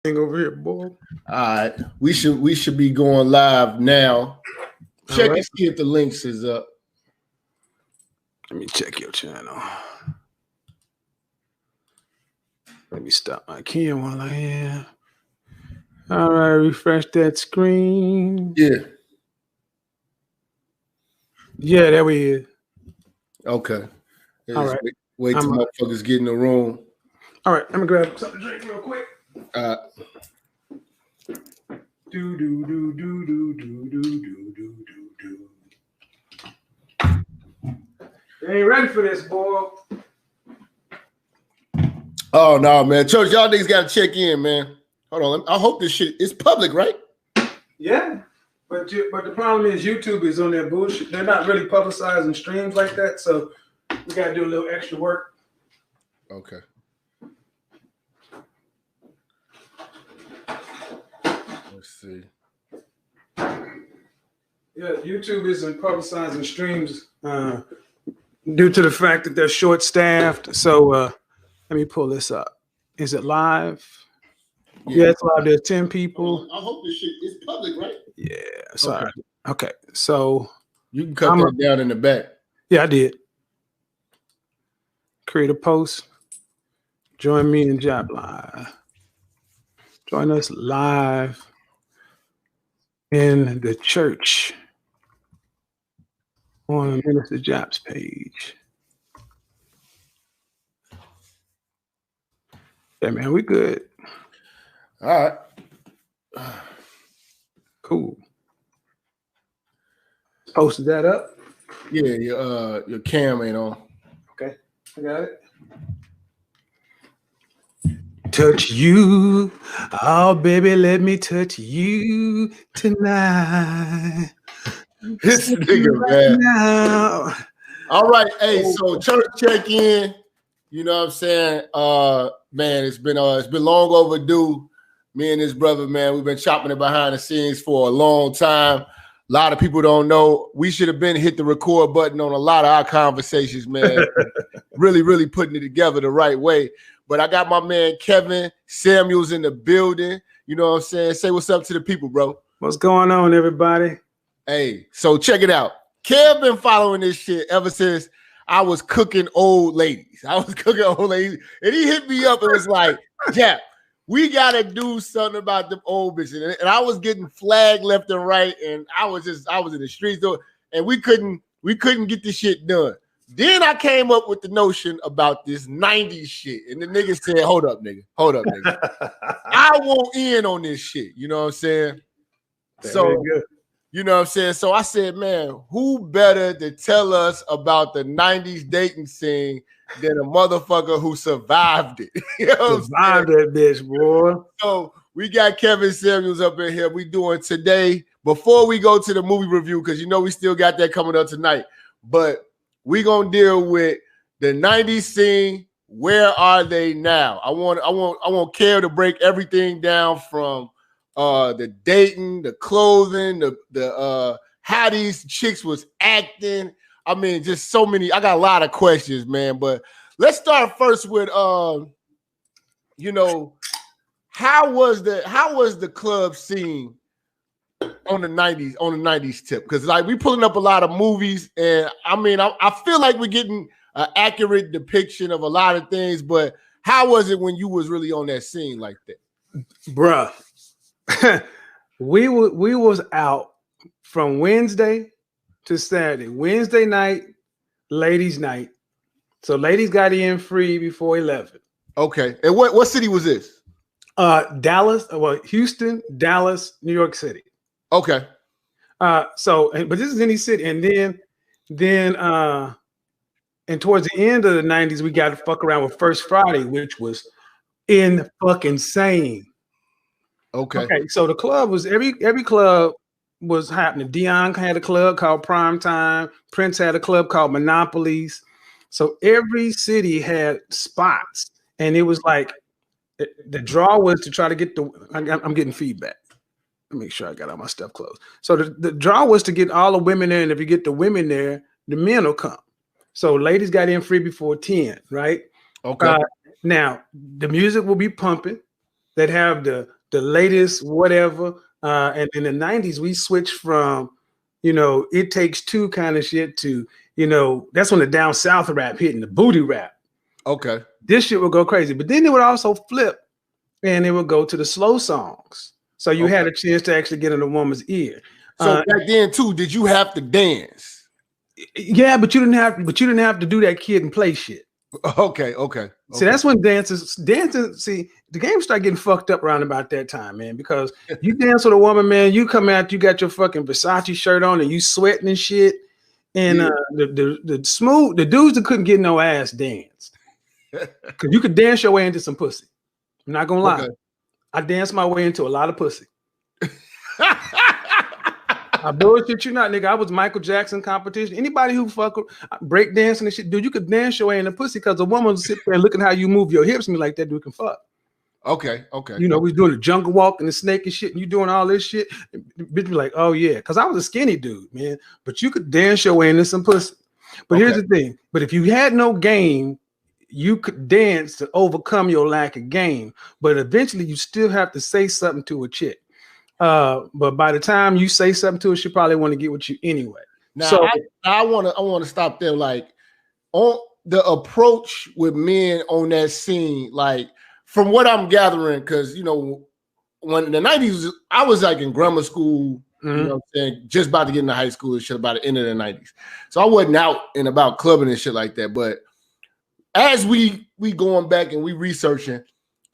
Over here, boy. All right, we should be going live now. Check and see if the links is up. Let me check your channel. Let me stop my camera while I am. All right, refresh that screen. Yeah. Yeah, there we is. Okay. All right. Wait till motherfuckers get in the room. All right, let me grab something to drink real quick. They ain't ready for this, boy. Oh no, man. Church, y'all niggas gotta check in, man. Hold on. I hope this shit is public, right? Yeah. But the problem is YouTube is on their bullshit. They're not really publicizing streams like that, so we gotta do a little extra work. Okay. Let's see. Yeah, YouTube isn't publicizing streams due to the fact that they're short-staffed. So let me pull this up. Is it live? Yeah, it's live. There's 10 people. I hope this shit is public, right? Yeah, sorry. Okay, so you can cut that down in the back. Yeah, I did. Create a post. Join me in Jap Live. Join us live in the church on Minister Jap's page. Yeah, man, we good. All right. Cool. Posted that up? Yeah, your cam ain't on. Okay, I got it. Touch you. Oh, baby, let me touch you tonight. This nigga, man. Now. All right, hey, so church check in. You know what I'm saying? Man, it's been long overdue. Me and this brother, man, we've been chopping it behind the scenes for a long time. A lot of people don't know. We should have been hit the record button on a lot of our conversations, man. really putting it together the right way. But I got my man Kevin Samuels in the building. You know what I'm saying? Say what's up to the people, bro. What's going on, everybody? Hey, so check it out. Kev been following this shit ever since I was cooking old ladies. And he hit me up and was like, Jap, we gotta do something about them old bitches. And I was getting flagged left and right, and I was in the streets though, and we couldn't get this shit done. Then I came up with the notion about this 90s shit, and the nigga said, hold up, nigga. I won't in on this shit. You know what I'm saying? You know what I'm saying? So I said, man, who better to tell us about the 90s dating scene than a motherfucker who survived it? You know survived that bitch, boy. So we got Kevin Samuels up in here. We doing today, before we go to the movie review, because you know we still got that coming up tonight. But we gonna deal with the 90s scene. Where are they now? I want Kev to break everything down from the dating, the clothing, the how these chicks was acting. I mean, just so many. I got a lot of questions, man. But let's start first with you know, how was the club scene on the 90s tip? Because like we pulling up a lot of movies, and I mean, I feel like we're getting an accurate depiction of a lot of things, but how was it when you was really on that scene like that? Bruh. we was out from Wednesday to Saturday. Wednesday night, ladies' night. So ladies got in free before 11. Okay. And what city was this? Dallas, Houston, Dallas, New York City. Okay. But this is any city. And then and towards the end of the 90s, we got to fuck around with First Friday, which was insane. Okay. So the club was every club was happening. Dion had a club called Prime Time. Prince had a club called Monopolies. So every city had spots, and it was like the draw was to try to get I'm getting feedback. Let me make sure I got all my stuff closed. So the draw was to get all the women there, and if you get the women there, the men will come. So ladies got in free before 10, right? Okay. Now the music will be pumping. that have the latest whatever. And in the 90s, we switched from, it takes two kind of shit to, that's when the down south rap hit and the booty rap. Okay. This shit would go crazy. But then it would also flip and it would go to the slow songs. So you had a chance to actually get in a woman's ear. So back then too, did you have to dance? Yeah, but you didn't have to do that kid and play shit. Okay. See, that's when dancing. See, the game started getting fucked up around about that time, man. Because you dance with a woman, man, you come out, you got your fucking Versace shirt on, and you sweating and shit. And the dudes that couldn't get no ass danced, because you could dance your way into some pussy. I'm not gonna lie, I danced my way into a lot of pussy. I bullshit you not, nigga. I was Michael Jackson competition. Anybody who fuck break dancing and shit, dude, you could dance your way in the pussy because a woman will sit there and look at how you move your hips and be like, that dude can fuck. Okay. We doing the jungle walk and the snake and shit, and you doing all this shit. Bitch be like, oh yeah, because I was a skinny dude, man. But you could dance your way into some pussy. But here's the thing. But if you had no game, you could dance to overcome your lack of game. But eventually you still have to say something to a chick. But by the time you say something to her, she probably want to get with you anyway. Now, so I want to stop there. Like, on the approach with men on that scene, like from what I'm gathering, because when in the 90s, I was like in grammar school, you know what I'm saying, just about to get into high school and shit about the end of the 90s. So I wasn't out and about clubbing and shit like that. But as we going back and we researching,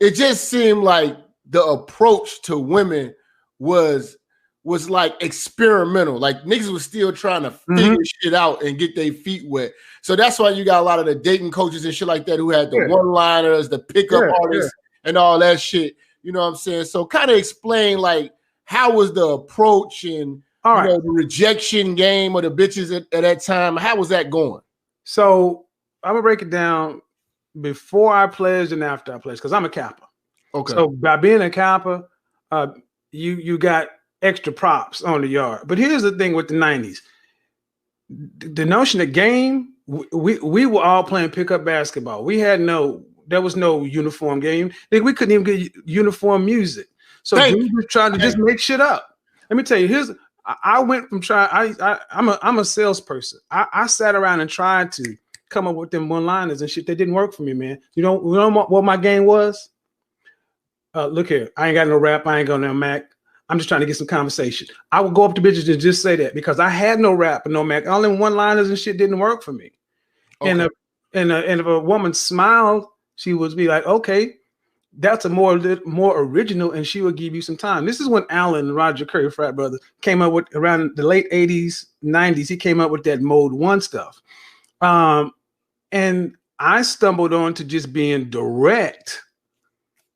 it just seemed like the approach to women was like experimental. Like niggas was still trying to figure shit out and get their feet wet. So that's why you got a lot of the dating coaches and shit like that who had the one-liners, the pickup artists, and all that shit. You know what I'm saying? So kind of explain like how was the approach and the rejection game of the bitches at that time? How was that going? So I'm gonna break it down before I pledged and after I pledged, because I'm a Kappa. Okay. So by being a Kappa, you got extra props on the yard. But here's the thing with the 90s. The notion of game, we were all playing pickup basketball. There was no uniform game. We couldn't even get uniform music. So dudes were trying to just make shit up. Let me tell you, I went from I'm a salesperson. I sat around and tried to come up with them one-liners and shit that didn't work for me, man. You know what my game was? Look here, I ain't got no rap, I ain't got no Mac. I'm just trying to get some conversation. I would go up to bitches and just say that because I had no rap and no Mac. All them one-liners and shit didn't work for me. Okay. And if a woman smiled, she would be like, okay, that's a more original, and she would give you some time. This is when Allen and Roger Curry, frat brothers, came up with around the late 80s, 90s. He came up with that mode 1 stuff. And I stumbled on to just being direct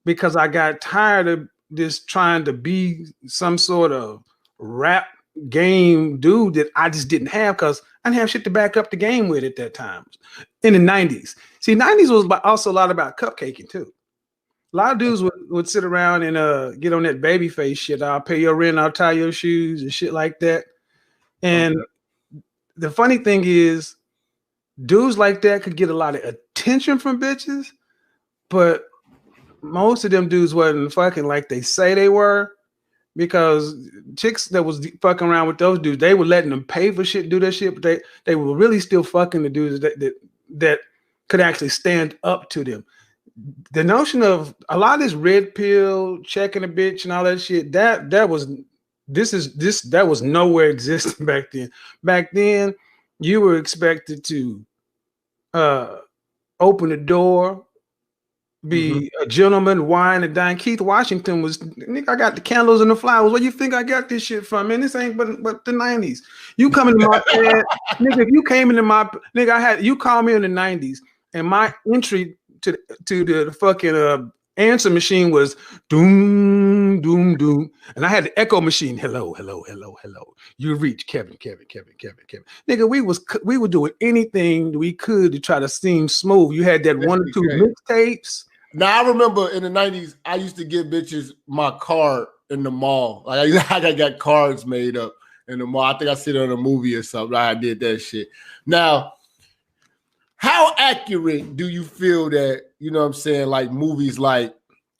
because I got tired of just trying to be some sort of rap game dude that I just didn't have because I didn't have shit to back up the game with at that time. In the 90s. See, 90s was also a lot about cupcaking too. A lot of dudes would sit around and get on that baby face shit. I'll pay your rent, I'll tie your shoes and shit like that. And the funny thing is, dudes like that could get a lot of attention from bitches, but most of them dudes wasn't fucking like they say they were, because chicks that was fucking around with those dudes, they were letting them pay for shit, do that shit, but they were really still fucking the dudes that could actually stand up to them. The notion of a lot of this red pill, checking a bitch and all that shit, that was nowhere existing back then. Back then, you were expected to open the door, be a gentleman, wine and dine. Keith Washington was, nigga, I got the candles and the flowers. Where you think I got this shit from, man? This ain't but the 90s. You come into my bed, nigga, if you came into my, nigga, you called me in the 90s, and my entry to the fucking answer machine was doom, doom, doom. And I had the echo machine. Hello, hello, hello, hello. You reach Kevin. Nigga, we were doing anything we could to try to seem smooth. You had that 1 or 2 mixtapes. Now I remember in the 90s, I used to give bitches my card in the mall. Like I got cards made up in the mall. I think I seen it on a movie or something. I did that shit. Now, how accurate do you feel that, you know what I'm saying, like movies like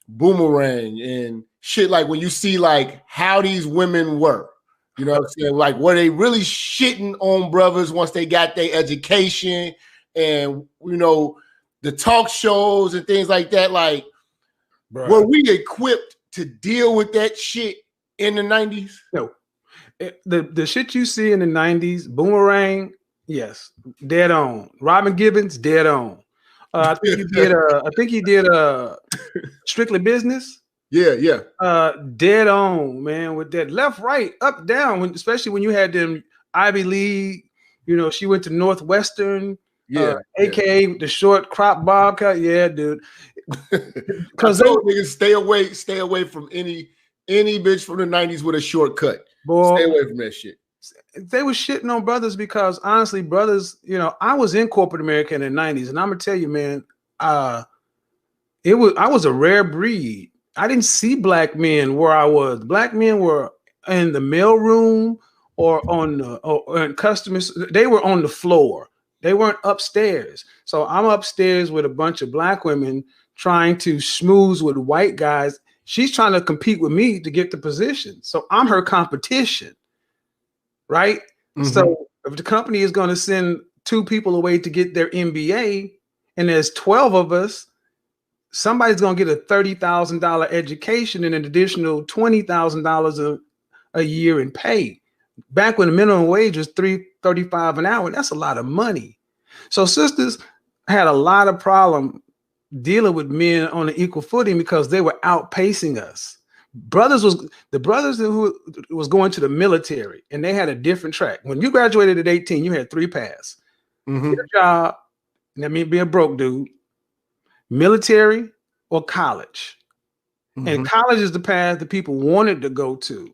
Boomerang and shit, like when you see like how these women were, you know what I'm saying? Like, were they really shitting on brothers once they got their education and, you know, the talk shows and things like that? Like, were we equipped to deal with that shit in the 90s? No. The shit you see in the 90s, Boomerang, yes, dead on. Robin Gibbons, dead on. I think he did Strictly Business. Yeah. Dead on, man, with that left, right, up, down, especially when you had them Ivy League, you know, she went to Northwestern, aka the short crop bob cut. Yeah, dude. Because those niggas stay away from any bitch from the 90s with a shortcut. Boy, stay away from that shit. They were shitting on brothers because honestly, brothers, you know, I was in corporate America in the 90s, and I'm gonna tell you, man, I was a rare breed. I didn't see black men where I was. Black men were in the mail room or on customers. They were on the floor. They weren't upstairs. So I'm upstairs with a bunch of black women trying to schmooze with white guys. She's trying to compete with me to get the position. So I'm her competition, right? Mm-hmm. So if the company is going to send 2 people away to get their MBA and there's 12 of us, somebody's going to get a $30,000 education and an additional $20,000 a year in pay. Back when the minimum wage was $3.35 an hour, that's a lot of money. So sisters had a lot of problem dealing with men on an equal footing because they were outpacing us. The brothers who was going to the military, and they had a different track. When you graduated at 18, you had 3 paths. Mm-hmm. Get a job, and that means be a broke dude, military, or college. Mm-hmm. And college is the path that people wanted to go to.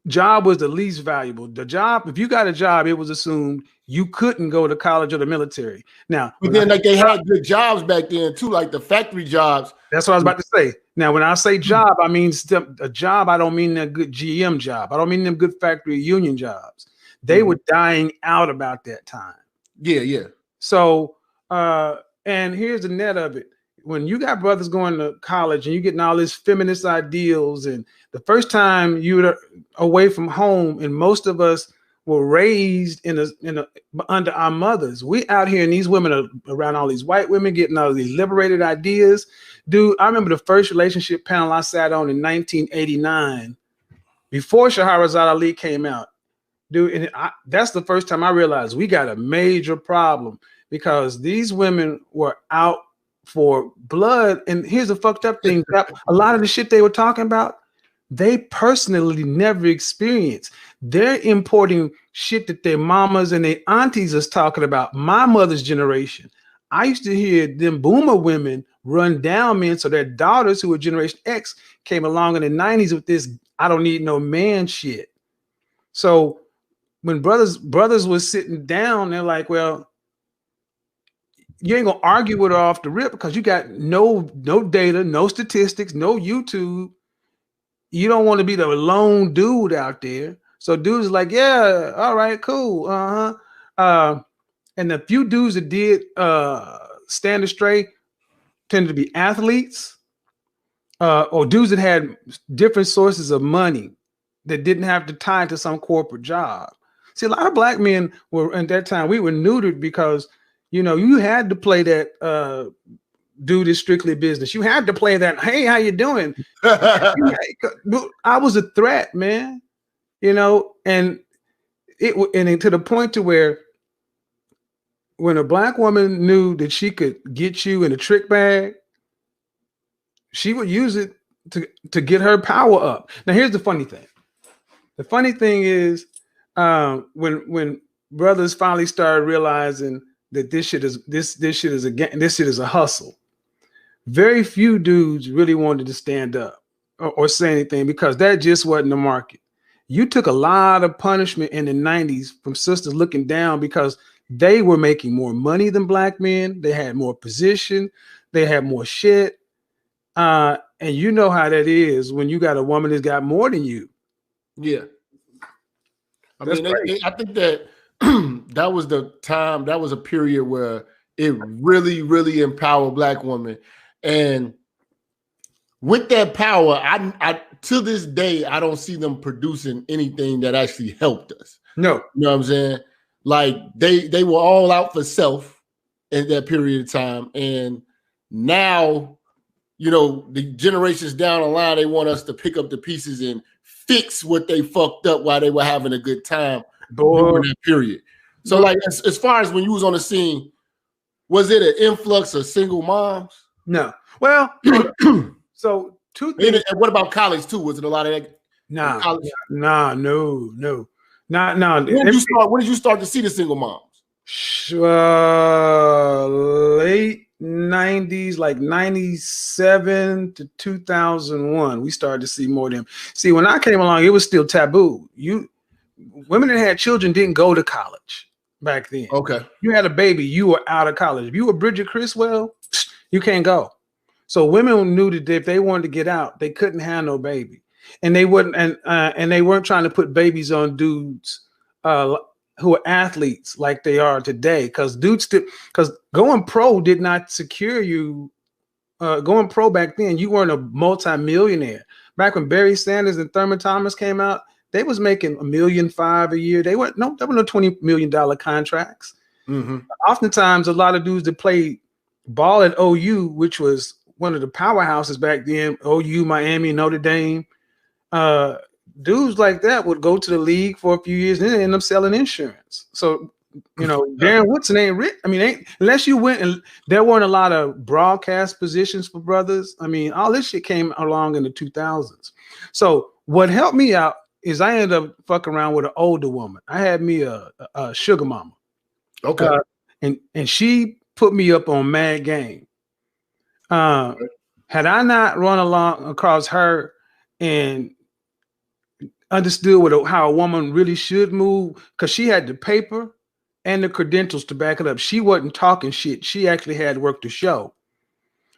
Job was the least valuable. The job, if you got a job, it was assumed you couldn't go to college or the military. Now, but then like they had good jobs back then too, like the factory jobs. That's what I was about to say. Now, when I say job, I mean a job. I don't mean a good GM job. I don't mean them good factory union jobs. They were dying out about that time. Yeah. So, and here's the net of it. When you got brothers going to college and you getting all these feminist ideals, and the first time you were away from home, and most of us were raised under our mothers. We out here and these women are around all these white women getting all these liberated ideas. Dude, I remember the first relationship panel I sat on in 1989 before Shahrazad Ali came out. Dude, and that's the first time I realized we got a major problem because these women were out for blood. And here's the fucked up thing. A lot of the shit they were talking about, they personally never experienced. They're importing shit that their mamas and their aunties is talking about. My mother's generation. I used to hear them boomer women run down men. So their daughters who were Generation X came along in the 90s with this, I don't need no man shit. So when brothers was sitting down, they're like, well, you ain't gonna argue with her off the rip because you got no data, no statistics, no YouTube. You don't want to be the lone dude out there. So dudes like, yeah, all right, cool. And the few dudes that did stand astray tended to be athletes or dudes that had different sources of money that didn't have to tie to some corporate job. See, a lot of black men were at that time, we were neutered because you know, you had to play that dude is strictly business. You had to play that, hey, how you doing? I was a threat, man. You know, and to the point to where when a black woman knew that she could get you in a trick bag, she would use it to get her power up. Now, here's the funny thing. The funny thing is when brothers finally started realizing that this shit is a hustle. Very few dudes really wanted to stand up or say anything because that just wasn't the market. You took a lot of punishment in the 90s from sisters looking down because they were making more money than black men. They had more position. They had more shit. And you know how that is when you got a woman that's got more than you. Yeah. I think that that was the time, that was a period where it really, really empowered black women. And with that power, I to this day, I don't see them producing anything that actually helped us. No. You know what I'm saying? Like they were all out for self in that period of time. And now, you know, the generations down the line, they want us to pick up the pieces and fix what they fucked up while they were having a good time during that period. So like as far as when you was on the scene, was it an influx of single moms? No. Well, so two things. And what about college too? Was it a lot of that? No. When did you start to see the single moms? Late 90s, like 97 to 2001. We started to see more of them. See, when I came along, it was still taboo. Women that had children didn't go to college back then. Okay. You had a baby, you were out of college. If you were Bridget Criswell, you can't go. So women knew that if they wanted to get out, they couldn't have no baby. And they wouldn't, and they weren't trying to put babies on dudes who are athletes like they are today. Because going pro did not secure you. Going pro back then, you weren't a multi-millionaire. Back when Barry Sanders and Thurman Thomas came out, they was making $1.5 million a year. There were no $20 million contracts. Mm-hmm. Oftentimes, a lot of dudes that played ball at OU, which was one of the powerhouses back then, OU, Miami, Notre Dame, dudes like that would go to the league for a few years and then end up selling insurance. So, you know, Darren Woodson ain't rich. I mean, unless you went and there weren't a lot of broadcast positions for brothers. I mean, all this shit came along in the 2000s. So what helped me out is I ended up fucking around with an older woman. I had me a sugar mama. Okay. And she put me up on mad game. Had I not run along across her and understood how a woman really should move, because she had the paper and the credentials to back it up. She wasn't talking shit. She actually had work to show.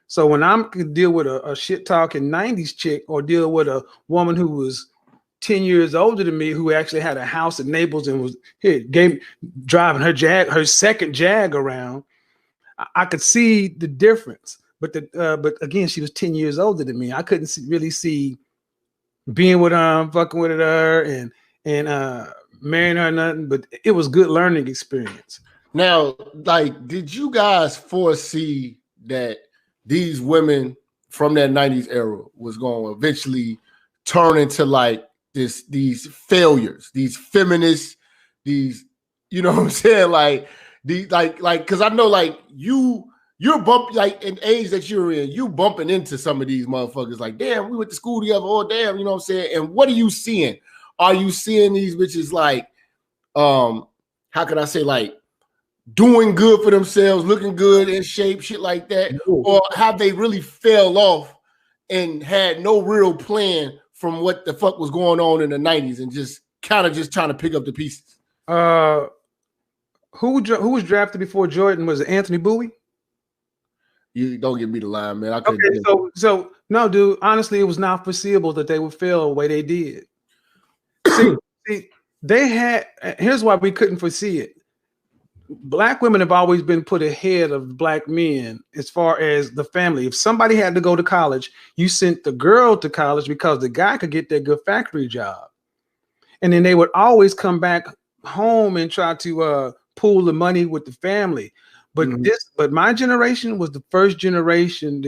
So when I could deal with a shit talking 90s chick or deal with a woman who was 10 years older than me, who actually had a house in Naples and was driving her second Jag around, I could see the difference. But again, she was 10 years older than me. I couldn't really see being with her, fucking with her, and marrying her, nothing. But it was good learning experience. Now, like, did you guys foresee that these women from that 90s era was going to eventually turn into like these failures, these feminists, these, you know what I'm saying? Like these, like, because I know like you're bumping, like in age that you're in, you bumping into some of these motherfuckers like, damn, we went to school together. Oh, damn, you know what I'm saying? And what are you seeing? Are you seeing these bitches like, how can I say, like doing good for themselves, looking good in shape, shit like that? Or have they really fell off and had no real plan from what the fuck was going on in the 90s and just kind of just trying to pick up the pieces? Who was drafted before Jordan? Was it Anthony Bowie? You don't give me the line, man. Okay, so no, dude. Honestly, it was not foreseeable that they would fail the way they did. See, they had. Here's why we couldn't foresee it. Black women have always been put ahead of black men as far as the family. If somebody had to go to college, you sent the girl to college because the guy could get that good factory job, and then they would always come back home and try to pool the money with the family. But but my generation was the first generation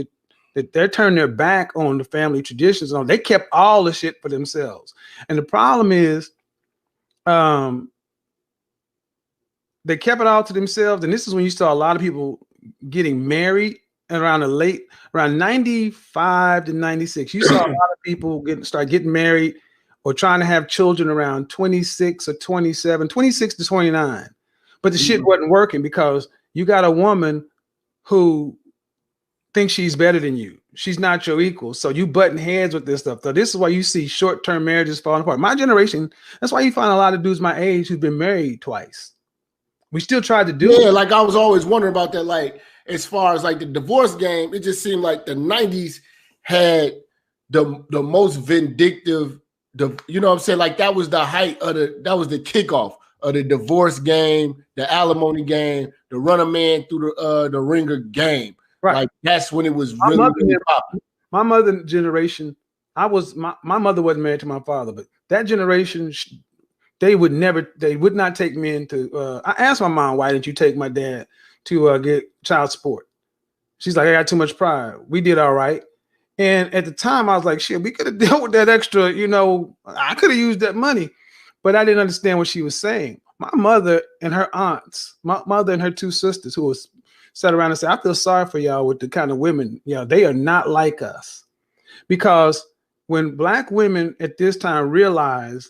that they turned their back on the family traditions. They kept all the shit for themselves. And the problem is, they kept it all to themselves. And this is when you saw a lot of people getting married around 95 to 96. You saw a lot of people start getting married or trying to have children around 26 or 27, 26 to 29. But the shit wasn't working because you got a woman who thinks she's better than you. She's not your equal. So you button heads with this stuff. So this is why you see short-term marriages falling apart. My generation, that's why you find a lot of dudes my age who've been married twice. We still tried to do it. Yeah, like I was always wondering about that. Like, as far as like the divorce game, it just seemed like the 90s had the most vindictive, you know what I'm saying? Like that was the height of that was the kickoff of the divorce game, the alimony game, the run a man through the ringer game. Right. Like that's when it was really popping. My mother generation, my mother wasn't married to my father, but that generation, they would not take men to. I asked my mom, why didn't you take my dad to get child support? She's like, I got too much pride. We did all right. And at the time, I was like, shit, we could have dealt with that extra, you know, I could have used that money, but I didn't understand what she was saying. My mother and her aunts, my mother and her two sisters who was sat around and said, I feel sorry for y'all with the kind of women, you know, they are not like us. Because when Black women at this time realized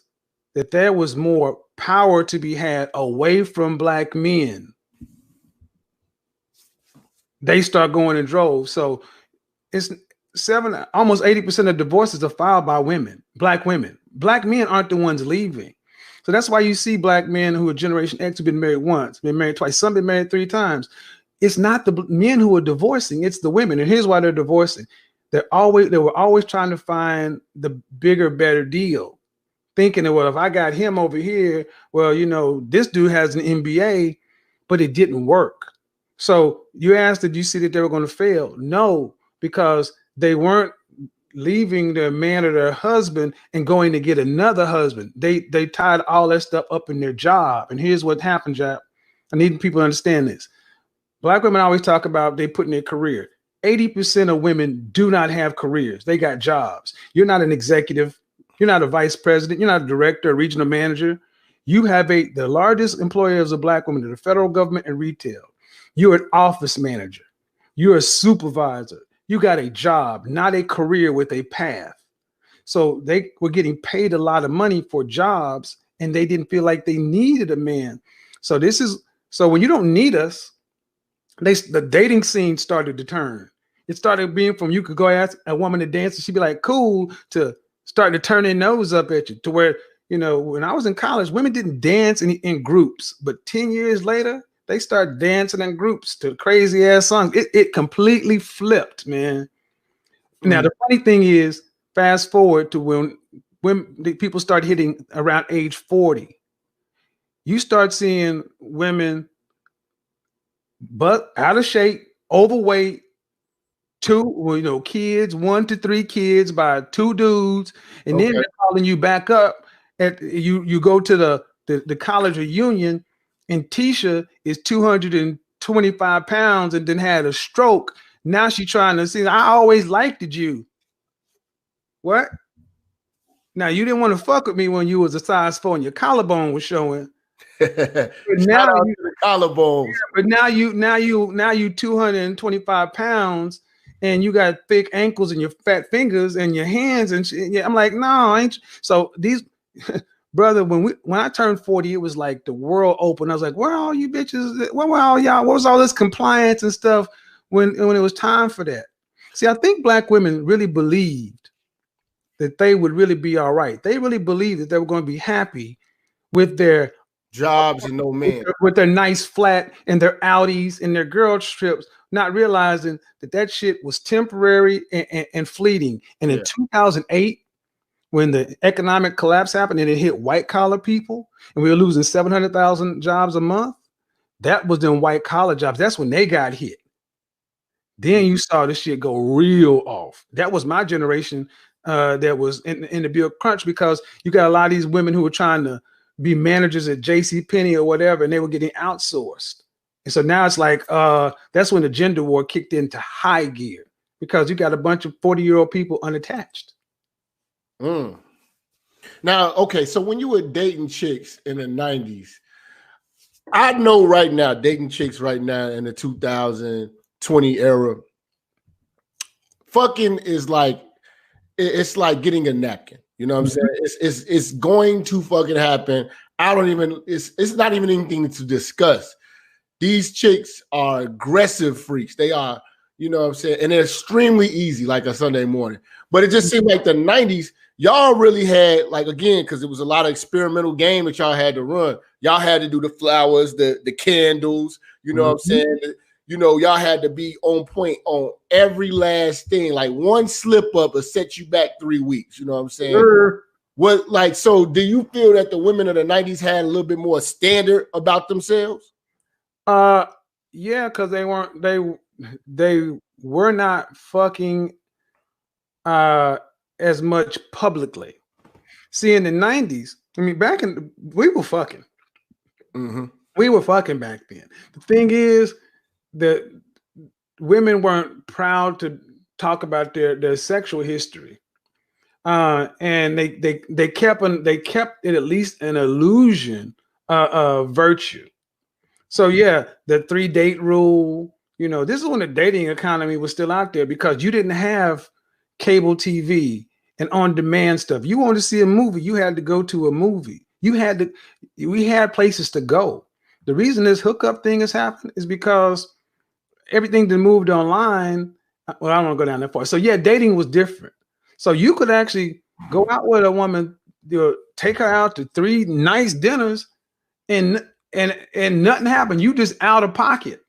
that there was more power to be had away from Black men, they start going in droves. So it's almost 80% of divorces are filed by women, Black women. Black men aren't the ones leaving. So that's why you see Black men who are Generation X who've been married once, been married twice, some been married 3 times. It's not the men who are divorcing, it's the women. And here's why they're divorcing. They were always trying to find the bigger, better deal, thinking that, well, if I got him over here, well, you know, this dude has an MBA, but it didn't work. So you asked, did you see that they were going to fail? No, because they weren't leaving their man or their husband and going to get another husband. They tied all that stuff up in their job. And here's what happened, Jap. I need people to understand this. Black women always talk about they put in their career. 80% of women do not have careers. They got jobs. You're not an executive. You're not a vice president. You're not a director, a regional manager. You have the largest employers of Black women in the federal government and retail. You're an office manager. You're a supervisor. You got a job, not a career with a path. So they were getting paid a lot of money for jobs and they didn't feel like they needed a man. So when you don't need us, the dating scene started to turn. It started being from you could go ask a woman to dance and she'd be like, cool, to starting to turn their nose up at you, to where, you know, when I was in college, women didn't dance in groups, but 10 years later, they start dancing in groups to crazy ass songs. It completely flipped, man. Now, the funny thing is, fast forward to when the people start hitting around age 40, you start seeing women but out of shape, overweight, kids, 1 to 3 kids by 2 dudes, and then they're calling you back up at you go to the college reunion, and Tisha is 225 pounds and then had a stroke. Now she's trying to see, I always liked you. What? Now you didn't want to fuck with me when you was a size 4 and your collarbone was showing. Now you the collarbones. But now you 225 pounds and you got thick ankles and your fat fingers and your hands and shit. Yeah, I'm like, no, I ain't. So these brother, when I turned 40, it was like the world opened. I was like, where are all you bitches? Where were all y'all? What was all this compliance and stuff when it was time for that? See, I think Black women really believed that they would really be all right. They really believed that they were going to be happy with their jobs and no men, with their nice flat and their Audis and their girl trips, not realizing that shit was temporary and fleeting. And in 2008, when the economic collapse happened and it hit white collar people and we were losing 700,000 jobs a month, that was them white collar jobs. That's when they got hit. Then you saw this shit go real off. That was my generation that was in the Bill crunch, because you got a lot of these women who were trying to be managers at JCPenney or whatever, and they were getting outsourced. And so now it's like, that's when the gender war kicked into high gear, because you got a bunch of 40-year-old people unattached. Now, okay, so when you were dating chicks in the 90s, I know right now, dating chicks right now in the 2020 era, fucking is like, it's like getting a napkin. You know what I'm saying? It's going to fucking happen. It's not even anything to discuss. These chicks are aggressive freaks. They are, you know what I'm saying? And they're extremely easy, like a Sunday morning. But it just seemed like the 90s, y'all really had, like, again, because it was a lot of experimental game that y'all had to run. Y'all had to do the flowers, the candles, you know what I'm saying? You know, y'all had to be on point on every last thing. Like one slip up will set you back 3 weeks. You know what I'm saying? So do you feel that the women of the 90s had a little bit more standard about themselves? Yeah, because they were not fucking as much publicly. See, in the 90s, I mean, we were fucking. Mm-hmm. We were fucking back then. The thing is that women weren't proud to talk about their sexual history. And they kept it at least an illusion of virtue. So yeah, the 3-date rule, this is when the dating economy was still out there, because you didn't have cable TV and on-demand stuff. You wanted to see a movie, you had to go to a movie. We had places to go. The reason this hookup thing has happened is because everything that moved online. Well, I don't want to go down that far. So yeah, dating was different. So you could actually go out with a woman, take her out to 3 nice dinners, and nothing happened. You just out of pocket,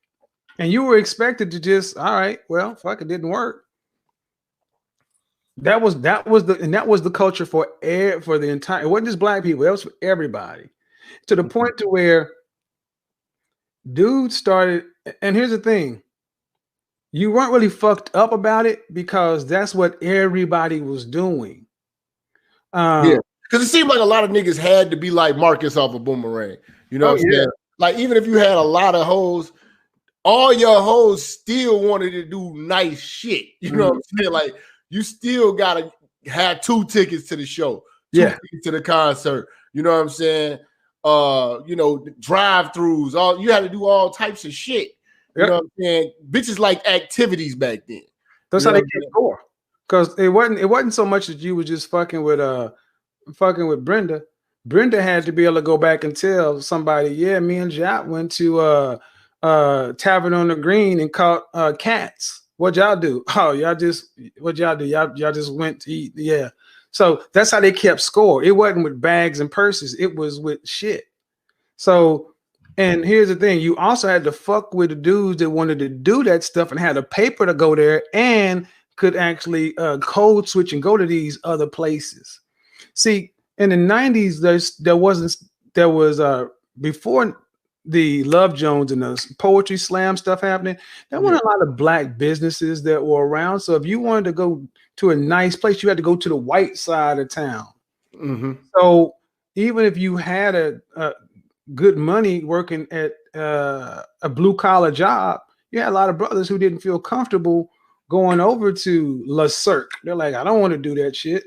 and you were expected to just, all right, well, fuck, it didn't work. That was the culture for the entire. It wasn't just black people; it was for everybody. To the point to where dudes started. And here's the thing: you weren't really fucked up about it because that's what everybody was doing. Yeah, because it seemed like a lot of niggas had to be like Marcus off a Boomerang. You know what I'm saying? Like, even if you had a lot of hoes, all your hoes still wanted to do nice shit. You know what I'm saying? Like, you still gotta have 2 tickets to the show, 2 tickets to the concert. You know what I'm saying? Drive-throughs. You had to do all types of shit. You know what I'm saying? Bitches like activities back then. That's how they kept score. Because it wasn't so much that you were just fucking with Brenda. Brenda had to be able to go back and tell somebody, yeah, me and Jap went to Tavern on the Green and caught cats. What'd y'all do? Oh, what'd y'all do? Y'all just went to eat. Yeah. So that's how they kept score. It wasn't with bags and purses. It was with shit. So, and here's the thing. You also had to fuck with the dudes that wanted to do that stuff and had a paper to go there and could actually code switch and go to these other places. See, in the 90s, there was before the Love Jones and the poetry slam stuff happening, there weren't a lot of black businesses that were around. So if you wanted to go to a nice place, you had to go to the white side of town. Mm-hmm. So even if you had a good money working at a blue collar job, you had a lot of brothers who didn't feel comfortable going over to La Cirque. They're like, I don't want to do that shit.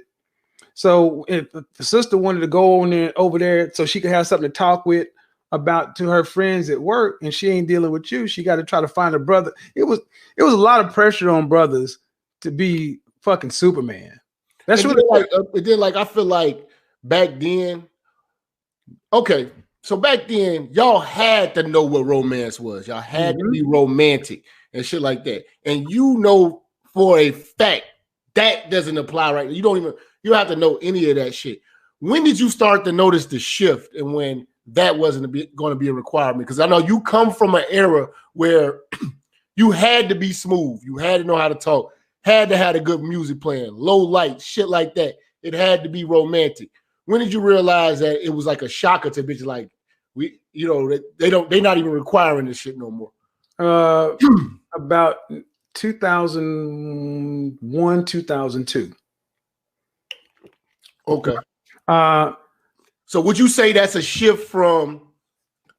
So if the sister wanted to go over there so she could have something to talk with about to her friends at work, and she ain't dealing with you, she got to try to find a brother. It was a lot of pressure on brothers to be fucking Superman. That's really like I feel like back then. Okay, so back then y'all had to know what romance was. Y'all had to be romantic and shit like that. And for a fact that doesn't apply right now. You don't have to know any of that shit. When did you start to notice the shift and when that wasn't going to be a requirement? Because I know you come from an era where you had to be smooth. You had to know how to talk, had to have a good music playing, low light, shit like that. It had to be romantic. When did you realize that it was like a shocker to bitches like, they're not even requiring this shit no more? About 2001, 2002. Okay. So would you say that's a shift from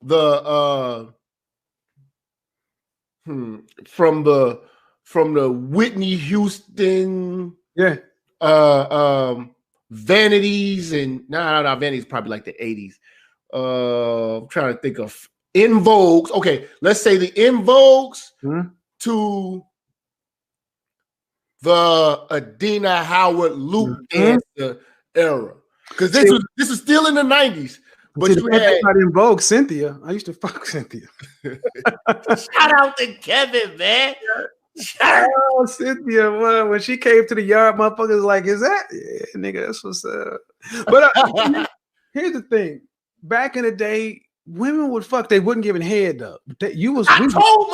the Whitney Houston Vanities and Vanities probably like the 80s. I'm trying to think of In Vogues. Okay, let's say the In Vogues to the Adina Howard Luke dancer era. Because this is still in the 90s. But you had In Vogue, Cynthia. I used to fuck Cynthia. Shout out to Kevin, man. Oh, Cynthia, when she came to the yard, motherfuckers like, is that? Yeah, nigga, that's what's up. But here's the thing. Back in the day, women would fuck. They wouldn't give a head though. I told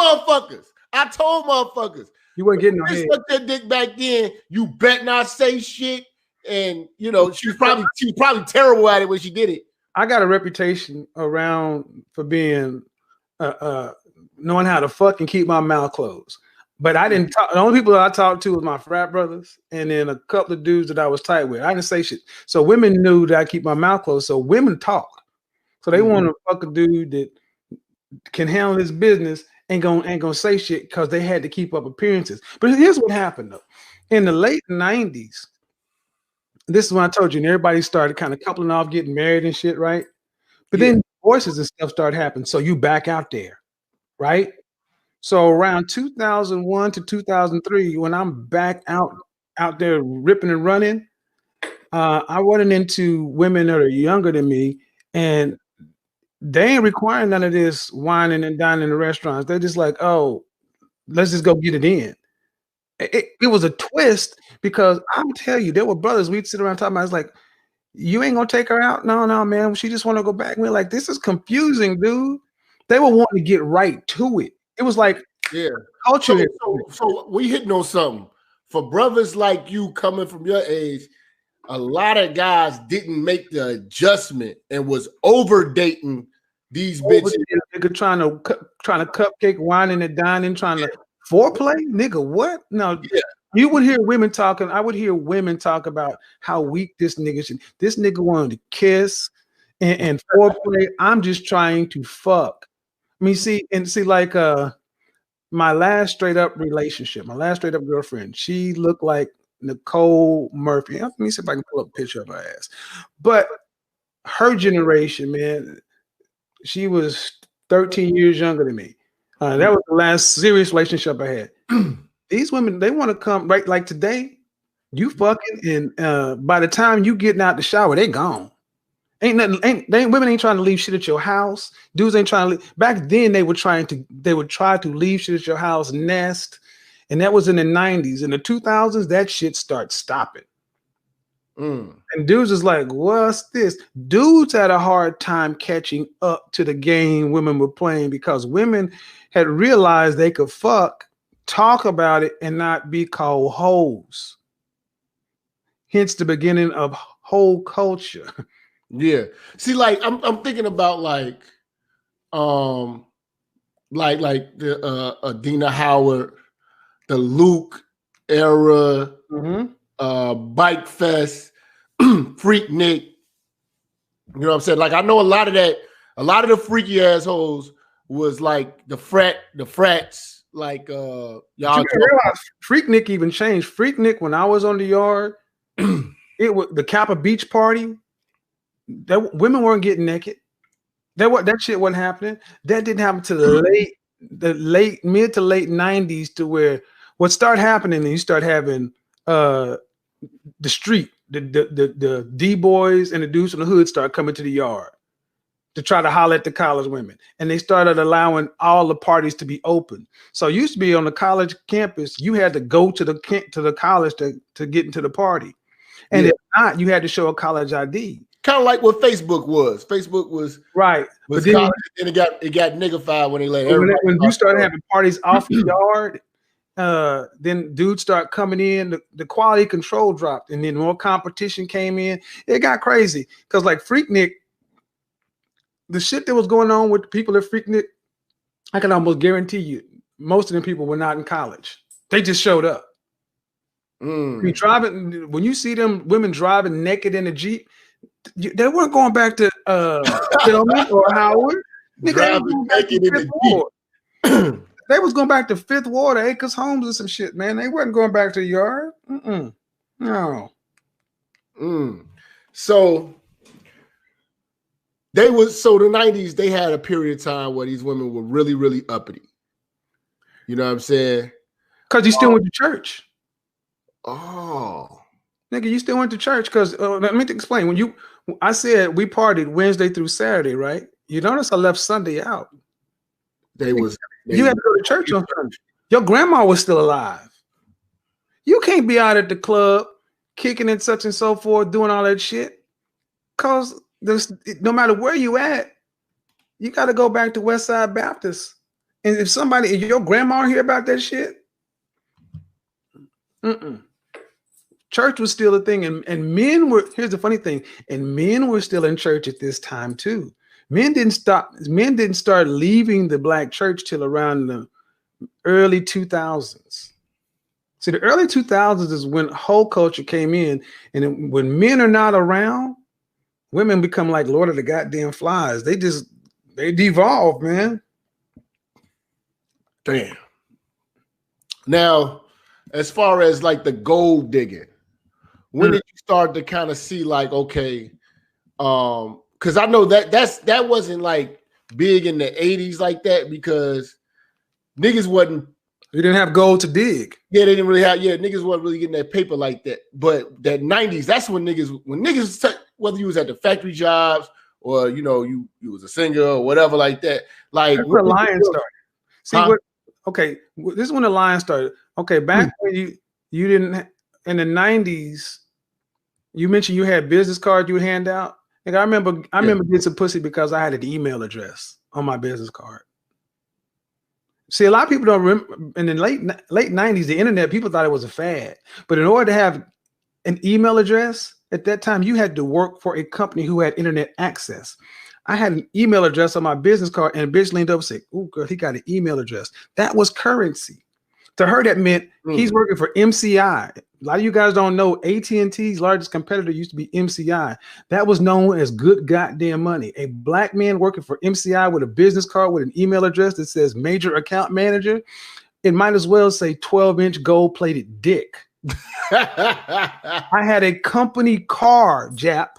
motherfuckers. You weren't getting no head. Suck that dick back then. You bet not say shit. And she was probably terrible at it when she did it. I got a reputation around for being knowing how to fuck and keep my mouth closed. But I didn't talk. The only people that I talked to was my frat brothers, and then a couple of dudes that I was tight with. I didn't say shit. So women knew that I keep my mouth closed. So women talk. So they want to fuck a dude that can handle his business, ain't gonna say shit because they had to keep up appearances. But here's what happened though. In the late 90s, this is when I told you, and everybody started kind of coupling off, getting married and shit, right? But then divorces and stuff started happening. So you back out there, right? So around 2001 to 2003, when I'm back out there ripping and running, I running into women that are younger than me, and they ain't requiring none of this whining and dining in the restaurants. They're just like, oh, let's just go get it in. It was a twist because I'm tell you, there were brothers we'd sit around talking about. It's like, you ain't gonna take her out? No, man. She just want to go back. We're like, this is confusing, dude. They were wanting to get right to it. It was like, culture. So we hitting on something. For brothers like you coming from your age, a lot of guys didn't make the adjustment and was over dating these bitches. Nigga trying to cupcake, whining and dining, trying to foreplay. Nigga, what? No, you would hear women talking. I would hear women talk about how weak this nigga should. This nigga wanted to kiss and foreplay. I'm just trying to fuck. I mean, see, like my last straight up relationship, my last straight up girlfriend, she looked like Nicole Murphy. Let me see if I can pull up a picture of her ass. But her generation, man, she was 13 years younger than me. That was the last serious relationship I had. These women, they want to come right like today. You fucking, and by the time you getting out the shower, they gone. Women ain't trying to leave shit at your house. Dudes ain't trying to leave. Back then they would try to leave shit at your house, nest. And that was in the 90s. In the 2000s, that shit starts stopping. And dudes is like, what's this? Dudes had a hard time catching up to the game women were playing because women had realized they could fuck, talk about it, and not be called hoes. Hence the beginning of whole culture. Yeah. See, like I'm thinking about like the Adina Howard, the Luke era, Bike Fest, Freak Nick. You know what I'm saying? Like I know a lot of the freaky assholes was like the frats, like y'all. Freak Nick even changed. Freak Nick, when I was on the yard, it was the Kappa Beach party. That women weren't getting naked. That shit wasn't happening. That didn't happen to the mid to late 90s, to where what started happening, and you start having the street, the D-boys and the dudes from the hood start coming to the yard to try to holler at the college women. And they started allowing all the parties to be open. So it used to be on the college campus, you had to go to the college to get into the party. And if not, you had to show a college ID. Kind of like what Facebook was. Facebook was right, but then college, and it got niggified when they let everybody. When you started having parties off the yard, then dudes start coming in. The quality control dropped, and then more competition came in. It got crazy because, like Freak Nick, the shit that was going on with the people at Freak Nick, I can almost guarantee you, most of them people were not in college. They just showed up. You driving when you see them women driving naked in a Jeep. They weren't going back to Tillman or Howard. They was going back to Fifth Ward, Acres Homes, and some shit, man. They wasn't going back to the yard. No. So the 90s, they had a period of time where these women were really, really uppity. You know what I'm saying? Because you still went to church. Oh. Nigga, you still went to church because let me explain. I said we partied Wednesday through Saturday, right? You notice I left Sunday out. You had to go to church on Sunday. Your grandma was still alive. You can't be out at the club kicking and such and so forth, doing all that shit. Cause no matter where you at, you got to go back to Westside Baptist. And if your grandma hear about that shit, church was still a thing, and men were. Here's the funny thing, and men were still in church at this time too. Men didn't start leaving the black church till around the early 2000s. See, the early 2000s is when whole culture came in, and when men are not around, women become like Lord of the goddamn Flies. They devolve, man. Damn. Now, as far as like the gold digging, when did you start to kind of see like, okay, because I know that wasn't like big in the 80s like that, because niggas wasn't. You didn't have gold to dig. Yeah, they didn't really have. Yeah, niggas wasn't really getting that paper like that. But that 90s, that's when niggas, whether you was at the factory jobs or you know you was a singer or whatever like that. Like that's where the line started. See what? Okay, this is when the line started. Okay, back when you didn't in the 90s, you mentioned you had business cards you would hand out. Like I remember getting some pussy because I had an email address on my business card. See, a lot of people don't remember in the late 90s, the internet, people thought it was a fad. But in order to have an email address at that time, you had to work for a company who had internet access. I had an email address on my business card, and a bitch leaned up and said, "Oh, girl, he got an email address." That was currency. To her, that meant he's working for MCI. A lot of you guys don't know AT&T's largest competitor used to be MCI. That was known as good goddamn money. A black man working for MCI with a business card with an email address that says major account manager, it might as well say 12-inch gold-plated dick. I had a company car, Jap,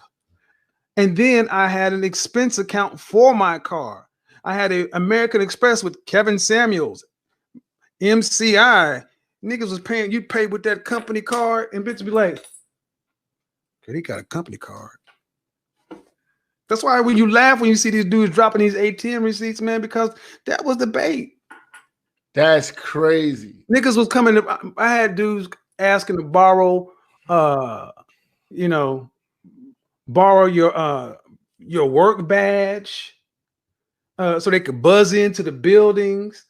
and then I had an expense account for my car. I had an American Express with Kevin Samuels, MCI. Niggas was paying, you pay with that company card, and bitches be like, okay, he got a company card. That's why when you laugh when you see these dudes dropping these ATM receipts, man, because that was the bait. That's crazy. Niggas was coming to, I had dudes asking to borrow, borrow your work badge so they could buzz into the buildings.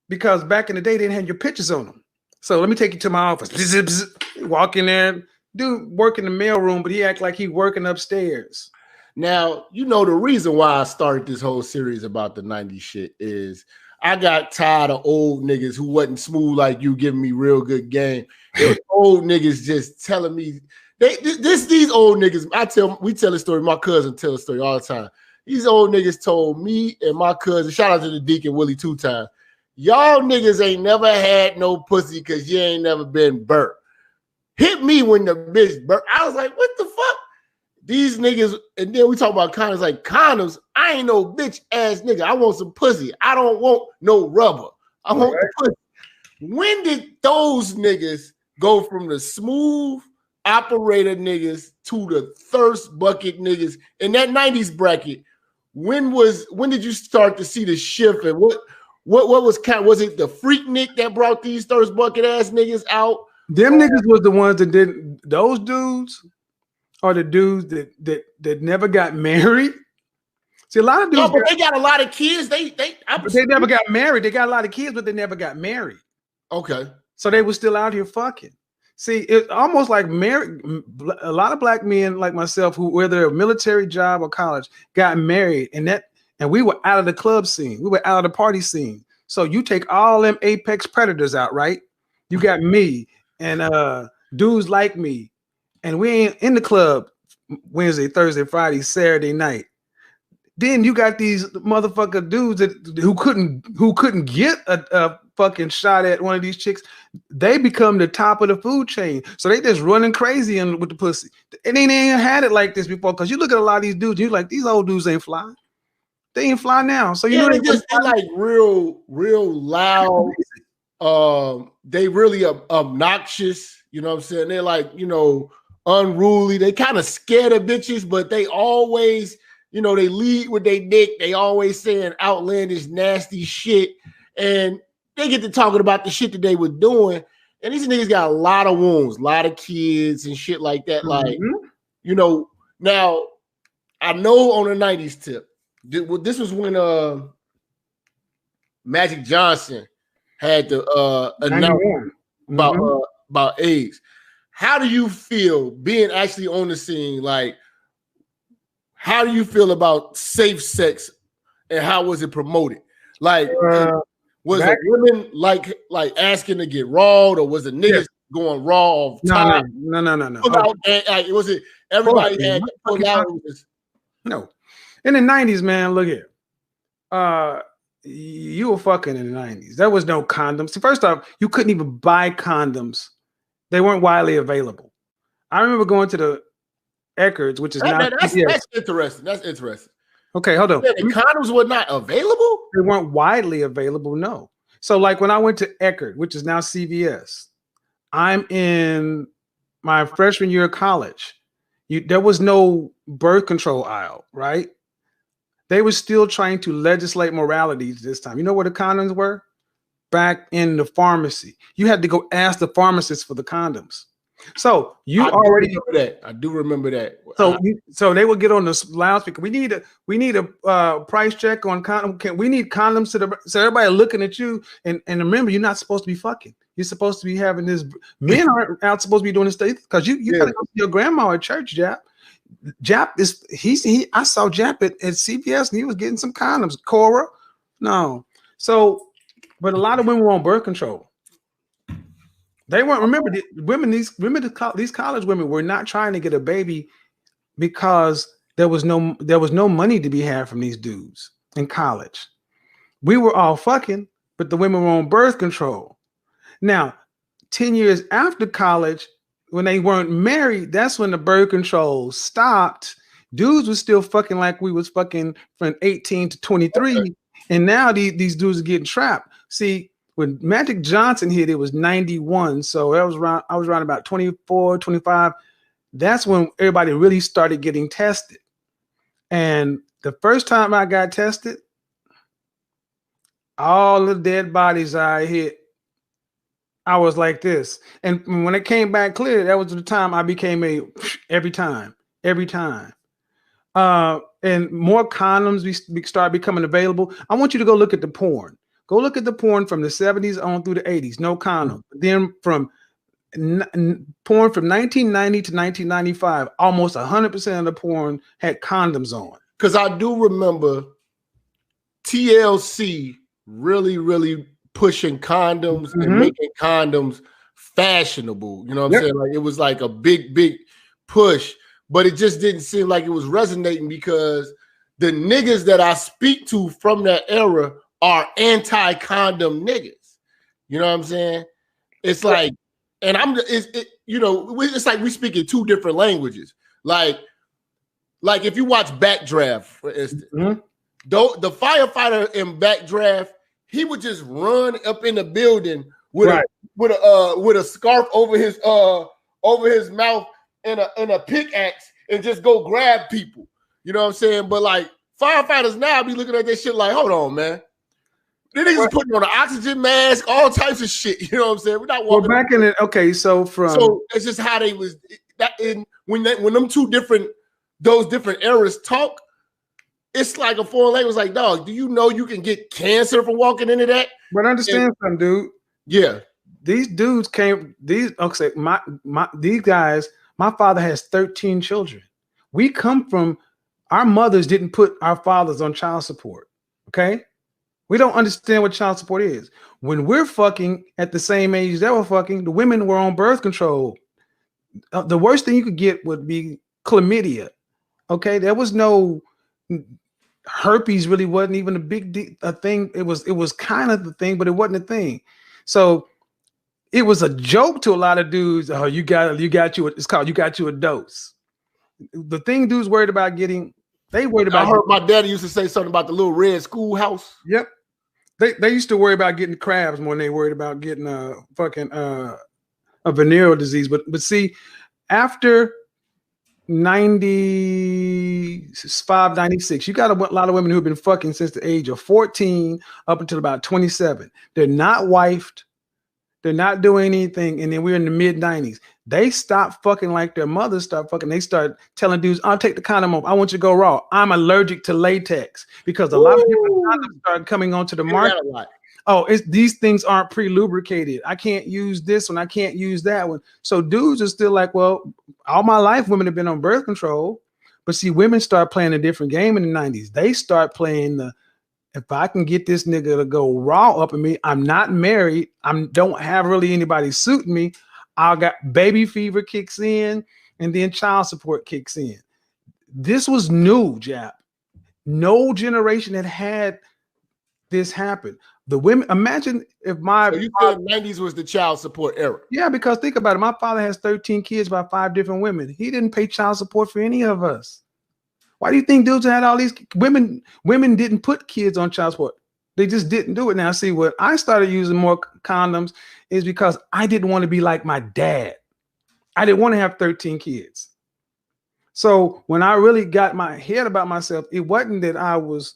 Because back in the day, they didn't have your pictures on them. So let me take you to my office. Walk in there, dude work in the mailroom, but he act like he working upstairs. Now, you know, the reason why I started this whole series about the 90s shit is I got tired of old niggas who wasn't smooth like you giving me real good game. It was old niggas just telling me, these old niggas, we tell a story, my cousin tell a story all the time. These old niggas told me and my cousin, shout out to the Deacon Willie 2 times, y'all niggas ain't never had no pussy because you ain't never been burnt. Hit me when the bitch burnt. I was like, what the fuck? These niggas, and then we talk about condoms, like condoms, I ain't no bitch ass nigga. I want some pussy. I don't want no rubber. I want the pussy. When did those niggas go from the smooth operator niggas to the thirst bucket niggas in that 90s bracket? When did you start to see the shift, and what was it the Freaknik that brought these thirst bucket ass niggas out? Them niggas was the ones that didn't. Those dudes are the dudes that never got married. See, a lot of dudes. No, but they got a lot of kids. They never got married. They got a lot of kids, but they never got married. Okay. So they were still out here fucking. See, it's almost like married. A lot of black men like myself, who whether a military job or college, got married, and we were out of the club scene. We were out of the party scene. So you take all them apex predators out, right? You got me and dudes like me, and we ain't in the club Wednesday, Thursday, Friday, Saturday night. Then you got these motherfucker dudes who couldn't get a fucking shot at one of these chicks. They become the top of the food chain. So they just running crazy with the pussy. And they ain't had it like this before. Because you look at a lot of these dudes, you're like, these old dudes ain't fly. They ain't fly now. So you know they're like real loud. They really obnoxious. You know what I'm saying? They're like, unruly. They kind of scared of bitches, but they always, they lead with their dick. They always saying outlandish, nasty shit. And they get to talking about the shit that they were doing. And these niggas got a lot of wounds, a lot of kids and shit like that. Like, now I know on the 90s tip, this was when Magic Johnson had to announce about AIDS. How do you feel being actually on the scene? Like, how do you feel about safe sex and how was it promoted? Like, Was the women like asking to get raw, or was the niggas going raw all the time? No. Like, was it everybody had to pull out? No. In the 90s, man, look here. You were fucking in the 90s. There was no condoms. See, first off, you couldn't even buy condoms. They weren't widely available. I remember going to the Eckerd's, which is that's interesting. That's interesting. Okay, hold on. The condoms were not available? They weren't widely available, no. So like when I went to Eckerd, which is now CVS, I'm in my freshman year of college. There was no birth control aisle, right? They were still trying to legislate morality this time. You know where the condoms were? Back in the pharmacy. You had to go ask the pharmacist for the condoms. So I do remember that. So they would get on the loudspeaker. We need a price check on condom. We need condoms so everybody looking at you. And remember, you're not supposed to be fucking. You're supposed to be having this. Men aren't out supposed to be doing this because you gotta go to your grandma at church, Jap. Jap is I saw Jap at CVS and he was getting some condoms. Cora, no. So, but a lot of women were on birth control. They weren't. Remember, these college women were not trying to get a baby because there was no money to be had from these dudes in college. We were all fucking, but the women were on birth control. Now, 10 years after college, when they weren't married, that's when the birth control stopped. Dudes were still fucking like we was fucking from 18 to 23, okay. And now these dudes are getting trapped. See. When Magic Johnson hit, it was 91. So I was around about 24, 25. That's when everybody really started getting tested. And the first time I got tested, all the dead bodies I hit, I was like this. And when it came back clear, that was the time I became every time. And more condoms we started becoming available. I want you to go look at the porn. Go look at the porn from the 70s on through the 80s, no condom. Then from porn from 1990 to 1995, almost 100% of the porn had condoms on. Because I do remember TLC really, really pushing condoms and making condoms fashionable. You know what I'm saying? Like it was like a big, big push, but it just didn't seem like it was resonating because the niggas that I speak to from that era are anti-condom niggas. You know what I'm saying? It's like, and it's like we speak in two different languages. Like if you watch Backdraft, for instance, the firefighter in Backdraft, he would just run up in the building with a scarf over his mouth and a pickaxe and just go grab people. You know what I'm saying? But like firefighters now be looking at this shit like, hold on, man. They niggas putting on an oxygen mask, all types of shit. You know what I'm saying? We're not walking. Well, back in it, okay. So it's just how they was that in when them those different eras talk. It's like a foreign language. Like, dog, do you know you can get cancer from walking into that? But understand something, dude. Yeah, these dudes came. These guys. My father has 13 children. We come from our mothers didn't put our fathers on child support. Okay. We don't understand what child support is. When we're fucking at the same age that we're fucking, the women were on birth control. The worst thing you could get would be chlamydia. Okay, there was no herpes. Really wasn't even a thing. It was kind of the thing, but it wasn't a thing. So it was a joke to a lot of dudes. Oh, you got you. It's called you got you a dose. The thing dudes worried about getting. They worried about. I heard my daddy used to say something about the little red schoolhouse. Yep. They used to worry about getting crabs more than they worried about getting a venereal disease. But see, after 95, 96, you got a lot of women who have been fucking since the age of 14 up until about 27. They're not wifed. They're not doing anything. And then we're in the mid 90s. They stopped fucking like their mothers stopped fucking. They start telling dudes, I'll take the condom off. I want you to go raw. I'm allergic to latex because a lot of different condoms started coming onto the market. Oh, these things aren't pre-lubricated. I can't use this one. I can't use that one. So dudes are still like, well, all my life women have been on birth control. But see, women start playing a different game in the 90s. They start playing if I can get this nigga to go raw up in me, I'm not married, don't have really anybody suiting me, I got baby fever kicks in, and then child support kicks in. This was new, Jap. No generation had this happen. The women, imagine if my so you said 90s was the child support era. Yeah, because think about it. My father has 13 kids by 5 different women. He didn't pay child support for any of us. Why do you think dudes had all these women? Women didn't put kids on child support. They just didn't do it. Now, see, what I started using more condoms is because I didn't want to be like my dad. I didn't want to have 13 kids. So when I really got my head about myself, it wasn't that I was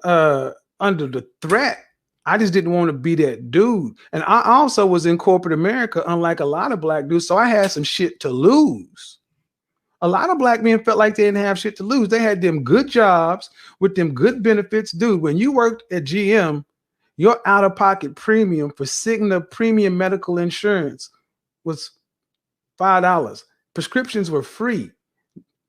under the threat. I just didn't want to be that dude. And I also was in corporate America, unlike a lot of black dudes. So I had some shit to lose. A lot of black men felt like they didn't have shit to lose. They had them good jobs with them good benefits. Dude, when you worked at GM, your out-of-pocket premium for Cigna premium medical insurance was $5. Prescriptions were free.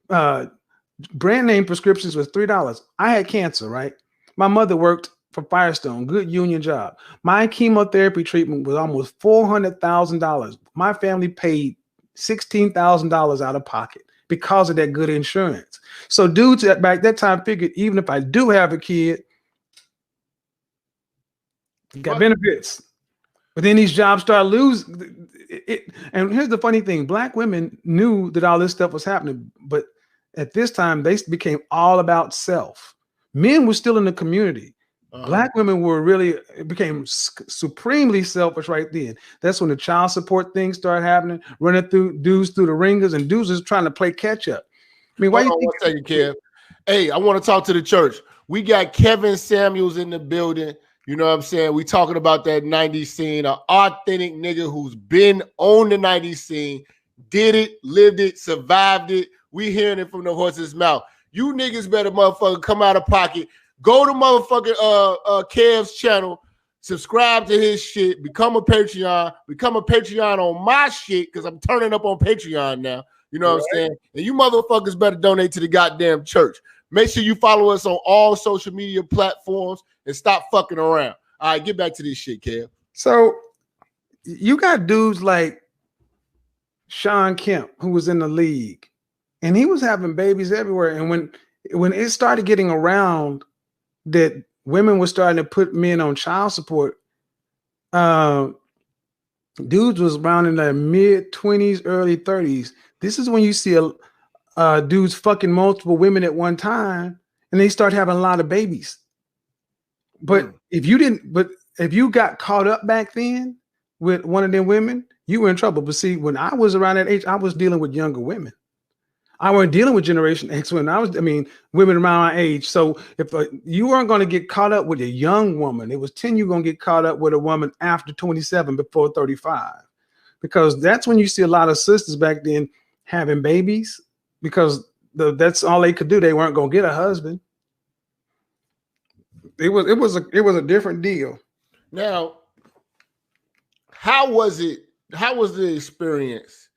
Brand name prescriptions was $3. I had cancer, right? My mother worked for Firestone, good union job. My chemotherapy treatment was almost $400,000. My family paid $16,000 out of pocket because of that good insurance. So dudes back that time figured, even if I do have a kid, got benefits. But then these jobs start losing it. And here's the funny thing. Black women knew that all this stuff was happening, but at this time, they became all about self. Men were still in the community. Black women were really, became supremely selfish right then. That's when the child support things started happening, running through dudes through the ringers, and dudes is trying to play catch up. I mean, why you think? 1 second, Kev. Hey, I want to talk to the church. We got Kevin Samuels in the building. You know what I'm saying? We talking about that 90s scene, an authentic nigga who's been on the 90s scene, did it, lived it, survived it. We hearing it from the horse's mouth. You niggas better motherfucker come out of pocket. Go to motherfucking Kev's channel, subscribe to his shit, become a Patreon on my shit, because I'm turning up on Patreon now. You know what I'm saying? And you motherfuckers better donate to the goddamn church. Make sure you follow us on all social media platforms and stop fucking around. All right, get back to this shit, Kev. So you got dudes like Sean Kemp, who was in the league, and he was having babies everywhere. And when it started getting around that women were starting to put men on child support, dudes was around in their mid-20s, early 30s. This is when you see dudes fucking multiple women at one time, and they start having a lot of babies. But if you got caught up back then with one of them women, you were in trouble. But see, when I was around that age, I was dealing with younger women. I wasn't dealing with Generation X when women around my age. So if you weren't going to get caught up with a young woman, it was 10, you're going to get caught up with a woman after 27, before 35. Because that's when you see a lot of sisters back then having babies, because that's all they could do. They weren't going to get a husband. It was a different deal. Now, how was it? How was the experience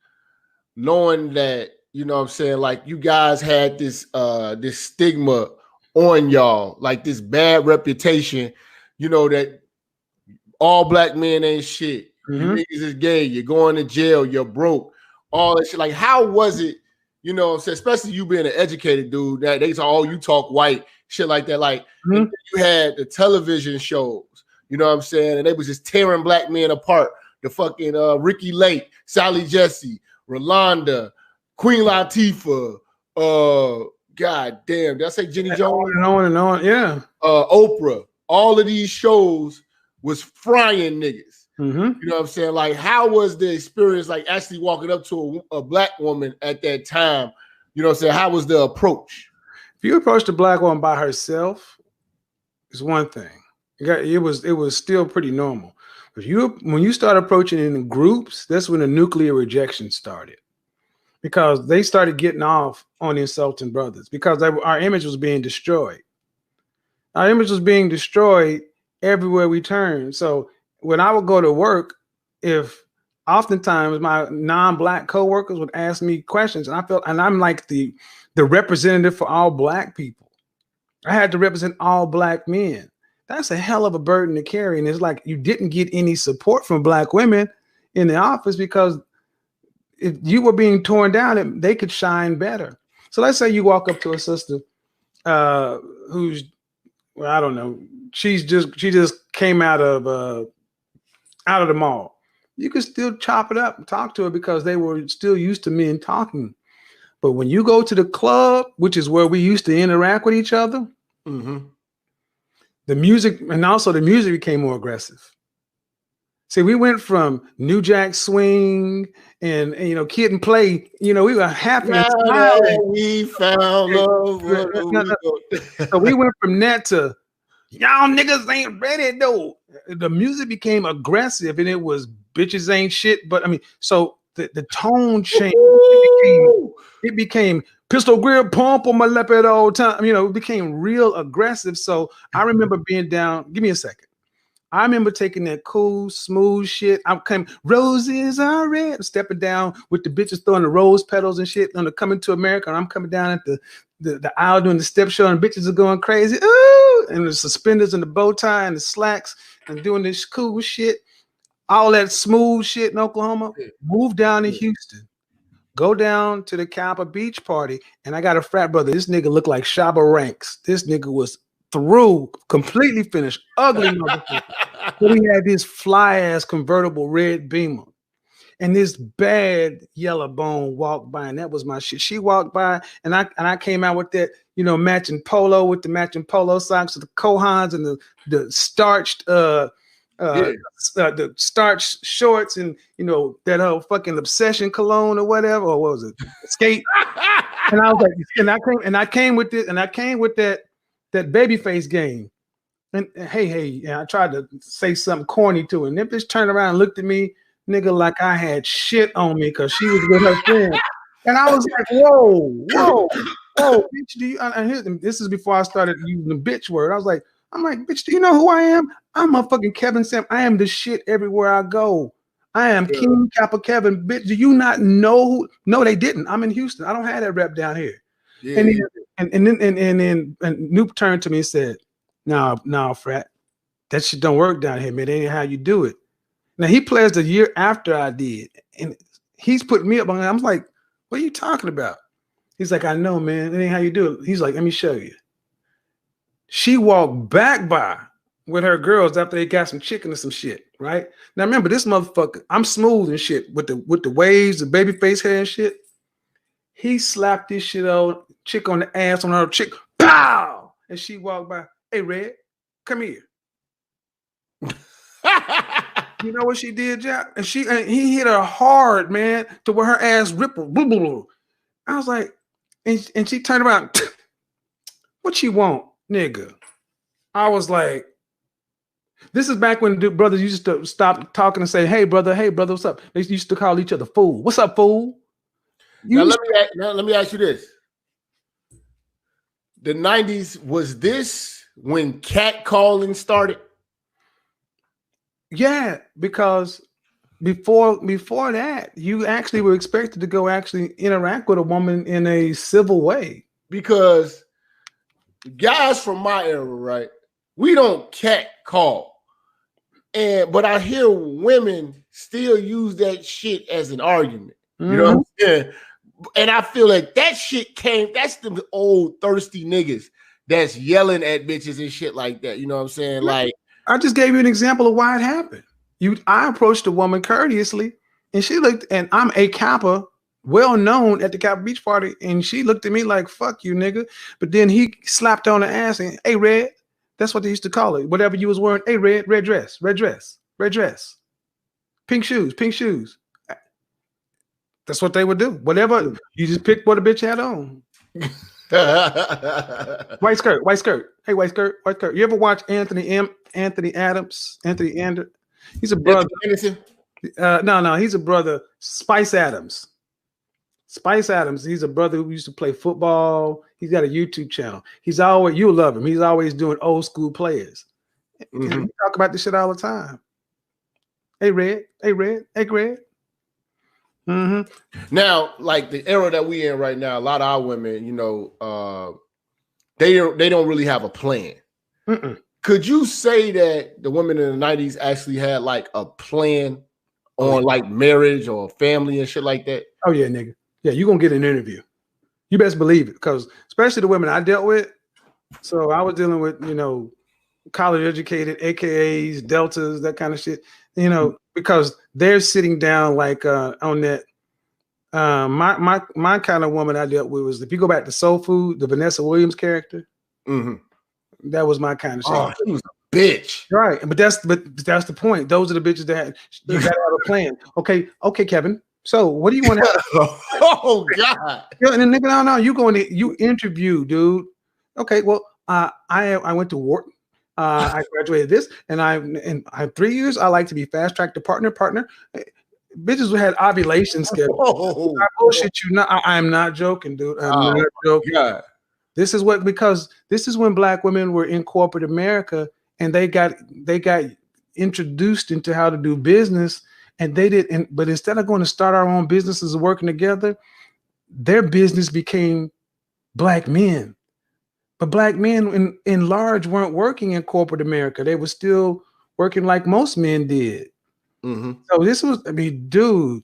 knowing that, you know what I'm saying, like you guys had this this stigma on y'all, like this bad reputation, you know, that all black men ain't shit. You niggas is gay, you're going to jail, you're broke, all that shit. Like, how was it, you know what I'm saying, especially you being an educated dude, that they talk, oh, you talk white, shit like that. Like, you had the television shows, you know what I'm saying, and they was just tearing black men apart. The fucking Ricky Lake, Sally Jesse, Rolanda, Queen Latifah, god damn, did I say Jenny Jones? On, yeah. Oprah. All of these shows was frying niggas. You know what I'm saying? Like, how was the experience, like actually walking up to a black woman at that time? You know what I'm saying? How was the approach? If you approached a black woman by herself, it's one thing. It was still pretty normal. But when you start approaching in groups, that's when the nuclear rejection started. Because they started getting off on insulting brothers, because our image was being destroyed. Our image was being destroyed everywhere we turned. So when I would go to work, if oftentimes my non-black coworkers would ask me questions, and I'm like the representative for all black people. I had to represent all black men. that's a hell of a burden to carry. And it's like you didn't get any support from Black women in the office because if you were being torn down, they could shine better. So let's say you walk up to a sister who's, well, I don't know, she just came out of the mall. You could still chop it up and talk to her because they were still used to men talking. But when you go to the club, which is where we used to interact with each other, the music became more aggressive. See, we went from New Jack Swing and Kid and Play. We were happy. We found love. So we went from that to y'all niggas ain't ready though. The music became aggressive, and it was bitches ain't shit. But I mean, so the tone changed. It became pistol grip pump on my lap at all time. It became real aggressive. So I remember being down. Give me a second. I remember taking that cool, smooth shit. I came, roses are red, stepping down with the bitches throwing the rose petals and shit on the Coming to America. And I'm coming down at the aisle doing the step show, and bitches are going crazy. Ooh, and the suspenders and the bow tie and the slacks and doing this cool shit. All that smooth shit in Oklahoma. Move down to Houston. Go down to the Kappa Beach party, and I got a frat brother. This nigga looked like Shabba Ranks. This nigga was through, completely finished, ugly motherfucker. But he had this fly ass convertible red Beamer, and this bad yellow bone walked by, and that was my shit. She walked by, and I came out with that, matching polo with the matching polo socks, with the Kohans and the starched the starched shorts, and that whole fucking Obsession cologne or whatever, or what was it, skate? And I was like, and I came with that babyface game. And hey, I tried to say something corny to her, and then bitch turned around and looked at me, nigga, like I had shit on me because she was with her friend. And I was like, whoa, bitch, do you? And this is before I started using the bitch word. I'm like, bitch, do you know who I am? I'm motherfucking Kevin Sam. I am the shit everywhere I go. I am King Kappa Kevin. Bitch, do you not know who? No, they didn't. I'm in Houston. I don't have that rep down here. Yeah. And then Noop turned to me and said, No, frat, that shit don't work down here, man. That ain't how you do it. Now he plays the year after I did, and he's putting me up on it. I'm like, what are you talking about? He's like, I know, man. That ain't how you do it. He's like, let me show you. She walked back by with her girls after they got some chicken or some shit, right? Now remember, this motherfucker, I'm smooth and shit with the waves, the baby face hair and shit. He slapped this shit old chick on the ass on her chick, pow! And she walked by. Hey, Red, come here. You know what she did, Jap? And he hit her hard, man, to where her ass rippled. Blah, blah, blah. I was like, and she turned around. What you want, nigga? I was like, this is back when the brothers used to stop talking and say, hey, brother, what's up? They used to call each other fool. What's up, fool? Now, let me ask you this. The 90s, was this when catcalling started? Yeah, because before that, you actually were expected to go actually interact with a woman in a civil way. Because guys from my era, right, we don't catcall. But I hear women still use that shit as an argument. You know what I'm saying? And I feel like that shit that's the old thirsty niggas that's yelling at bitches and shit like that. You know what I'm saying? Like, I just gave you an example of why it happened. I approached a woman courteously, and she looked, and I'm a Kappa, well known at the Kappa Beach party, and she looked at me like, fuck you, nigga. But then he slapped on the ass and, hey, Red, that's what they used to call it. Whatever you was wearing, hey, Red dress, pink shoes. That's what they would do. Whatever, you just pick what a bitch had on. White skirt. Hey, white skirt. You ever watch Anthony Adams? He's a brother. No, he's a brother. Spice Adams. He's a brother who used to play football. He's got a YouTube channel. You'll love him. He's always doing old school players. We talk about this shit all the time. Hey, Red. Now, like the era that we in right now, a lot of our women, they don't really have a plan. Could you say that the women in the 90s actually had like a plan on like marriage or family and shit like that? Oh yeah, nigga. Yeah, you're gonna get an interview. You best believe it, because especially the women I dealt with. So I was dealing with, college educated, AKAs, deltas, that kind of shit, because they're sitting down like on that. My kind of woman I dealt with was, if you go back to Soul Food, the Vanessa Williams character, that was my kind of shit. Oh, she was a bitch. Right. But that's the point. Those are the bitches that you gotta have a plan. Okay, Kevin. So what do you want to Oh God. And the nigga, no, you interview, dude. Okay, well, I went to Wharton. I graduated this, and I have 3 years. I like to be fast tracked to partner. Bitches who had ovulation schedule. I bullshit you. I'm not joking, dude. I'm not joking. God. This is when Black women were in corporate America, and they got introduced into how to do business, and they did. But instead of going to start our own businesses and working together, their business became Black men. But Black men in large weren't working in corporate America. They were still working like most men did. So this was, dude,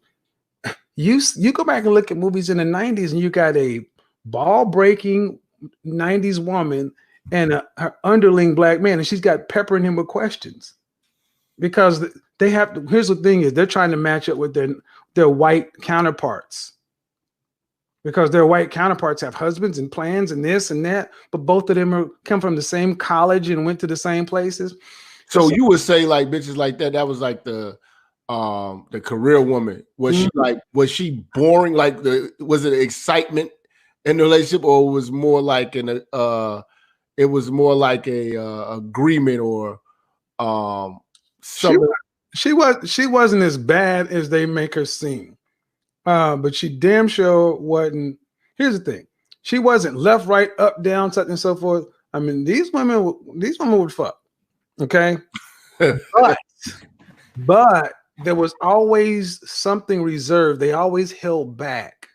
you go back and look at movies in the 90s, and you got a ball-breaking 90s woman and her underling Black man, and she's got peppering him with questions, because they have to. Here's the thing: is they're trying to match up with their white counterparts, because their white counterparts have husbands and plans and this and that, but both of them come from the same college and went to the same places. So you would say like bitches like that was like the career woman. Was she boring? Like was it excitement in the relationship, or was more like it was more like a agreement or something? She wasn't as bad as they make her seem. But she damn sure wasn't. Here's the thing: she wasn't left, right, up, down, such and so forth. These women would fuck. Okay, but there was always something reserved. They always held back.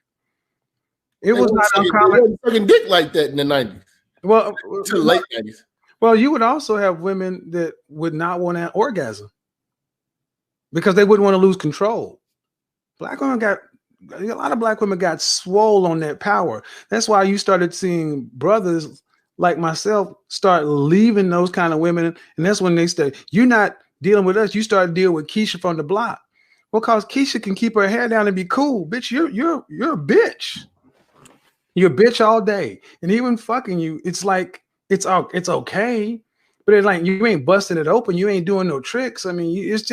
It was not uncommon. Fucking dick like that in the 90s. Well, to the late 90s. Well, you would also have women that would not want an orgasm because they wouldn't want to lose control. A lot of Black women got swole on that power. That's why you started seeing brothers like myself start leaving those kind of women. And that's when they said, you're not dealing with us. You start dealing with Keisha from the block. Well, because Keisha can keep her hair down and be cool. Bitch, you're a bitch. You're a bitch all day. And even fucking you, it's like, it's okay. But it's like, you ain't busting it open. You ain't doing no tricks. It's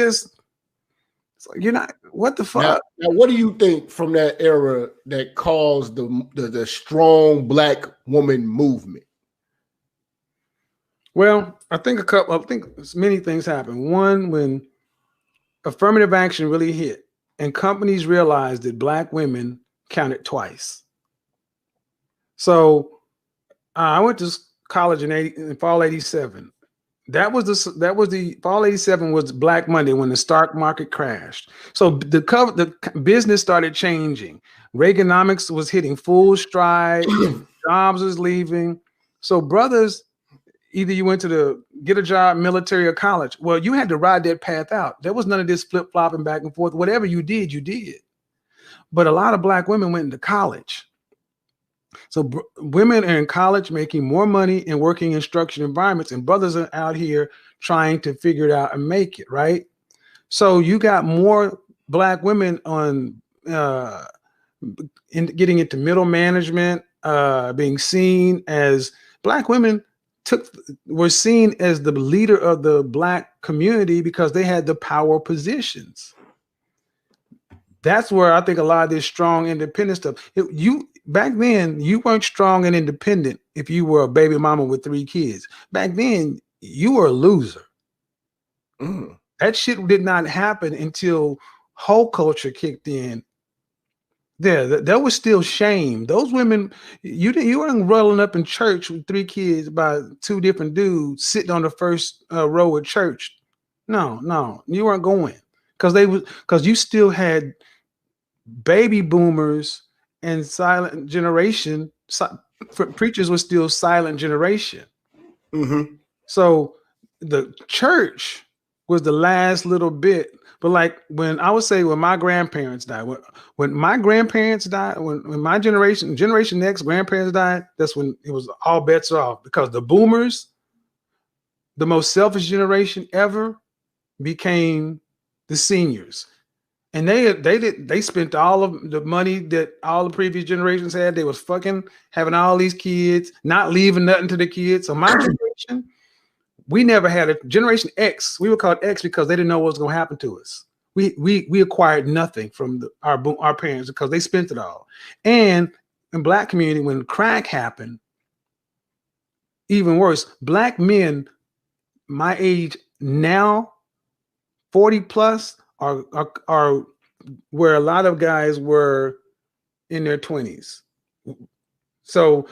like, you're not, what the fuck? Now, what do you think from that era that caused the strong Black woman movement? Well, I think many things happened. One, when affirmative action really hit and companies realized that Black women counted twice. So I went to college in fall '87. That was the fall '87 was Black Monday when the stock market crashed. So the business started changing. Reaganomics was hitting full stride. Jobs was leaving. So brothers, either you went to get a job, military, or college. Well, you had to ride that path out. There was none of this flip-flopping back and forth. Whatever you did, you did. But a lot of Black women went into college. So women are in college making more money and working in structured environments, and brothers are out here trying to figure it out and make it, right? So you got more Black women on getting into middle management, being seen as Black women were seen as the leader of the Black community because they had the power positions. That's where I think a lot of this strong independent stuff. Back then, you weren't strong and independent if you were a baby mama with 3 kids. Back then, you were a loser. That shit did not happen until whole culture kicked in. There was still shame. Those women, you weren't rolling up in church with 3 kids by 2 different dudes sitting on the first row at church. No, you weren't going because you still had baby boomers and silent generation. Preachers were still silent generation. So the church was the last little bit. But like when my grandparents died, when my grandparents died, when my Generation X grandparents died, that's when it was all bets off, because the boomers, the most selfish generation ever, became the seniors. And they spent all of the money that all the previous generations had. They was fucking having all these kids, not leaving nothing to the kids. So my generation, we never had a Generation X. We were called X because they didn't know what was going to happen to us. We acquired nothing from our parents because they spent it all. And in Black community, when crack happened, even worse, Black men my age now, 40 plus, are where a lot of guys were in their 20s. So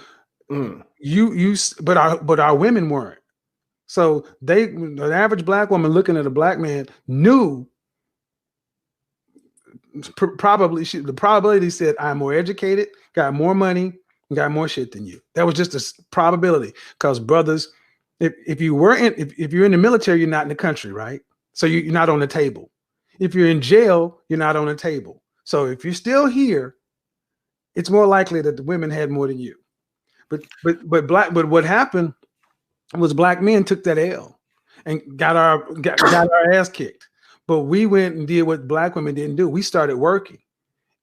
but our women weren't. So the average Black woman looking at a Black man knew, the probability said, I'm more educated, got more money, got more shit than you. That was just a probability, because brothers, if you're in the military, you're not in the country, right? So you're not on the table. If you're in jail, you're not on the table. So if you're still here, it's more likely that the women had more than you. But what happened was Black men took that L and got our ass kicked. But we went and did what Black women didn't do. We started working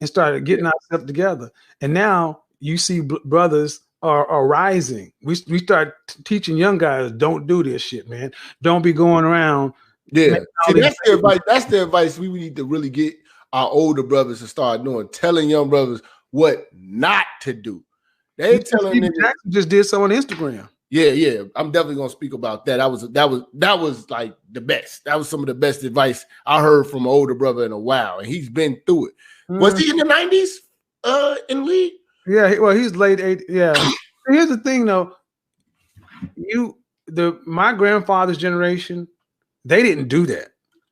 and started getting ourselves together. And now you see brothers are rising. We start teaching young guys, don't do this shit, man. Don't be going around. Yeah, see, that's the advice. That's the advice we need to really get our older brothers to start doing, telling young brothers what not to do. They telling them. Jackson just did so on Instagram. Yeah. I'm definitely gonna speak about that. That was like the best. That was some of the best advice I heard from an older brother in a while, and he's been through it. Was he in the 90s in league? Yeah, well, he's late 80s. Yeah. Here's the thing, though. My grandfather's generation, they didn't do that.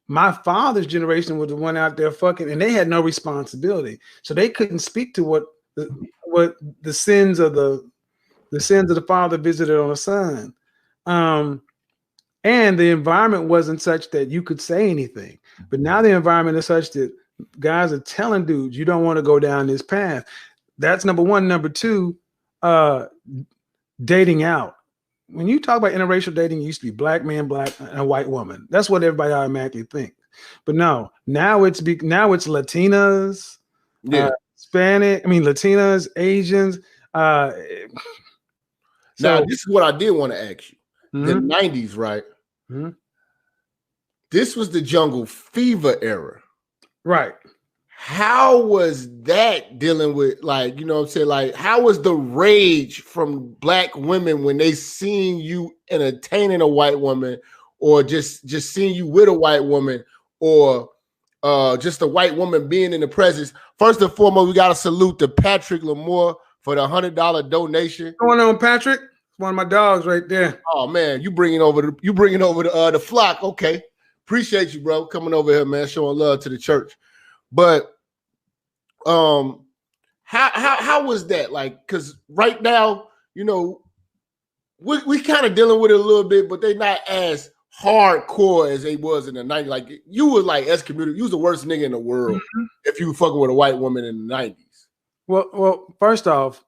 My father's generation was the one out there fucking, and they had no responsibility, so they couldn't speak to what the sins of the father visited on the son. And the environment wasn't such that you could say anything. But now the environment is such that guys are telling dudes, you don't want to go down this path. That's number one. Number two, dating out. When you talk about interracial dating, it used to be Black man, Black, and a white woman. That's what everybody automatically thinks. But no, now it's Latinas, Hispanic. I mean, Latinas, Asians. Now, this is what I did want to ask you. The 90s, right? Mm-hmm. This was the jungle fever era. Right. How was that dealing with, like, you know what I'm saying? Like, how was the rage from Black women when they seen you entertaining a white woman, or just seeing you with a white woman, or just a white woman being in the presence? First and foremost, we got to salute to Patrick Lamore for the $100 donation. What's going on, Patrick? One of my dogs right there. Oh man, you bringing over the flock. Okay, appreciate you, bro, coming over here, man, showing love to the church. But how was that like? Because right now, you know, we kind of dealing with it a little bit, but they're not as hardcore as they was in the 90s. Like, you was like excommunicated. You was the worst nigga in the world if you were fucking with a white woman in the 90s. Well, first off,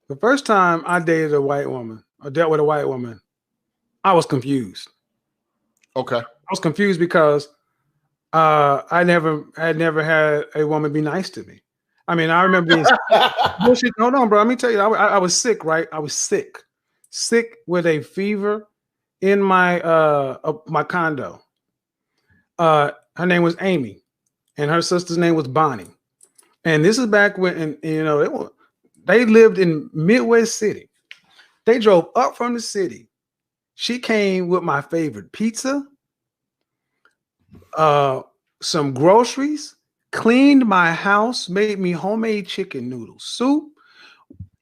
the first time I dated a white woman or dealt with a white woman, I was confused. Okay. I was confused because I had never had a woman be nice to me. I mean, I remember being bullshit. Hold on, bro. Let me tell you, I was sick, right? I was sick with a fever in my condo. Her name was Amy, and her sister's name was Bonnie. And this is back when, you know, they lived in Midwest City. They drove up from the city. She came with my favorite pizza, some groceries, cleaned my house, made me homemade chicken noodle soup,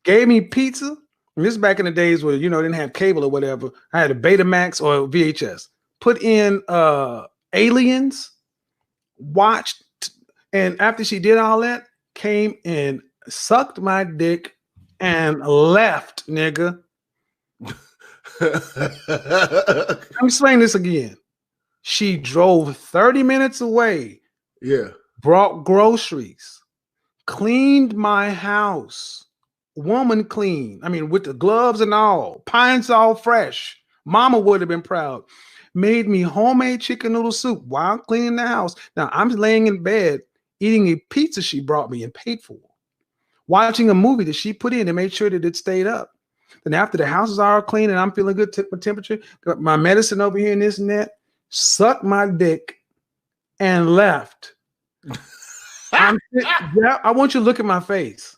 gave me pizza. And this is back in the days where, you know, didn't have cable or whatever. I had a Betamax or VHS. Put in Aliens, watched, and after she did all that, came and sucked my dick and left, nigga. I'm explaining this again. She drove 30 minutes away. Yeah. Brought groceries. Cleaned my house. Woman clean. I mean, with the gloves and all. Pines all fresh. Mama would have been proud. Made me homemade chicken noodle soup while cleaning the house. Now I'm laying in bed eating a pizza she brought me and paid for. Watching a movie that she put in and made sure that it stayed up. Then after the house is all clean and I'm feeling good, took my temperature, got my medicine over here and this and that, sucked my dick and left. Yeah, I want you to look at my face.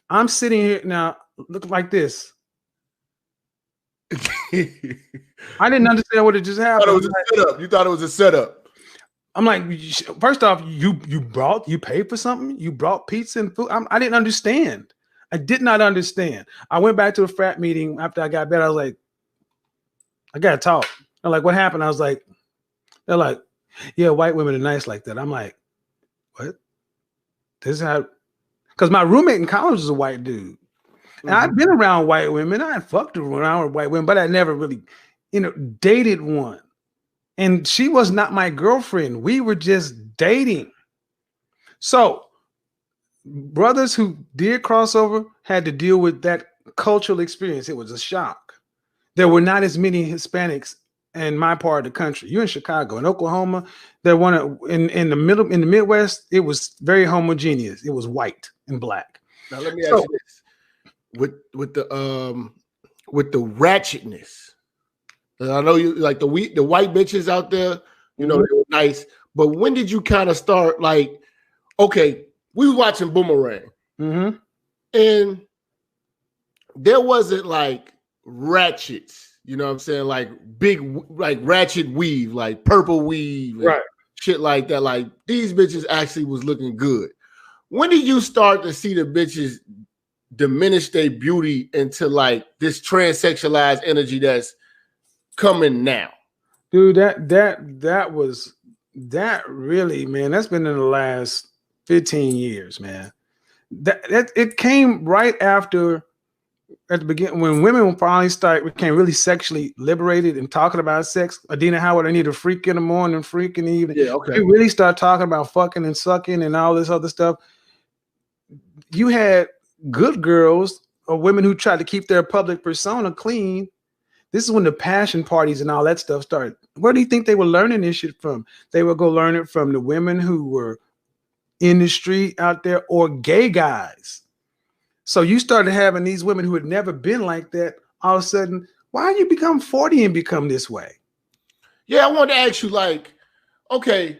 I'm sitting here now, looking like this. I didn't understand what had just happened. You thought it was a setup. I'm like, first off, you paid for something. You brought pizza and food. I didn't understand. I did not understand. I went back to a frat meeting after I got better. I was like, I gotta talk. They're like, what happened? I was like, they're like, yeah, white women are nice like that. I'm like, what? This is how, because my roommate in college was a white dude. And I'd been around white women. I had fucked around with white women, but I never really, dated one. And she was not my girlfriend. We were just dating. So brothers who did crossover had to deal with that cultural experience. It was a shock. There were not as many Hispanics in my part of the country. You're in Chicago. In Oklahoma, there were in the Midwest, it was very homogeneous. It was white and black. Now let me ask you this. With the ratchetness. I know you like the white bitches out there, they were nice. But when did you kind of start like, okay, we was watching Boomerang. And there wasn't like ratchets, you know what I'm saying? Like big, like ratchet weave, like purple weave, right? Shit like that. Like these bitches actually was looking good. When did you start to see the bitches diminish their beauty into like this transsexualized energy that's coming now? Dude, that really, man, that's been in the last 15 years, man. That it came right after, at the beginning, when women finally became really sexually liberated and talking about sex. Adina Howard, I need a freak in the morning, freak in the evening. Yeah, okay. We really start talking about fucking and sucking and all this other stuff. You had good girls or women who tried to keep their public persona clean. This is when the passion parties and all that stuff started. Where do you think they were learning this shit from? They would go learn it from the women who were in the street out there or gay guys. So you started having these women who had never been like that. All of a sudden, why you become 40 and become this way? Yeah, I wanted to ask you, like, okay,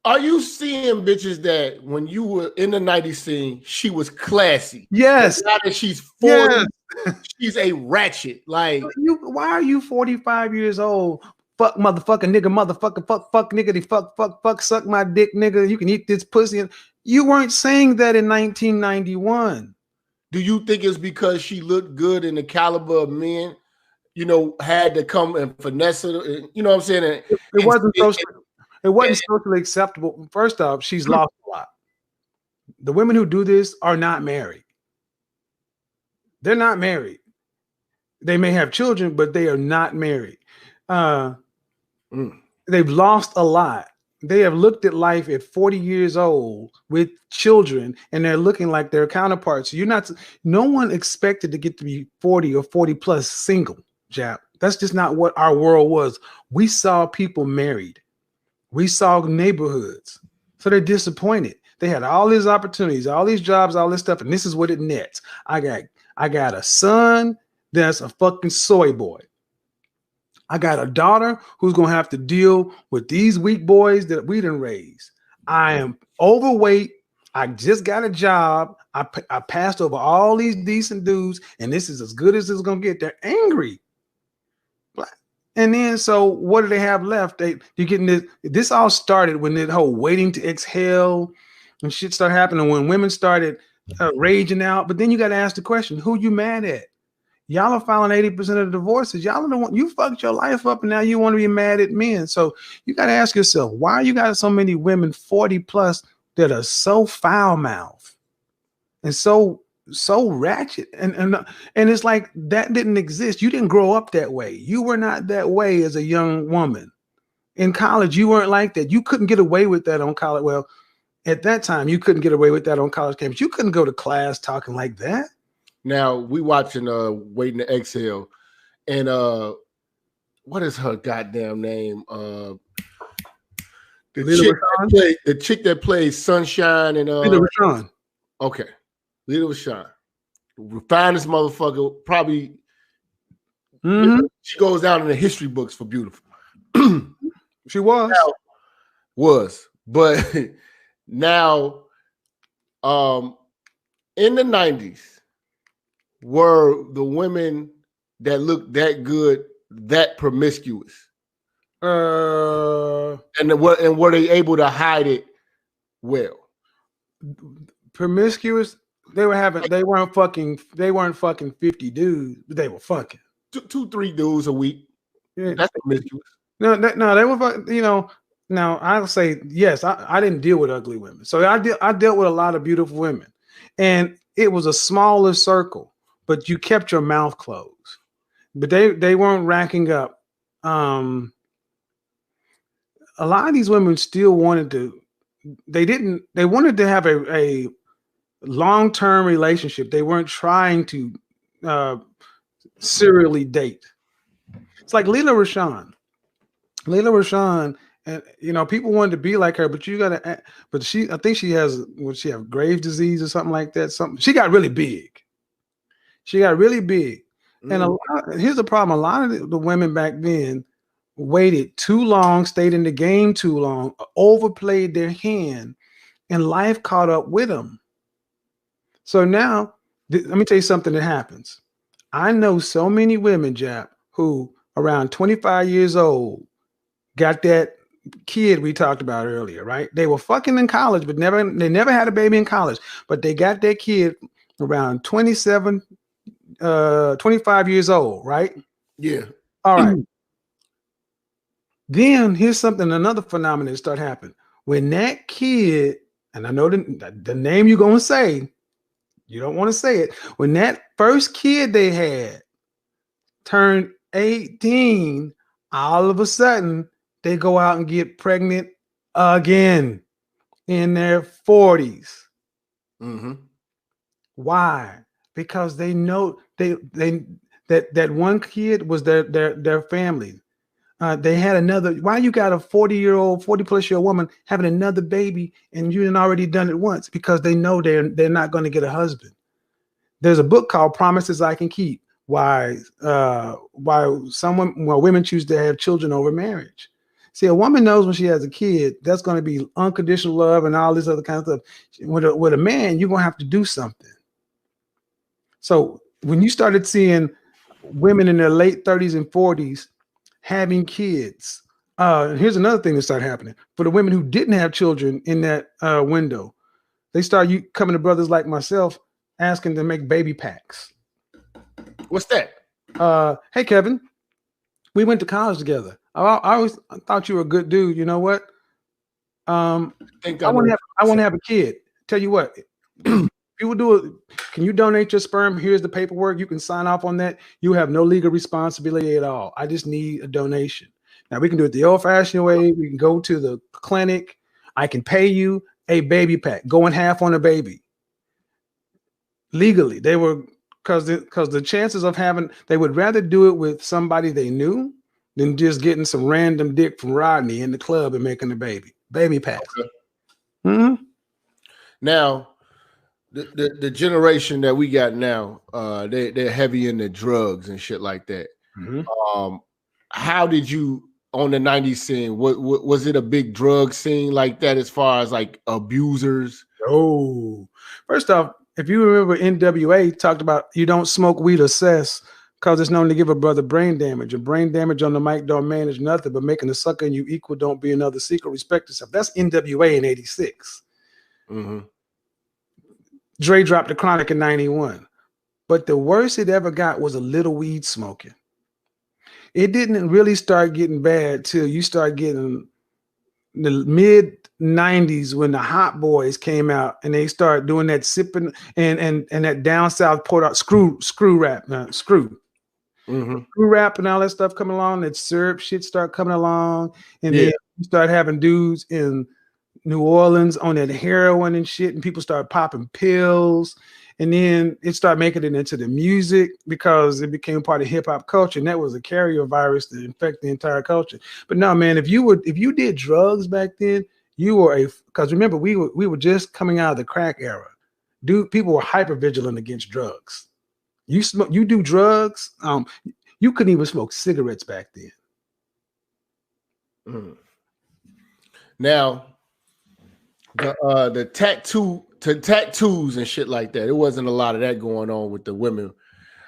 are you seeing bitches that when you were in the 90s scene, she was classy? Yes. But now that she's 40, she's a ratchet. Like, why are you 45 years old? Fuck motherfucking nigga, motherfucker, fuck nigga, fuck, suck my dick, nigga. You can eat this pussy. You weren't saying that in 1991. Do you think it's because she looked good in the caliber of men, had to come and finesse it? You know what I'm saying? It wasn't socially acceptable. First off, she's lost a lot. The women who do this are not married. They're not married. They may have children, but they are not married. They've lost a lot. They have looked at life at 40 years old with children, and they're looking like their counterparts. No one expected to get to be 40 or 40 plus single, Jap. That's just not what our world was. We saw people married. We saw neighborhoods. So they're disappointed. They had all these opportunities, all these jobs, all this stuff, and this is what it nets. I got a son that's a fucking soy boy. I got a daughter who's going to have to deal with these weak boys that we didn't raise. I am overweight. I just got a job. I passed over all these decent dudes, and this is as good as it's going to get. They're angry. And then, so what do they have left? You're getting this all started when that whole waiting to exhale and shit started happening, when women started raging out. But then you got to ask the question, who you mad at? Y'all are filing 80% of the divorces. Y'all don't want, you fucked your life up and now you want to be mad at men. So you got to ask yourself, why you got so many women 40 plus that are so foul mouthed and so so ratchet, and it's like that didn't exist. You didn't grow up that way. You were not that way as a young woman. In college, you weren't like that. You couldn't get away with that on college. Well, at that time, you couldn't get away with that on college campus. You couldn't go to class talking like that. Now we watching Waiting to Exhale, and what is her goddamn name? The chick that plays Sunshine and Lila Rashawn. Okay, Lila Rashawn, finest motherfucker. Probably she goes down in the history books for beautiful. She was, but now, in the 90s, were the women that looked that good that promiscuous? And were they able to hide it well? Promiscuous. They weren't fucking 50 dudes, but they were fucking 2-3 dudes a week. Yeah. That's promiscuous. No, they were, you know. Now I'll say yes. I didn't deal with ugly women, so I dealt with a lot of beautiful women, and it was a smaller circle. But you kept your mouth closed. But they weren't racking up. A lot of these women still wanted to. They wanted to have a long-term relationship. They weren't trying to serially date. It's like Lila Rashawn. Lila Rashawn, and you know, people wanted to be like her, but you gotta. But I think she has. Would she have Graves' disease or something like that? She got really big. And here's the problem: a lot of the women back then waited too long, stayed in the game too long, overplayed their hand, and life caught up with them. So now, let me tell you something that happens. I know so many women, Jap, who around 25 years old got that kid we talked about earlier, right? They were fucking in college, but they never had a baby in college, but they got that kid around 25 years old, right? Yeah. All right. Then here's another phenomenon start happening. When that kid, and I know the name you're going to say, you don't want to say it. When that first kid they had turned 18, all of a sudden, they go out and get pregnant again in their 40s. Why? Because they know that one kid was their family. They had another. Why you got a 40-plus-year-old woman having another baby and you had already done it once? Because they know they're not going to get a husband. There's a book called Promises I Can Keep. Why women choose to have children over marriage. See, a woman knows when she has a kid, that's going to be unconditional love and all this other kind of stuff. With a man, you're going to have to do something. So when you started seeing women in their late 30s and 40s having kids, here's another thing that started happening. For the women who didn't have children in that window, they start coming to brothers like myself asking to make baby packs. What's that? Hey, Kevin, we went to college together. I always thought you were a good dude. You know what? I want to have a kid. Tell you what, you will do it. Can you donate your sperm? Here's the paperwork. You can sign off on that. You have no legal responsibility at all. I just need a donation. Now we can do it the old-fashioned way. We can go to the clinic. I can pay you a baby pack. Go in half on a baby. Legally, they were because the chances of they would rather do it with somebody they knew than just getting some random dick from Rodney in the club and making a baby packs. Okay. Now, the generation that we got now, they're heavy into drugs and shit like that. How did you on the 90s scene? What was it a big drug scene like that as far as like abusers? Oh, first off, if you remember, NWA talked about you don't smoke weed or cess because it's known to give a brother brain damage. And brain damage on the mic don't manage nothing, but making a sucker and you equal don't be another secret. Respect yourself. That's NWA in '86. Dre dropped the Chronic in '91. But the worst it ever got was a little weed smoking. It didn't really start getting bad till you start getting the mid 90s when the Hot Boys came out and they started doing that sipping and that down south port screw rap, screw rap and all that stuff coming along, that syrup shit start coming along, and then you start having dudes in New Orleans on that heroin and shit, and people start popping pills, and then it started making it into the music because it became part of hip hop culture, and that was a carrier virus that infected the entire culture. But no, man, if you did drugs back then, you were because remember we were just coming out of the crack era. Dude, people were hyper vigilant against drugs. You do drugs, you couldn't even smoke cigarettes back then. Now, the tattoos and shit like that, it wasn't a lot of that going on with the women.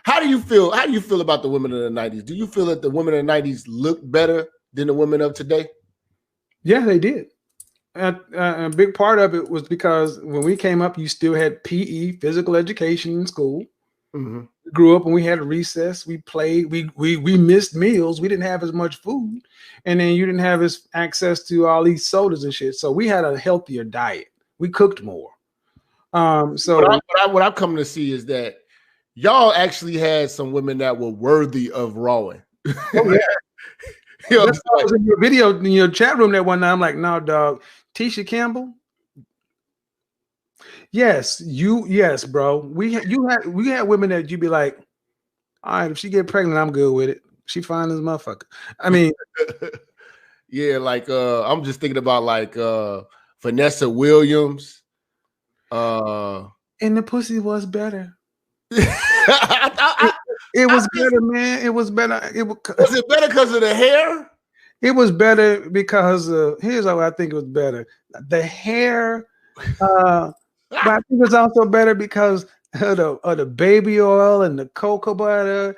How do you feel about the women of the 90s? Do you feel that the women of the 90s look better than the women of today? Yeah, they did. A big part of it was because when we came up, you still had PE, physical education in school. We grew up and we had a recess. We played. We missed meals. We didn't have as much food, and then you didn't have as access to all these sodas and shit. So we had a healthier diet. We cooked more. So what I'm coming to see is that y'all actually had some women that were worthy of rawing. Oh, yeah. I was in your video in your chat room that one night. I'm like, no, dog. Tisha Campbell. Yes, bro. We had women that you'd be like, all right, if she get pregnant, I'm good with it. She fine as a motherfucker. I mean, yeah, like I'm just thinking about like Vanessa Williams. And the pussy was better. It was better, man. It was better. Was it better because of the hair? It was better because here's how I think it was better. The hair. But I think it's also better because of the baby oil and the cocoa butter.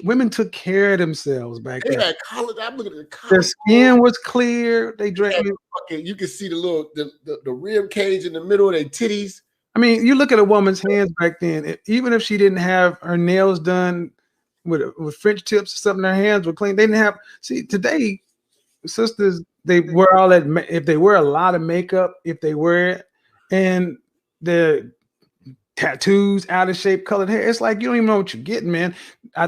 Women took care of themselves back then. I'm looking at the color. Their skin was clear. They drank. You can see the rib cage in the middle of their titties. I mean, you look at a woman's hands back then. Even if she didn't have her nails done with French tips or something, her hands were clean. They didn't have. See, today, sisters, they wear all that. If they wear a lot of makeup, if they wear it, and the tattoos, out of shape, colored hair. It's like you don't even know what you're getting, man.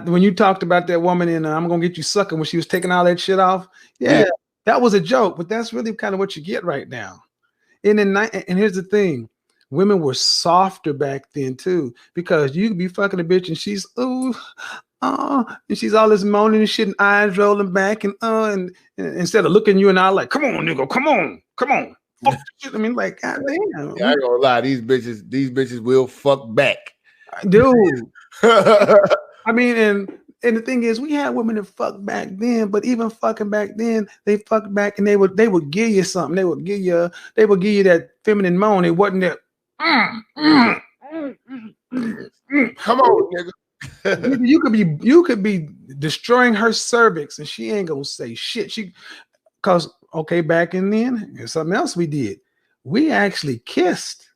When you talked about that woman in I'm Gonna Get You Sucking when she was taking all that shit off, that was a joke, but that's really kind of what you get right now. And here's the thing. Women were softer back then too, because you could be fucking a bitch and she's and she's all this moaning and shit and eyes rolling back and instead of looking you in the eye like, come on, nigga, come on. Fuck shit. I mean, like, goddamn. Yeah, I ain't gonna lie, these bitches will fuck back. Dude. I mean, and the thing is, we had women that fucked back then, but even fucking back then, they fucked back and they would give you something. They would give you that feminine moan. It wasn't that come on, nigga. you could be destroying her cervix and she ain't gonna say shit. Because back in then, there's something else we did. We actually kissed.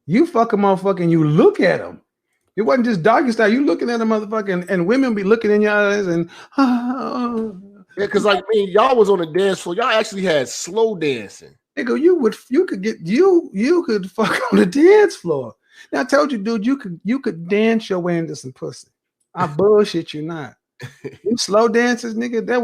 You fuck a motherfucker and you look at them. It wasn't just doggy style. You looking at a motherfucker and women be looking in your eyes and yeah, because like me, y'all was on the dance floor. Y'all actually had slow dancing. Nigga, you could fuck on the dance floor. Now I told you, dude, you could dance your way into some pussy. I bullshit you not. You slow dances, nigga. That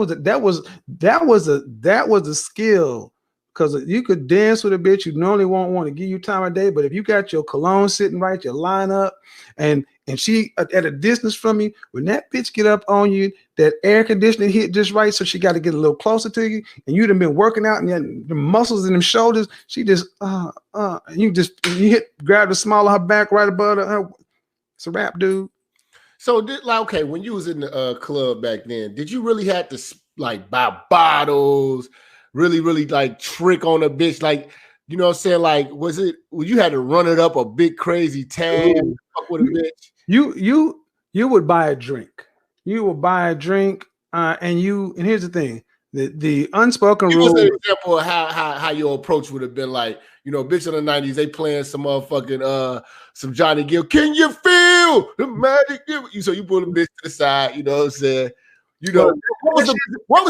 was a skill, because you could dance with a bitch you normally won't want to give you time of day, but if you got your cologne sitting right, your line up, and she at a distance from you, when that bitch get up on you, that air conditioning hit just right, so she got to get a little closer to you, and you'd have been working out and the muscles in them shoulders, she just grab the small of her back right above her. It's a wrap, dude. So, when you was in the club back then, did you really have to like buy bottles, really like trick on a bitch? Like, you know what I'm saying? Like, you had to run it up a big crazy tab, fuck with a bitch? You would buy a drink. You would buy a drink, and here's the thing. The unspoken rule. Give us an example of how your approach would have been like, bitch in the 90s, they playing some motherfucking some Johnny Gill. Can you feel the magic? So you pull the bitch to the side, you know what I'm saying? What was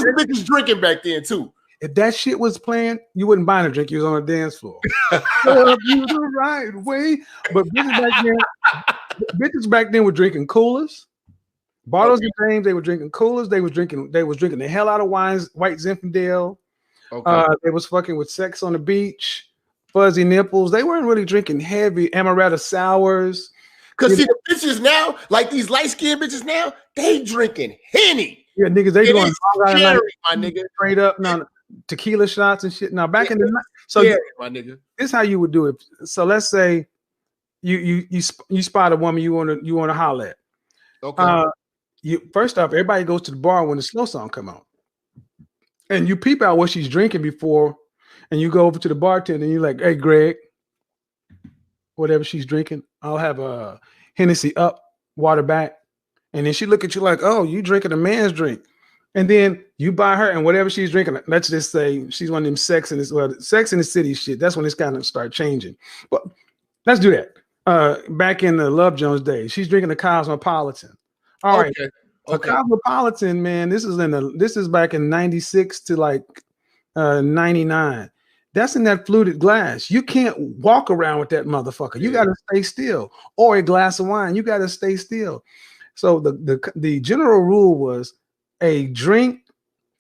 the bitches drinking back then too? If that shit was playing, you wouldn't buy a drink. You was on the dance floor. Love you the right way. But bitches back then were drinking coolers, bottles of James. They were drinking coolers. They was drinking the hell out of wines, White Zinfandel. They was fucking with sex on the beach, fuzzy nipples. They weren't really drinking heavy amaretto sours. Cause see, the bitches now, like these light-skinned bitches now, they drinking Henny. Yeah, niggas, they doing scary, my nigga. Straight up, tequila shots and shit. Now back in the night, so my nigga, this is how you would do it. So let's say you spot a woman you want to holler at. Okay. You first off, everybody goes to the bar when the slow song come on, and you peep out what she's drinking before, and you go over to the bartender and you're like, "Hey, Greg, whatever she's drinking, I'll have a Hennessy up, water back." And then she look at you like, "Oh, you drinking a man's drink." And then you buy her, and whatever she's drinking, let's just say she's one of them Sex in the City shit. That's when it's kind of start changing. But let's do that. Back in the Love Jones days, she's drinking the Cosmopolitan. All right. A Cosmopolitan, man, this is back in 96 to like 99. That's in that fluted glass. You can't walk around with that motherfucker. You got to stay still. Or a glass of wine. You got to stay still. So the general rule was a drink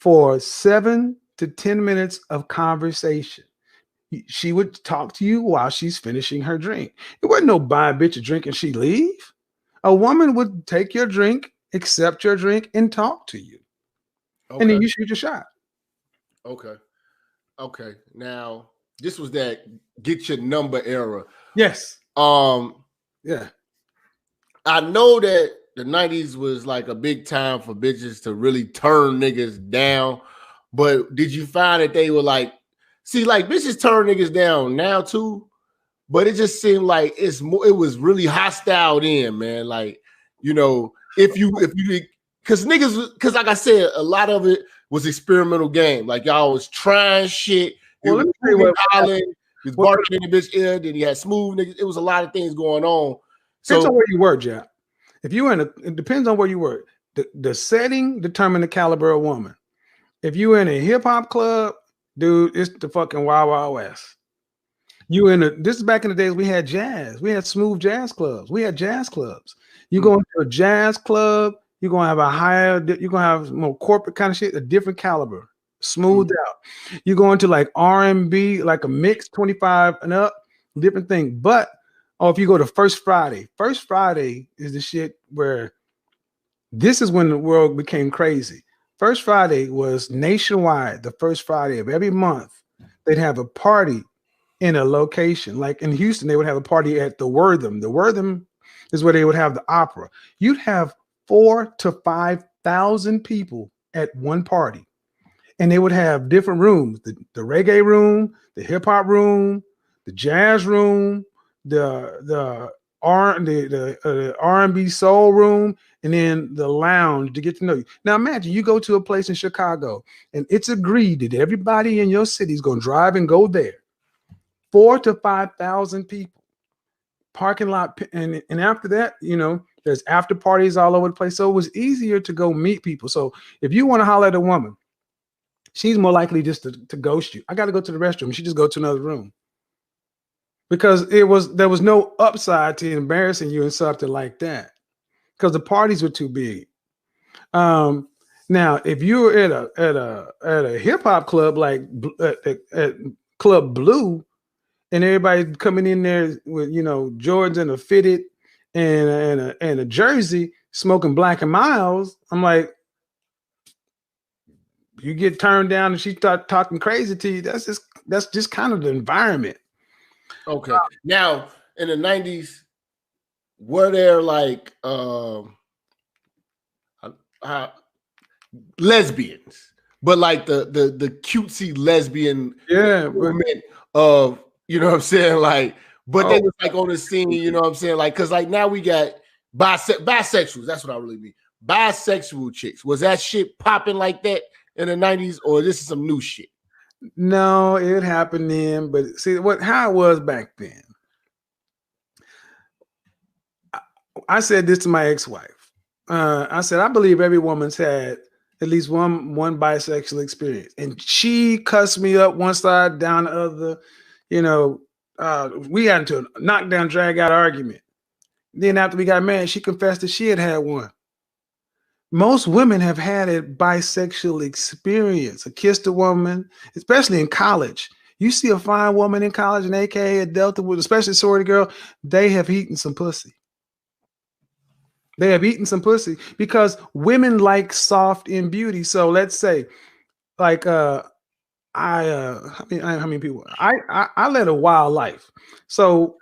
for 7 to 10 minutes of conversation. She would talk to you while she's finishing her drink. It wasn't no buy a bitch a drink and she leave. A woman would take your drink, accept your drink, and talk to you. Okay. And then you shoot your shot. Okay. Now, this was that get your number era. Yes. Yeah. I know that the 90s was like a big time for bitches to really turn niggas down. But did you find that they were like, see, like bitches turn niggas down now too, but it just seemed like it was really hostile then, man. Like, you know, because like I said, a lot of it was experimental game. Like y'all was trying shit. Well, let me tell you what was barking in the bitch ear, then you had smooth niggas. It was a lot of things going on. Depends on where you were, Jap. If you it depends on where you were. The setting determined the caliber of woman. If you in a hip hop club, dude, it's the fucking Wild Wild West. This is back in the days we had jazz. We had smooth jazz clubs. We had jazz clubs. You go into a jazz club, you're gonna have more corporate kind of shit, a different caliber, smoothed out. You go into like R&B, like a mix 25 and up, different thing. But if you go to First Friday is the shit where this is when the world became crazy. First Friday was nationwide. The first Friday of every month, they'd have a party in a location. Like in Houston, they would have a party at the Wortham. The Wortham is where they would have the opera. You'd have 4,000 to 5,000 people at one party, and they would have different rooms: the reggae room, the hip hop room, the jazz room, the R&B soul room, and then the lounge to get to know you. Now imagine you go to a place in Chicago and it's agreed that everybody in your city is going to drive and go there. 4,000 to 5,000 people, parking lot, and after that, there's after parties all over the place. So it was easier to go meet people. So if you want to holler at a woman, she's more likely just to ghost you. I got to go to the restroom. She just go to another room. Because there was no upside to embarrassing you and something like that, because the parties were too big. Now, if you were at a hip hop club like at Club Blue, and everybody coming in there with Jordans and a fitted and a jersey, smoking Black and Miles, I'm like, you get turned down and she start talking crazy to you. That's just kind of the environment. Okay. Now, in the 90s, were there like lesbians, but like the cutesy lesbian movement of, you know what I'm saying? Like, but they was like on the scene, you know what I'm saying? Like, cause like now we got bisexuals. That's what I really mean. Bisexual chicks. Was that shit popping like that in the 90s, or this is some new shit? No, it happened then, but see how it was back then. I said this to my ex-wife. I said, I believe every woman's had at least one bisexual experience, and she cussed me up one side, down the other. You know, we got into a knockdown, drag out argument. Then after we got married, she confessed that she had one. Most women have had a bisexual experience. I kissed a woman, especially in college. You see a fine woman in college, an AKA a Delta, with especially a sorority girl, they have eaten some pussy. They have eaten some pussy because women like soft in beauty. So let's say, like, how many people? I led a wild life. So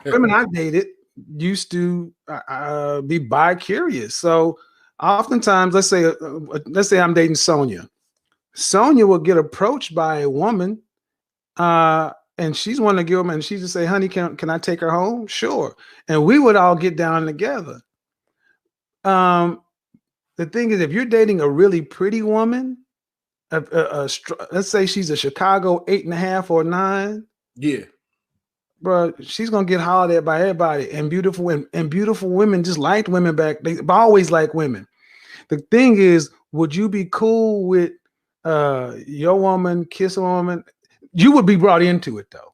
women I dated used to be bi-curious. So oftentimes, let's say I'm dating Sonia. Sonia will get approached by a woman, and she's one to give them, and she just say, "Honey, can I take her home?" Sure, and we would all get down together. The thing is, if you're dating a really pretty woman, let's say she's a Chicago 8.5 or 9, yeah, bro, she's gonna get hollered at by everybody. And beautiful women just liked women back. They always like women. The thing is, would you be cool with your woman kiss a woman? You would be brought into it though,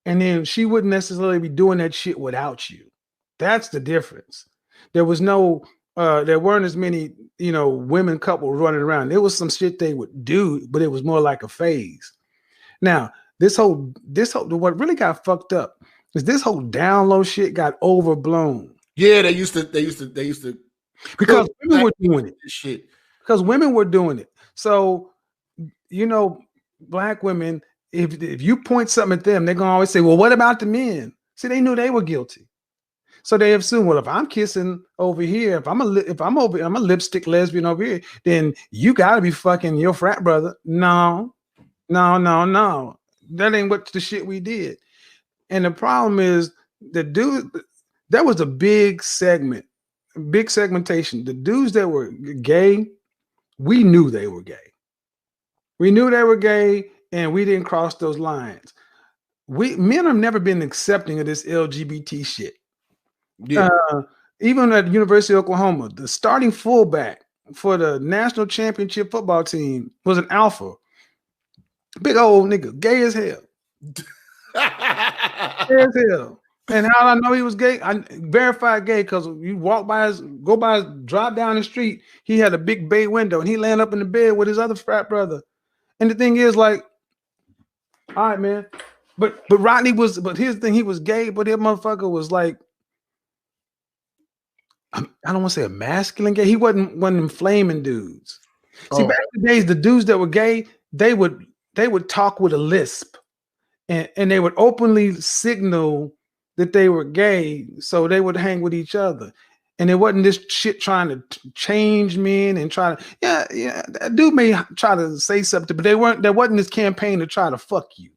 and then she wouldn't necessarily be doing that shit without you. That's the difference. There weren't as many, women couples running around. There was some shit they would do, but it was more like a phase. Now, what really got fucked up is this whole down low shit got overblown. Yeah, they used to because women were doing it. Shit. Because women were doing it. So, black women, if you point something at them, they're gonna always say, "Well, what about the men?" See, they knew they were guilty. So they assume, well, if I'm kissing over here, if I'm a lipstick lesbian over here, then you got to be fucking your frat brother. No. That ain't what the shit we did. And the problem is that was a big segmentation. The dudes that were gay, we knew they were gay. We knew they were gay, and we didn't cross those lines. Men have never been accepting of this LGBT shit. Yeah. Even at the University of Oklahoma, the starting fullback for the national championship football team was an alpha. Big old nigga, gay as hell. Gay as hell. And how I know he was gay? I verified gay because you drive down the street, he had a big bay window and he laying up in the bed with his other frat brother. And the thing is, like, all right, man. But Rodney but here's the thing, he was gay, but that motherfucker was like, I don't want to say a masculine gay. He wasn't one of them flaming dudes. See, back in the days, the dudes that were gay, they would talk with a lisp, and they would openly signal that they were gay, so they would hang with each other. And it wasn't this shit trying to change men and try to, that dude may try to say something, but there wasn't this campaign to try to fuck you.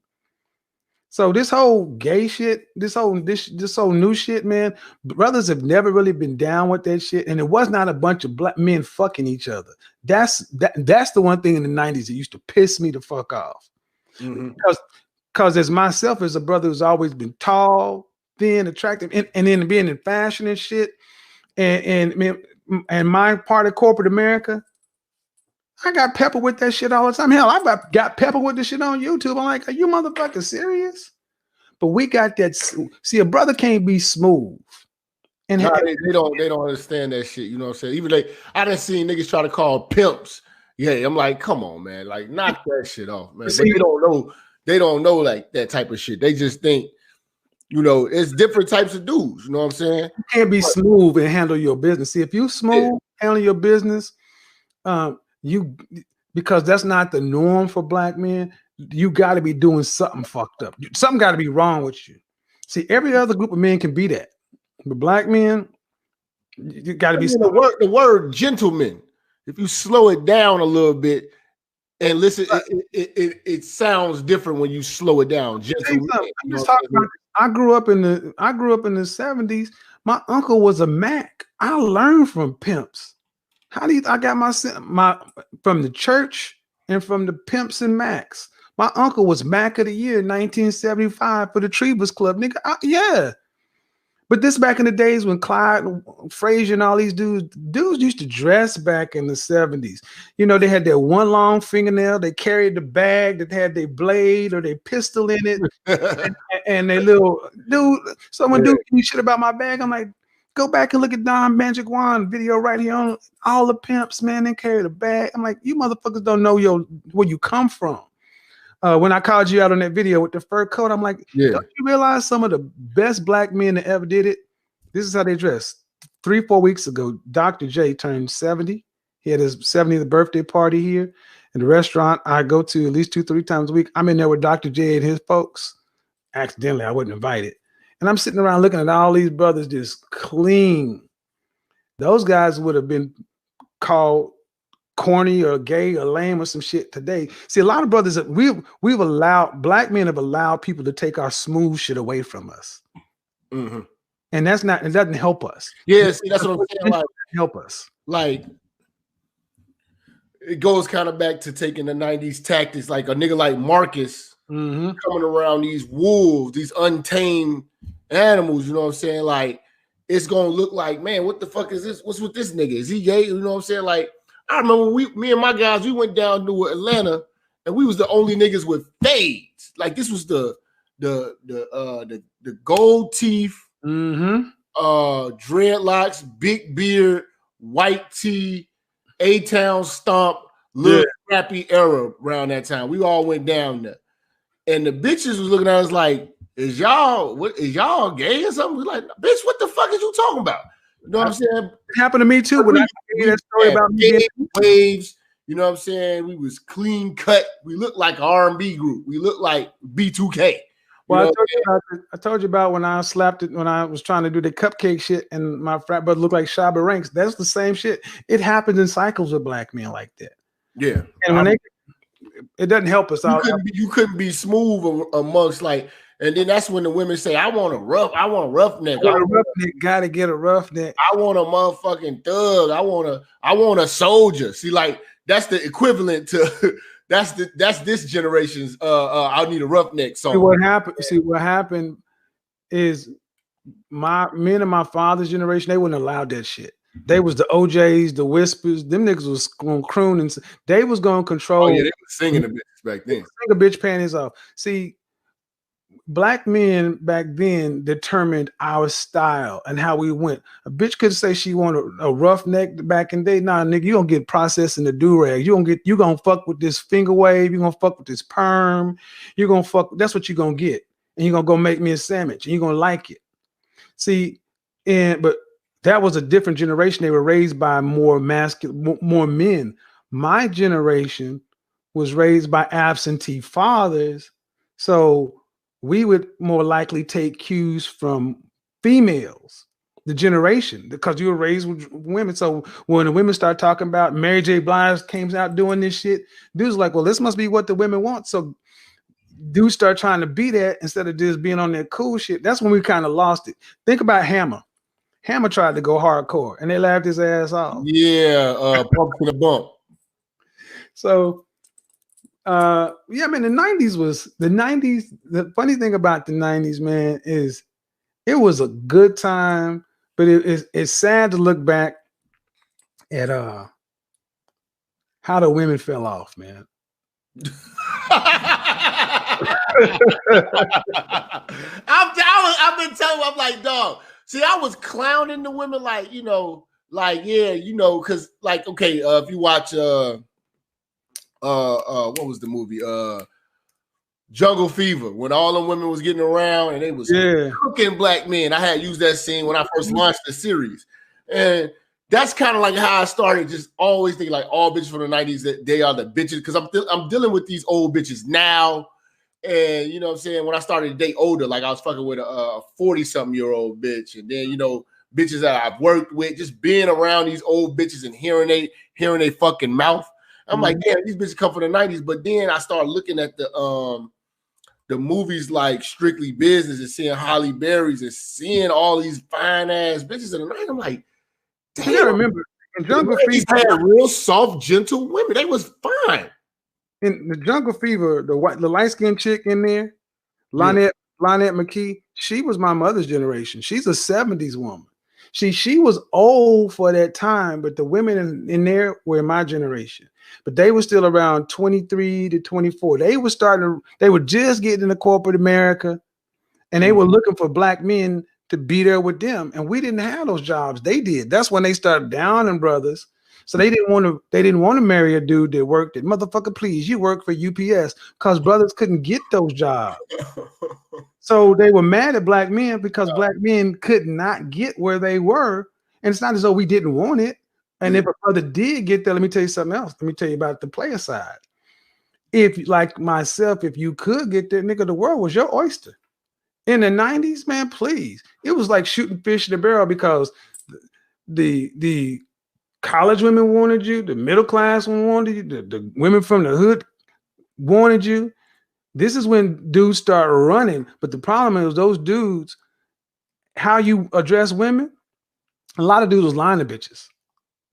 So this whole gay shit, this whole new shit, man, brothers have never really been down with that shit. And it was not a bunch of black men fucking each other. That's the one thing in the 90s that used to piss me the fuck off. Mm-hmm. Because as myself, as a brother who's always been tall, thin, attractive, and then being in fashion and shit, and my part of corporate America, I got pepper with that shit all the time. Hell, I got pepper with this shit on YouTube. I'm like, are you motherfucking serious? But we got that. See, a brother can't be smooth. And they don't understand that shit. You know what I'm saying? Even I done seen niggas try to call pimps. Yeah, I'm like, come on, man. Like, knock that shit off, man. But they don't know like that type of shit. They just think, it's different types of dudes. You know what I'm saying? You can't be smooth and handle your business. See, if you smooth, handle your business, because that's not the norm for black men, you got to be doing something fucked up. Something got to be wrong with you. See, every other group of men can be that, but black men, you got to be. The word gentleman, if you slow it down a little bit and listen, it sounds different when you slow it down. Gentleman. I'm just talking about. I grew up in the 70s. My uncle was a Mac. I learned from pimps. I got my from the church and from the pimps and Macs. My uncle was Mac of the Year in 1975 for the Trebus Club, nigga. Yeah. But this back in the days when Clyde and Frazier and all these dudes used to dress back in the 70s. You know, they had their one long fingernail, they carried the bag that had their blade or their pistol in it, and they little dude, someone do shit about my bag. I'm like, go back and look at Don Magic Wand video right here on all the pimps, man. They carry the bag. I'm like, you motherfuckers don't know where you come from. When I called you out on that video with the fur coat, I'm like, don't you realize some of the best black men that ever did it? This is how they dress. 3-4 weeks ago, Dr. J turned 70. He had his 70th birthday party here in the restaurant I go to at least 2-3 times a week. I'm in there with Dr. J and his folks. Accidentally, I wasn't invited. And I'm sitting around looking at all these brothers just clean. Those guys would have been called corny or gay or lame or some shit today. See, a lot of brothers that we've allowed, black men have allowed people to take our smooth shit away from us. Mm-hmm. And it doesn't help us. Yeah, see, that's what I'm saying. Like, help us. Like, it goes kind of back to taking the 90s tactics, like a nigga like Marcus coming around these wolves, these untamed animals, you know what I'm saying? Like, it's gonna look like, man, what the fuck is this? What's with this nigga? Is he gay? You know what I'm saying? Like, I remember me and my guys, we went down to Atlanta and we was the only niggas with fades. Like, this was the gold teeth, dreadlocks, big beard, white tee, A-Town stomp, little scrappy era around that time. We all went down there. And the bitches was looking at us like, is y'all gay or something? We're like, bitch, what the fuck is you talking about? You know what I'm saying? It happened to me too. When I hear that story about me waves, you know what I'm saying? We was clean cut. We looked like an R&B group. We looked like B2K. Well, I told you about when I slapped it when I was trying to do the cupcake shit and my frat brother looked like Shabba Ranks. That's the same shit. It happens in cycles with black men like that. Yeah. And when it doesn't help us out. You couldn't be smooth amongst like, and then that's when the women say, I want a roughneck. I want a roughneck. Gotta get a roughneck. I want a motherfucking thug. I want a soldier. See, like, that's the equivalent to that's this generation's I need a roughneck song. See what happened is men of my father's generation, they wouldn't allow that shit. They was the OJs, the Whispers, them niggas was going to croon and they was going to control. Oh yeah, they was singing the bitch back then. Sing a bitch panties off. See, black men back then determined our style and how we went. A bitch could say she wanted a rough neck back in the day. Nah, nigga, you gonna get processed in the do-rag. You gonna fuck with this finger wave. You gonna fuck with this perm. You gonna fuck. That's what you gonna get. And you're gonna go make me a sandwich and you're gonna like it. See, but that was a different generation. They were raised by more masculine, more men. My generation was raised by absentee fathers. So we would more likely take cues from females, the generation, because you were raised with women. So when the women start talking about Mary J. Blige came out doing this shit, dudes like, well, this must be what the women want. So dudes start trying to be that instead of just being on that cool shit. That's when we kind of lost it. Think about Hammer. Hammer tried to go hardcore and they laughed his ass off. Yeah, pump to the bump. So yeah, man, the 90s. The funny thing about the 90s, man, is it was a good time, but it's sad to look back at how the women fell off, man. I've been telling you, I'm like, dog. See, I was clowning the women, like, you know, like, yeah, you know, because, like, okay, if you watch what was the movie? Jungle Fever, when all the women was getting around and they was cooking black men. I had used that scene when I first launched the series. And that's kind of like how I started, just always thinking like all bitches from the 90s, that they are the bitches, because I'm dealing with these old bitches now. And you know what I'm saying? When I started to date older, like I was fucking with a 40-something-year-old bitch. And then, you know, bitches that I've worked with, just being around these old bitches and hearing they fucking mouth. I'm like, damn, these bitches come from the 90s. But then I started looking at the movies like Strictly Business and seeing Holly Berry's and seeing all these fine ass bitches in the night. I'm like, damn, I remember in Jungle Fever had real soft, gentle women. They was fine. In the Jungle Fever, the light skinned chick in there, Lynette Lynette McKee, she was my mother's generation. She's a 70s woman. She was old for that time, but the women in there were my generation. But they were still around 23 to 24. They were just getting into corporate America, and they were looking for black men to be there with them. And we didn't have those jobs. They did. That's when they started downing brothers. So they didn't want to marry a dude that worked at motherfucker, please, you work for UPS, because brothers couldn't get those jobs. So they were mad at black men because black men could not get where they were. And it's not as though we didn't want it. And if a brother did get there, let me tell you something else. Let me tell you about the player side. If, like myself, if you could get there, nigga, the world was your oyster. In the 90s, man, please. It was like shooting fish in a barrel because the college women wanted you, the middle class wanted you, the women from the hood wanted you. This is when dudes start running. But the problem is those dudes, how you address women, a lot of dudes was lying to bitches.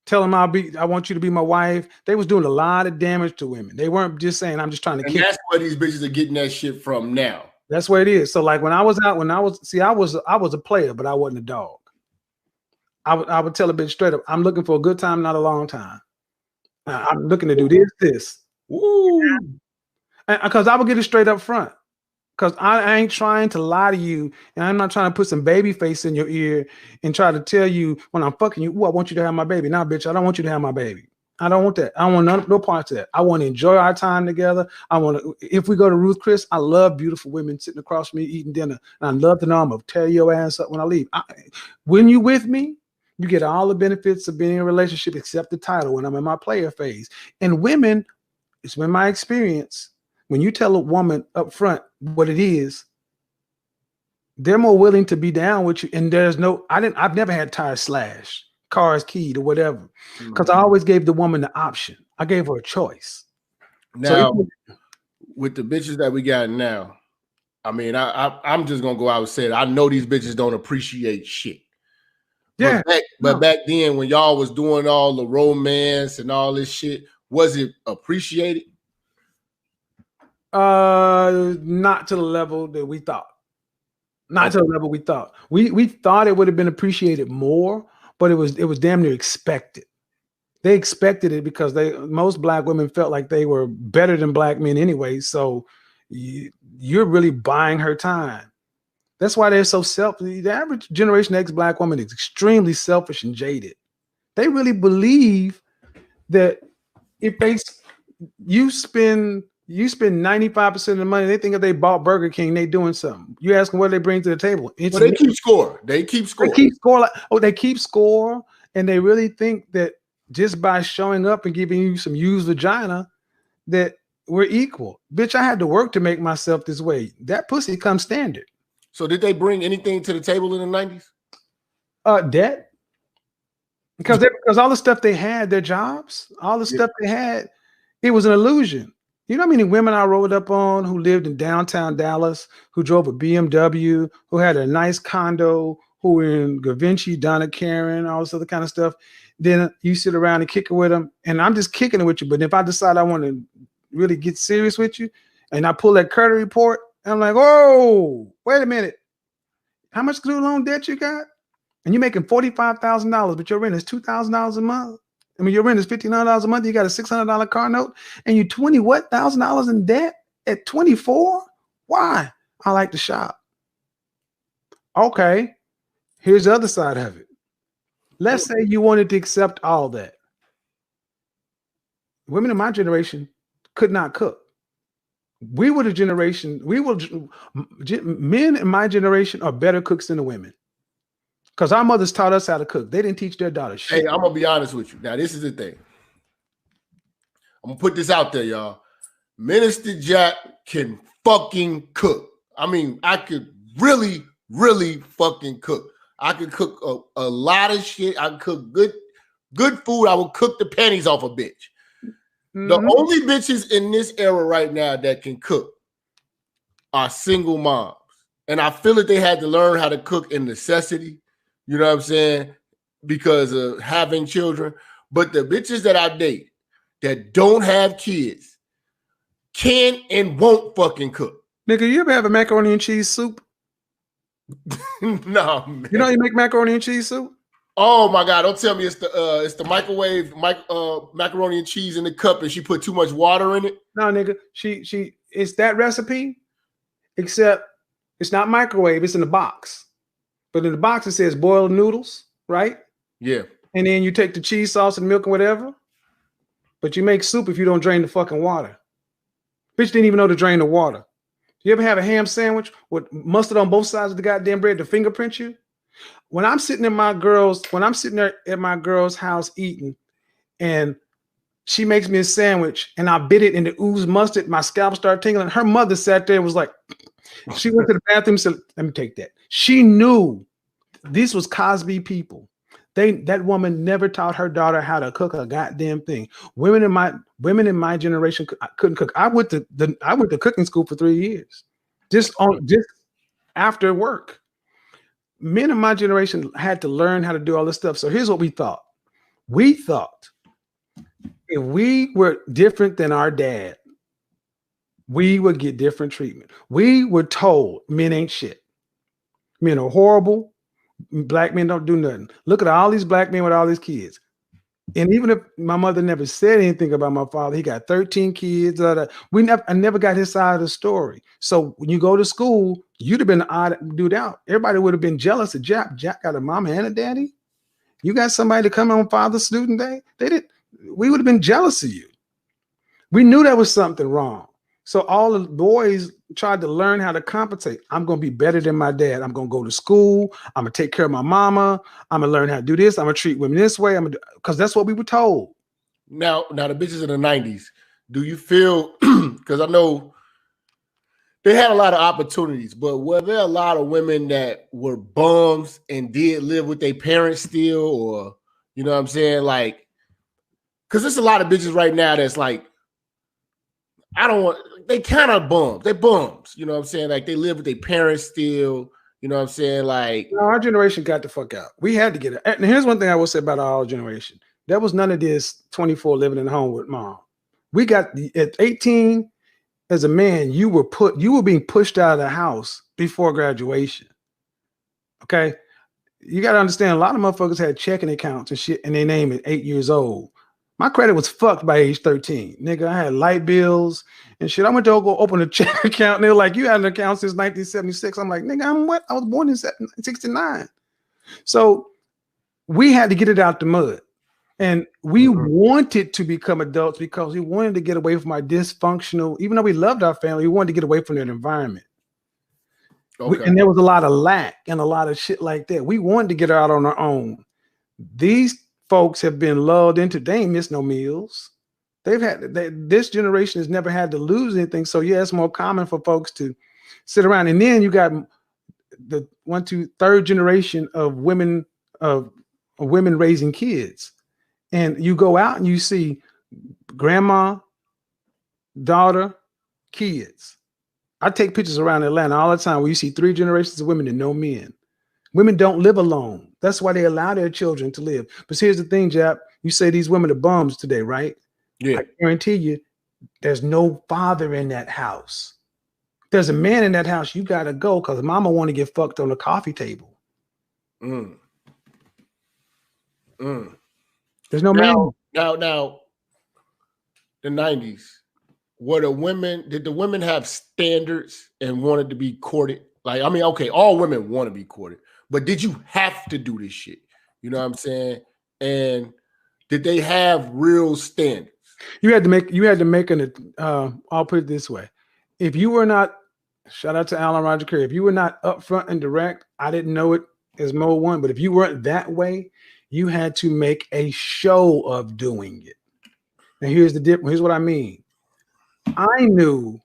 Tell them I want you to be my wife. They was doing a lot of damage to women. They weren't just saying, I'm just trying to kick. And that's where these bitches are getting that shit from now. That's where it is. So like when I was a player, but I wasn't a dog. I would tell a bitch straight up, I'm looking for a good time, not a long time. I'm looking to do this. Woo. Because I would get it straight up front. Because I ain't trying to lie to you, and I'm not trying to put some baby face in your ear and try to tell you when I'm fucking you, I want you to have my baby. Nah, bitch, I don't want you to have my baby. I don't want that. I don't want no parts of that. I want to enjoy our time together. If we go to Ruth Chris, I love beautiful women sitting across from me eating dinner. And I love to know I'm going to tear your ass up when I leave. When you with me, you get all the benefits of being in a relationship except the title when I'm in my player phase. And women, it's been my experience, when you tell a woman up front what it is, they're more willing to be down with you. And I've never had tires slashed, cars keyed or whatever, because I always gave the woman the option. I gave her a choice. Now, with the bitches that we got now, I mean, I'm just gonna go out and say it. I know these bitches don't appreciate shit. Yeah. But back then, when y'all was doing all the romance and all this shit, was it appreciated? Not to the level that we thought. Not to the level we thought. We thought it would have been appreciated more, but it was damn near expected. They expected it because most black women felt like they were better than black men anyway. So you're really buying her time. That's why they're so selfish. The average Generation X black woman is extremely selfish and jaded. They really believe that if you spend 95% of the money, they think if they bought Burger King, they doing something. You ask them what they bring to the table. Well, they keep score. They keep score. And they really think that just by showing up and giving you some used vagina, that we're equal. Bitch, I had to work to make myself this way. That pussy comes standard. So did they bring anything to the table in the 90s? Debt. Because all the stuff they had, their jobs, all the stuff they had, it was an illusion. You know how many women I rolled up on who lived in downtown Dallas, who drove a BMW, who had a nice condo, who were in Gavinci, Donna Karen, all this other kind of stuff. Then you sit around and kick it with them, and I'm just kicking it with you. But if I decide I want to really get serious with you, and I pull that credit report, and I'm like, oh, wait a minute. How much student loan debt you got? And you're making $45,000, but your rent is $2,000 a month. I mean, your rent is $1,500 a month. You got a $600 car note, and you $20,000 in debt at 24. Why? I like to shop. Okay, here's the other side of it. Let's say you wanted to accept all that. Women in my generation could not cook. Men in my generation are better cooks than the women. Because our mothers taught us how to cook. They didn't teach their daughters shit. Hey, I'm gonna be honest with you. Now, this is the thing. I'm gonna put this out there, y'all. Minister Jap can fucking cook. I mean, I could really, really fucking cook. I could cook a lot of shit. I could cook good food. I would cook the panties off a bitch. Mm-hmm. The only bitches in this era right now that can cook are single moms. And I feel that they had to learn how to cook in necessity. You know what I'm saying? Because of having children. But the bitches that I date that don't have kids can and won't fucking cook. Nigga, you ever have a macaroni and cheese soup? No, man. You know how you make macaroni and cheese soup? Oh my God! Don't tell me it's the microwave macaroni and cheese in the cup, and she put too much water in it. No, nigga, it's that recipe, except it's not microwave. It's in the box, but in the box it says boiled noodles, right? Yeah. And then you take the cheese sauce and milk and whatever, but you make soup if you don't drain the fucking water. Bitch didn't even know to drain the water. You ever have a ham sandwich with mustard on both sides of the goddamn bread to fingerprint you? When I'm sitting there at my girl's house eating, and she makes me a sandwich, and I bit it and it oozed mustard, my scalp started tingling. Her mother sat there and was like, she went to the bathroom and said, let me take that. She knew this was Cosby people. That woman never taught her daughter how to cook a goddamn thing. Women in my generation couldn't cook. I went to cooking school for 3 years, just after work. Men in my generation had to learn how to do all this stuff. So here's what we thought. We thought if we were different than our dad, we would get different treatment. We were told men ain't shit. Men are horrible. Black men don't do nothing. Look at all these black men with all these kids. And even if my mother never said anything about my father, he got 13 kids. I never got his side of the story. So when you go to school, you'd have been the odd dude out. Everybody would have been jealous of Jap. Jap got a mama and a daddy. You got somebody to come on Father's Student Day. We would have been jealous of you. We knew there was something wrong. So all the boys tried to learn how to compensate. I'm going to be better than my dad. I'm going to go to school. I'm going to take care of my mama. I'm going to learn how to do this. I'm going to treat women this way. Because that's what we were told. Now the bitches in the 90s, do you feel, because I know they had a lot of opportunities, but were there a lot of women that were bums and did live with their parents still? Or, you know what I'm saying? Like, because there's a lot of bitches right now that's like, they kind of bums. They bums. You know what I'm saying? Like they live with their parents still. You know what I'm saying? Like, no, our generation got the fuck out. We had to get it. And here's one thing I will say about our generation. There was none of this 24 living in the home with mom. We got at 18 as a man, you were being pushed out of the house before graduation. Okay. You got to understand a lot of motherfuckers had checking accounts and shit and they name at 8 years old. My credit was fucked by age 13. Nigga, I had light bills and shit. I went to go open a check account and they were like, you had an account since 1976. I'm like, nigga, I'm what? I was born in 69. So we had to get it out the mud. And we wanted to become adults because we wanted to get away from our dysfunctional, even though we loved our family, we wanted to get away from that environment. Okay. And there was a lot of lack and a lot of shit like that. We wanted to get out on our own. These folks have been lulled into, they ain't missed no meals. This generation has never had to lose anything. So yeah, it's more common for folks to sit around. And then you got the third generation of women raising kids. And you go out and you see grandma, daughter, kids. I take pictures around Atlanta all the time where you see 3 generations of women and no men. Women don't live alone. That's why they allow their children to live. But here's the thing, Jap. You say these women are bums today, right? Yeah. I guarantee you, there's no father in that house. If there's a man in that house, you got to go because mama want to get fucked on the coffee table. There's no man. Now, the 90s, did the women have standards and wanted to be courted? Like, I mean, okay, all women want to be courted, but did you have to do this shit? You know what I'm saying? And did they have real standards? You had to make I'll put it this way. If you were not, shout out to Alan Roger Curry, if you were not upfront and direct, I didn't know it as Mo 1, but if you weren't that way, you had to make a show of doing it. And here's the difference. Here's what I mean. I knew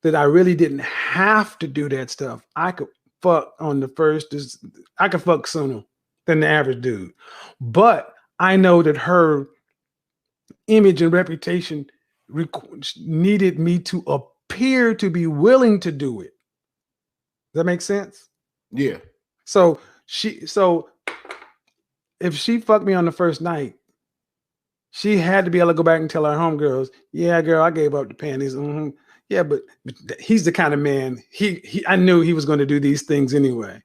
that I really didn't have to do that stuff. I could fuck I could fuck sooner than the average dude. But I know that her image and reputation needed me to appear to be willing to do it. Does that make sense? Yeah. So if she fucked me on the first night, she had to be able to go back and tell her homegirls, yeah, girl, I gave up the panties. Yeah, but he's the kind of man, I knew he was going to do these things anyway.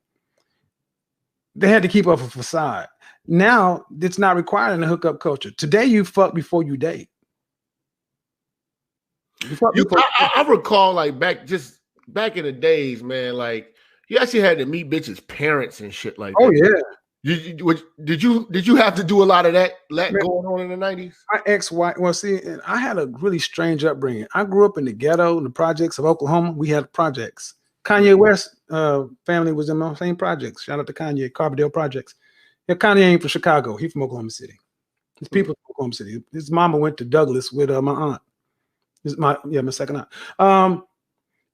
They had to keep up a facade. Now, it's not required in the hookup culture. Today, you fuck before you date. I recall like back in the days, man, like you actually had to meet bitches' parents and shit like that. Oh, yeah. Did you have to do a lot of that going on in the 90s? My ex-wife, well, see, I had a really strange upbringing. I grew up in the ghetto, in the projects of Oklahoma. We had projects. Kanye West family was in my same projects. Shout out to Kanye, Carbondale Projects. Yeah, Kanye ain't from Chicago. He's from Oklahoma City. His people from Oklahoma City. His mama went to Douglas with my aunt. My second aunt.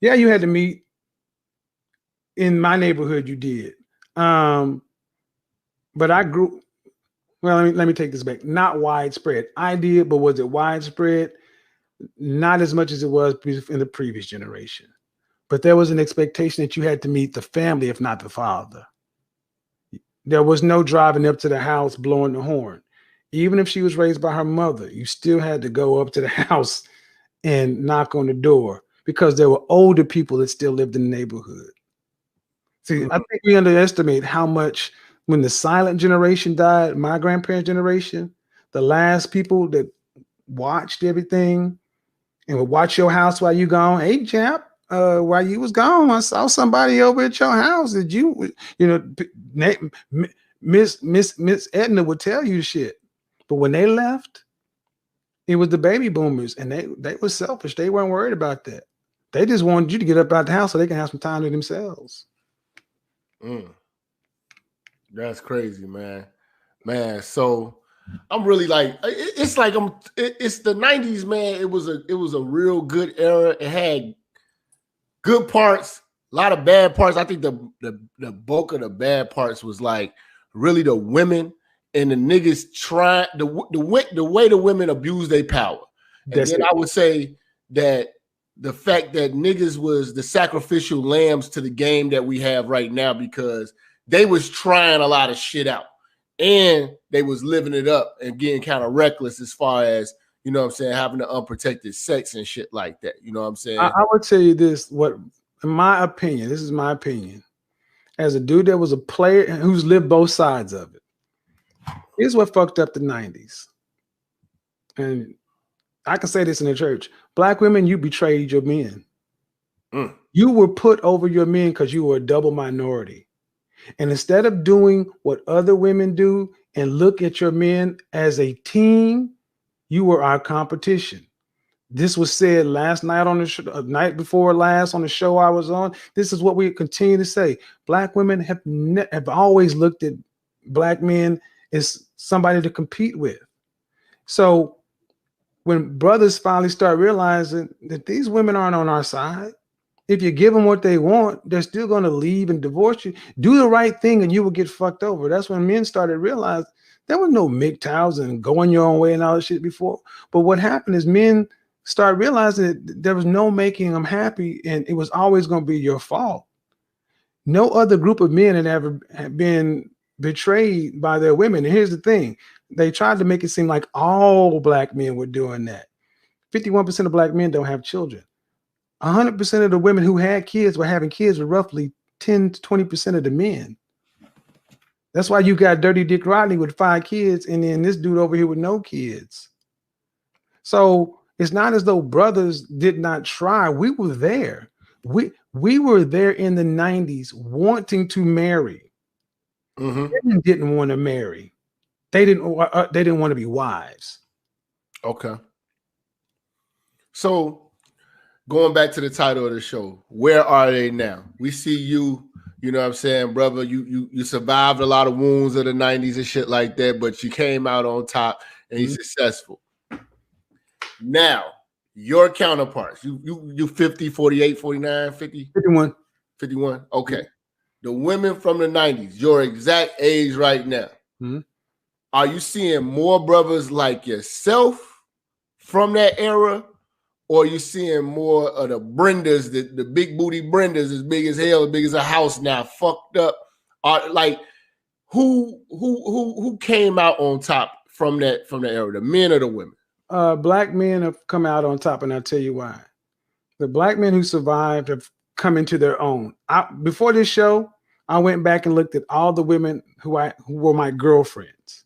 Yeah, you had to meet. In my neighborhood, you did. But I grew, well, let me take this back. Not widespread. I did, but was it widespread? Not as much as it was in the previous generation. But there was an expectation that you had to meet the family, if not the father. There was no driving up to the house blowing the horn. Even if she was raised by her mother, you still had to go up to the house and knock on the door because there were older people that still lived in the neighborhood. See, I think we underestimate how much. When the silent generation died, my grandparents' generation, the last people that watched everything and would watch your house while you gone. Hey, Jap, while you was gone, I saw somebody over at your house. Did you know, Miss Edna would tell you shit. But when they left, it was the baby boomers, and they were selfish. They weren't worried about that. They just wanted you to get up out the house so they can have some time to themselves. That's crazy, man. So I'm really like, it's like it's the 90s, man. It was a real good era. It had good parts, a lot of bad parts. I think the bulk of the bad parts was like really the women and the niggas trying the way the women abuse their power. And then I would say that the fact that niggas was the sacrificial lambs to the game that we have right now because they was trying a lot of shit out and they was living it up and getting kind of reckless as far as, you know what I'm saying, having the unprotected sex and shit like that. You know what I'm saying? I would tell you this, in my opinion, this is my opinion, as a dude that was a player who's lived both sides of it. Here's what fucked up the 90s. And I can say this in the church. Black women, you betrayed your men. You were put over your men because you were a double minority. And instead of doing what other women do and look at your men as a team, you were our competition. This was said last night on the show, night before last on the show I was on. This is what we continue to say. Black women have always looked at black men as somebody to compete with. So when brothers finally start realizing that these women aren't on our side, if you give them what they want, they're still going to leave and divorce you. Do the right thing and you will get fucked over. That's when men started realizing there was no MGTOWs and going your own way and all that shit before. But what happened is men start realizing that there was no making them happy and it was always going to be your fault. No other group of men had ever been betrayed by their women. And here's the thing. They tried to make it seem like all black men were doing that. 51% of black men don't have children. 100% of the women who had kids were having kids with roughly 10 to 20% of the men. That's why you got Dirty Dick Rodney with 5 kids and then this dude over here with no kids. So it's not as though brothers did not try. We were there. We were there in the 90s wanting to marry. Women didn't want to marry. They didn't want to be wives. Okay. So going back to the title of the show, where are they now? We see you, you know what I'm saying, brother, you survived a lot of wounds of the 90s and shit like that, but you came out on top and you're successful. Now, your counterparts, you 50, 48, 49, 50? 51. 51, okay. The women from the 90s, your exact age right now, are you seeing more brothers like yourself from that era? Or are you seeing more of the Brendas, the big booty Brendas, as big as hell, as big as a house now, fucked up? Like who came out on top from that era, the men or the women? Black men have come out on top, and I'll tell you why. The black men who survived have come into their own. Before this show, I went back and looked at all the women who were my girlfriends.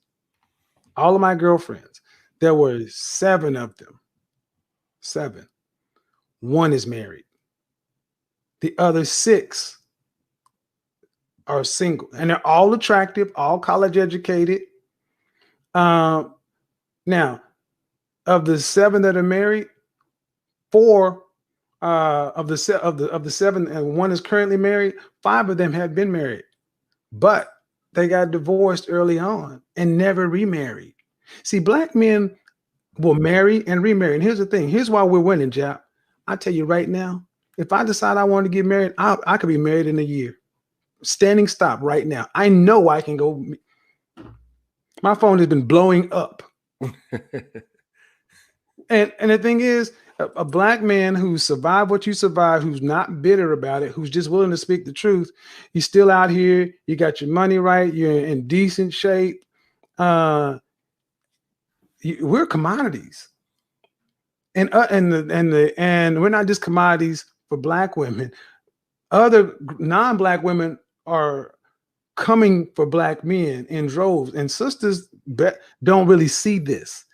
All of my girlfriends. There were 7 of them. 7. 1 is married. The other 6 are single, and they're all attractive, all college educated. Now, of the 7 that are married, 4 of the 7, and 1 is currently married. 5 of them have been married, but they got divorced early on and never remarried. See, black men will marry and remarry. And here's the thing. Here's why we're winning, Jap. I tell you right now, if I decide I want to get married, I could be married in a year. Standing stop right now. I know I can go. My phone has been blowing up. And the thing is, a black man who survived what you survived, who's not bitter about it, who's just willing to speak the truth, he's still out here. You got your money right. You're in decent shape. We're commodities, and we're not just commodities for black women. Other non-black women are coming for black men in droves, and sisters don't really see this.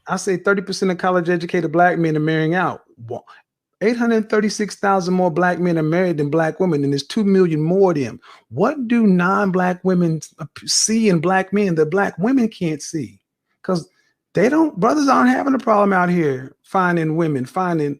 I say 30% of college-educated black men are marrying out. 836,000 more black men are married than black women, and there's 2 million more of them. What do non-black women see in black men that black women can't see? Because brothers aren't having a problem out here finding women, finding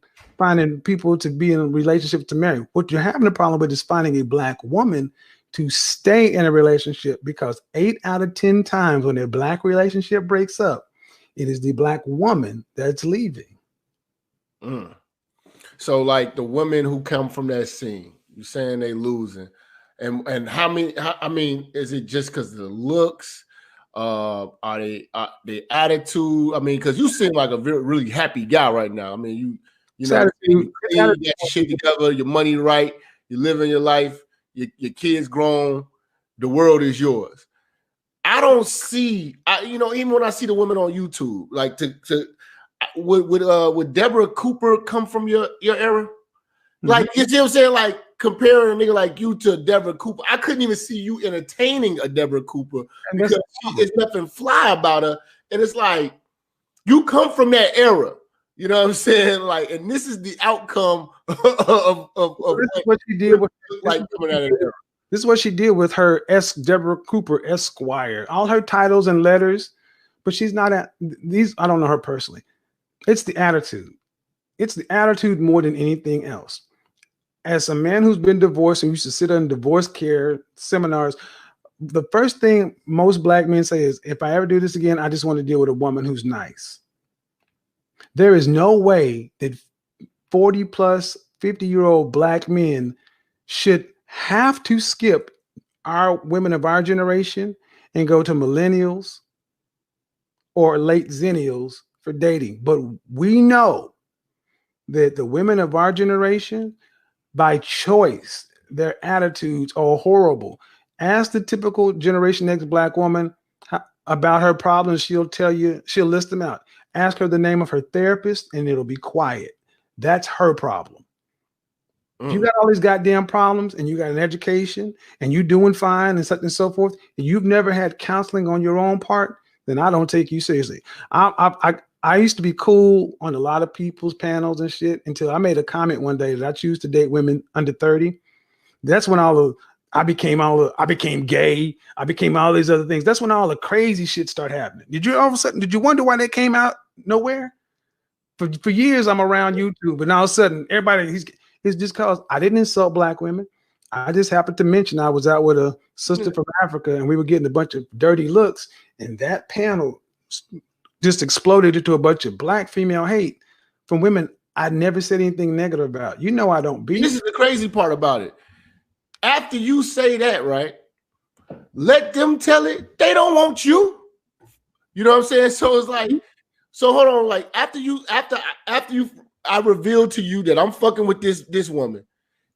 people to be in a relationship to marry. What you're having a problem with is finding a black woman to stay in a relationship, because 8 out of 10 times when a black relationship breaks up, it is the black woman that's leaving. So like the women who come from that scene, you're saying they losing, and how many? I mean, is it just because of the looks? Are they the attitude? I mean, because you seem like a really happy guy right now. I mean, you know, you got your shit together, your money right, you living your life, your kids grown, the world is yours. I don't see, even when I see the women on YouTube, like would Deborah Cooper come from your era? Like, you see what I'm saying? Like comparing a nigga like you to Deborah Cooper, I couldn't even see you entertaining a Deborah Cooper because there's nothing fly about her. And it's like, you come from that era. You know what I'm saying? Like, and this is the outcome of what she did with like coming out of the era. This is what she did with her Deborah Cooper Esquire. All her titles and letters, but she's not at these. I don't know her personally. It's the attitude. It's the attitude more than anything else. As a man who's been divorced and used to sit in divorce care seminars, the first thing most black men say is, if I ever do this again, I just want to deal with a woman who's nice. There is no way that 40 plus 50-year-old black men should have to skip our women of our generation and go to millennials or late zennials for dating. But we know that the women of our generation, by choice, their attitudes are horrible. Ask the typical Generation X black woman about her problems. She'll tell you, she'll list them out. Ask her the name of her therapist and it'll be quiet. That's her problem. If you got all these goddamn problems and you got an education and you doing fine and such and so forth, and you've never had counseling on your own part, then I don't take you seriously. I used to be cool on a lot of people's panels and shit until I made a comment one day that I choose to date women under 30. That's when I became gay. I became all these other things. That's when all the crazy shit started happening. Did you wonder why that came out nowhere? For years I'm around YouTube, but now all of a sudden everybody it's just because I didn't insult black women. I just happened to mention I was out with a sister from Africa and we were getting a bunch of dirty looks, and that panel just exploded into a bunch of black female hate from women I never said anything negative about. You know I don't beat. This is the crazy part about it. After you say that, right? Let them tell it. They don't want you. You know what I'm saying? So it's like, so hold on, like after I revealed to you that I'm fucking with this woman.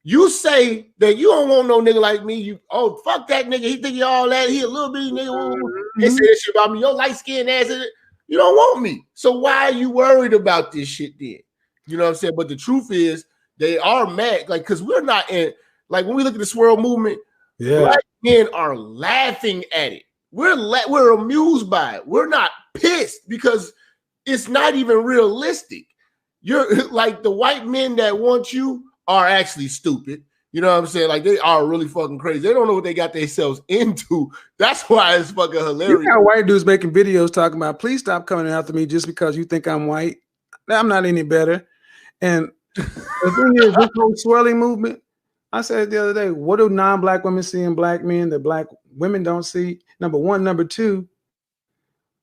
You say that you don't want no nigga like me. Fuck that nigga. He think you all that. He a little bitty nigga. They say that shit about me. Your light skinned ass. You don't want me. So why are you worried about this shit then? You know what I'm saying? But the truth is, they are mad, like, because we're not in, like, when we look at the swirl movement, black men are laughing at it. We're amused by it. We're not pissed because it's not even realistic. You're like, the white men that want you are actually stupid. You know what I'm saying? Like, they are really fucking crazy. They don't know what they got themselves into. That's why it's fucking hilarious. You got white dudes making videos talking about, please stop coming after me just because you think I'm white. I'm not any better. And the thing is, this whole swirling movement, I said the other day, what do non-black women see in black men that black women don't see? Number one. Number two,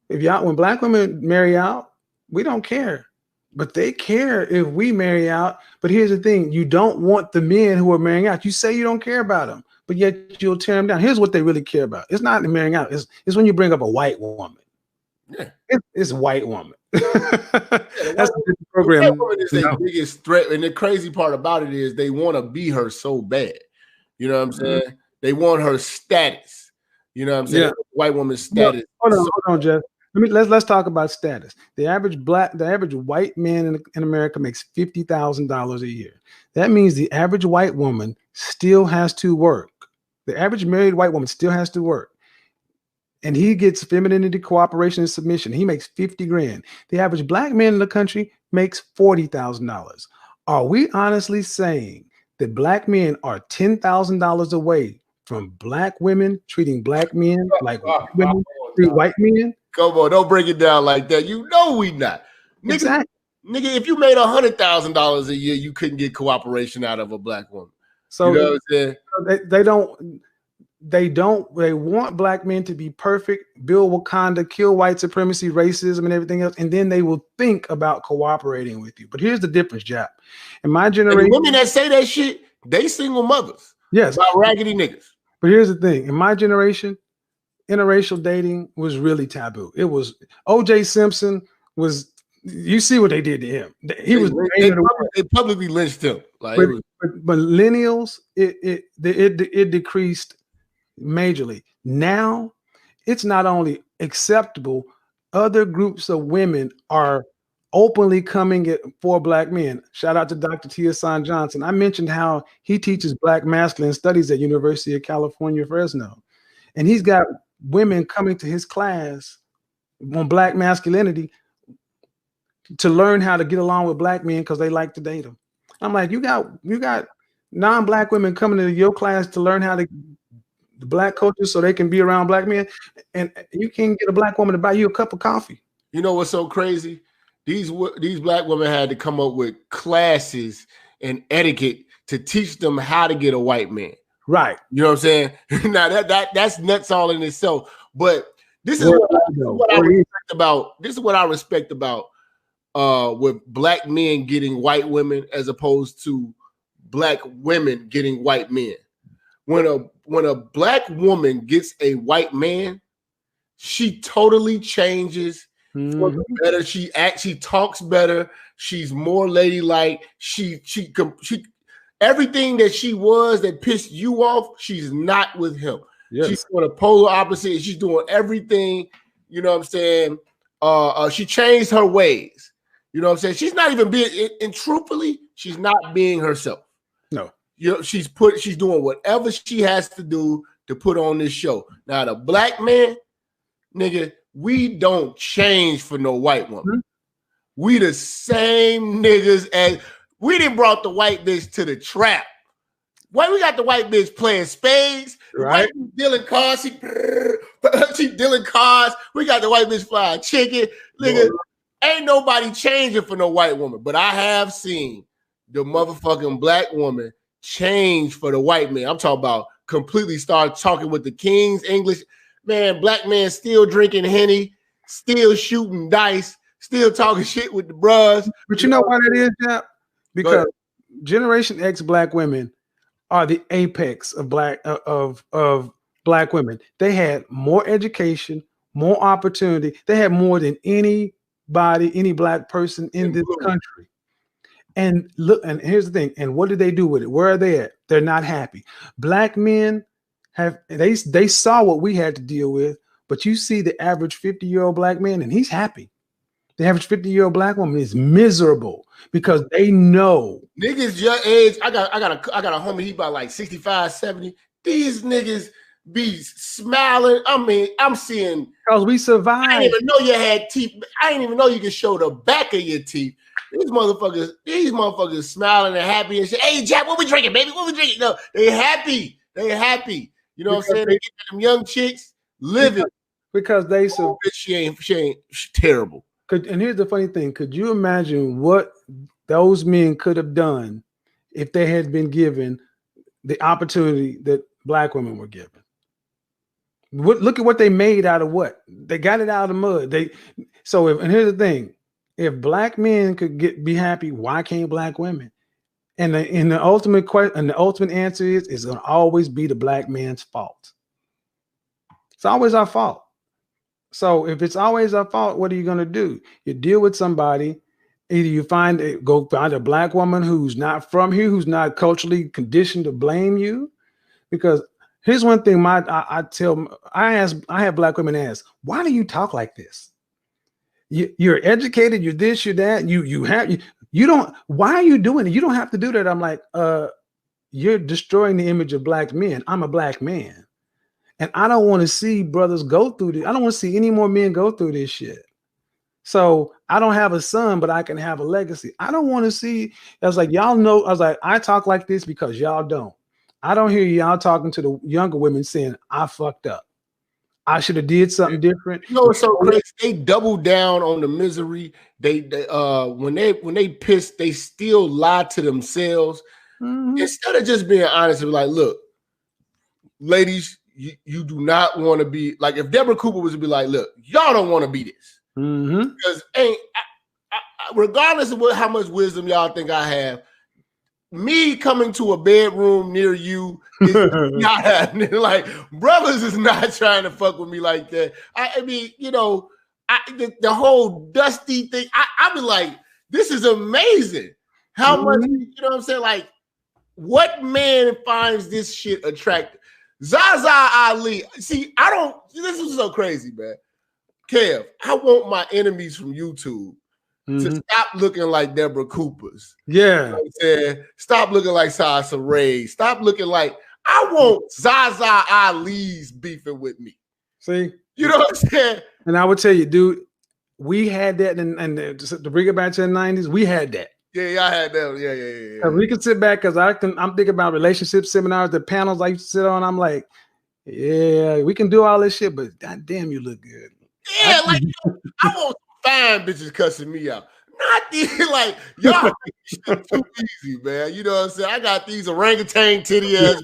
when black women marry out, we don't care. But they care if we marry out. But here's the thing. You don't want the men who are marrying out. You say you don't care about them, but yet you'll tear them down. Here's what they really care about. It's not the marrying out. It's when you bring up a white woman. Yeah. It's a white woman. That's the program. White woman is their biggest threat. And the crazy part about it is they want to be her so bad. You know what I'm saying? They want her status. You know what I'm saying? Yeah. White woman's status. Hold on, Jeff. Let's talk about status. The average white man in America makes $50,000 a year. That means the average white woman still has to work. The average married white woman still has to work. And he gets femininity, cooperation, and submission. He makes 50 grand. The average black man in the country makes $40,000. Are we honestly saying that black men are $10,000 away from black women treating black men like women treat white men? Come on, don't break it down like that. You know we not. Nigga, exactly. Nigga, if you made $100,000 a year, you couldn't get cooperation out of a black woman. So you know what I'm saying? They want black men to be perfect, build Wakanda, kill white supremacy, racism, and everything else, and then they will think about cooperating with you. But here's the difference, Jap. In my generation, and women that say that shit, they single mothers. Yes, about raggedy niggas. But here's the thing: in my generation, interracial dating was really taboo. It was O.J. Simpson was. You see what they did to him. They publicly lynched him. Like, but millennials, it decreased majorly. Now, it's not only acceptable, other groups of women are openly coming for black men. Shout out to Dr. Tia San Johnson. I mentioned how he teaches black masculine studies at University of California, Fresno. And he's got women coming to his class on black masculinity to learn how to get along with black men because they like to date them. I'm like, you got non-black women coming to your class to learn how to the black culture so they can be around black men, and you can't get a black woman to buy you a cup of coffee. You know what's so crazy? These black women had to come up with classes and etiquette to teach them how to get a white man. Right. You know what I'm saying? Now that's nuts all in itself. But this is what I respect about. This is what I respect about with black men getting white women as opposed to black women getting white men. When a black woman gets a white man, she totally changes for the better. She talks better. She's more ladylike. She everything that she was that pissed you off, she's not with him. Yes. She's doing a polar opposite. She's doing everything. You know what I'm saying? She changed her ways. You know what I'm saying? She's not even being, and truthfully, she's not being herself. No. You know, she's doing whatever she has to do to put on this show. Now, the black man, nigga, we don't change for no white woman. Mm-hmm. We the same niggas as we done brought the white bitch to the trap. Why we got the white bitch playing spades? Right. Dealing cards. She dealing cards. We got the white bitch flying chicken. Nigga, ain't nobody changing for no white woman. But I have seen the motherfucking black woman change for the white man. I'm talking about completely start talking with the king's English. Man, black man still drinking Henny, still shooting dice, still talking shit with the bros. But you know why that is, Jap? Because Generation X black women are the apex of black women. They had more education, more opportunity. They had more than any black person in this country. And look, and here's the thing. And what did they do with it? Where are they at? They're not happy. Black men they saw what we had to deal with, but you see the average 50-year-old black man, and he's happy. The average 50-year-old black woman is miserable because they know. Niggas your age, I got a homie, he about like 65, 70. These niggas be smiling. I mean, I'm seeing, because we survived. I didn't even know you had teeth. I didn't even know you could show the back of your teeth. These motherfuckers smiling and happy and shit. Hey, Jap, what we drinking, baby? What we drinking? No, they happy. They happy. You know what I'm saying? They get them young chicks living. Because they so she ain't terrible. And here's the funny thing. Could you imagine what those men could have done if they had been given the opportunity that black women were given? Look at what they made out of what? They got it out of the mud. And here's the thing. If black men could be happy, why can't black women? And the ultimate question and the ultimate answer is it's going to always be the black man's fault. It's always our fault. So if it's always our fault, what are you going to do? You deal with somebody. Either you go find a black woman who's not from here, who's not culturally conditioned to blame you. Because here's one thing I have black women ask, why do you talk like this? You're educated, you're this, you're that, you don't, why are you doing it? You don't have to do that. I'm like, you're destroying the image of black men. I'm a black man. And I don't want to see brothers go through this. I don't want to see any more men go through this shit. So I don't have a son, but I can have a legacy. I don't want to see, I was like, y'all know, I talk like this because y'all don't. I don't hear y'all talking to the younger women saying, I fucked up. I should have did something different. You know, so they double down on the misery. They when they piss, they still lie to themselves. Mm-hmm. Instead of just being honest and like, look, ladies, you do not want to be like, if Deborah Cooper was to be like, look, y'all don't want to be this. Mm-hmm. Because regardless of how much wisdom y'all think I have, me coming to a bedroom near you is not happening. Like, brothers is not trying to fuck with me like that. I mean, you know, the whole dusty thing, I be like, this is amazing. How much, you know what I'm saying? Like, what man finds this shit attractive? Zaza Ali. See, this is so crazy, man. Kev, I want my enemies from YouTube to stop looking like Deborah Cooper's. Yeah. You know what I'm saying? Stop looking like Sasha Ray. Stop looking like, I want Zaza Ali's beefing with me. See? You know what I'm saying? And I would tell you, dude, we had that, and to bring it back to the 90s, we had that. Yeah, I had that. Yeah. We can sit back because I'm thinking about relationship seminars, the panels I used to sit on. I'm like, yeah, we can do all this shit, but goddamn, you look good. Yeah, like I want fine bitches cussing me out. Not these, like, y'all make this shit too easy, man. You know what I'm saying? I got these orangutan titty ass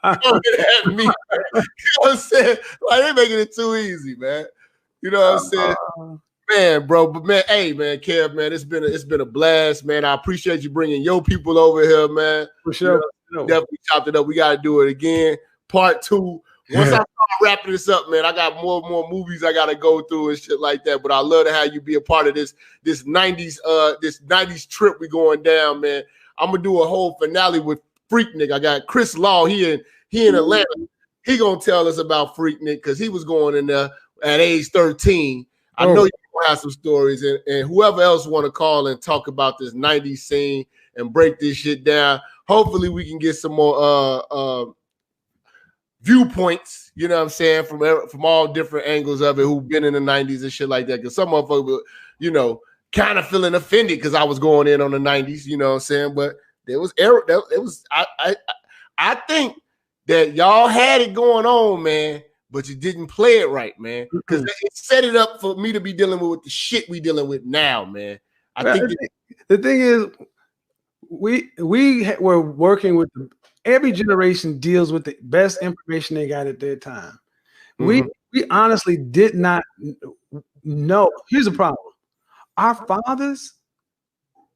coming at me. You know what I'm saying? Like, they making it too easy, man. You know what I'm saying? Man, bro, but man, hey, man, Kev, man, it's been a blast, man. I appreciate you bringing your people over here, man. For sure. You know, definitely chopped it up. We got to do it again. Part 2. Once I start wrapping this up, man, I got more movies I gotta go through and shit like that. But I love to have you be a part of this 90s trip we going down, man. I'm gonna do a whole finale with Freaknik. I got Chris Law. He in Atlanta. He gonna tell us about Freaknik because he was going in there at age 13. I know you gonna have some stories, and whoever else want to call and talk about this 90s scene and break this shit down. Hopefully, we can get some more viewpoints, you know what I'm saying, from all different angles of it, who've been in the 90s and shit like that. Because some motherfuckers, you know, kind of feeling offended because I was going in on the 90s, you know what I'm saying? But there was error. I think that y'all had it going on, man, but you didn't play it right, man. Because it set it up for me to be dealing with the shit we dealing with now, man. The thing is, we were working with every generation deals with the best information they got at their time. We honestly did not know. Here's the problem. Our fathers,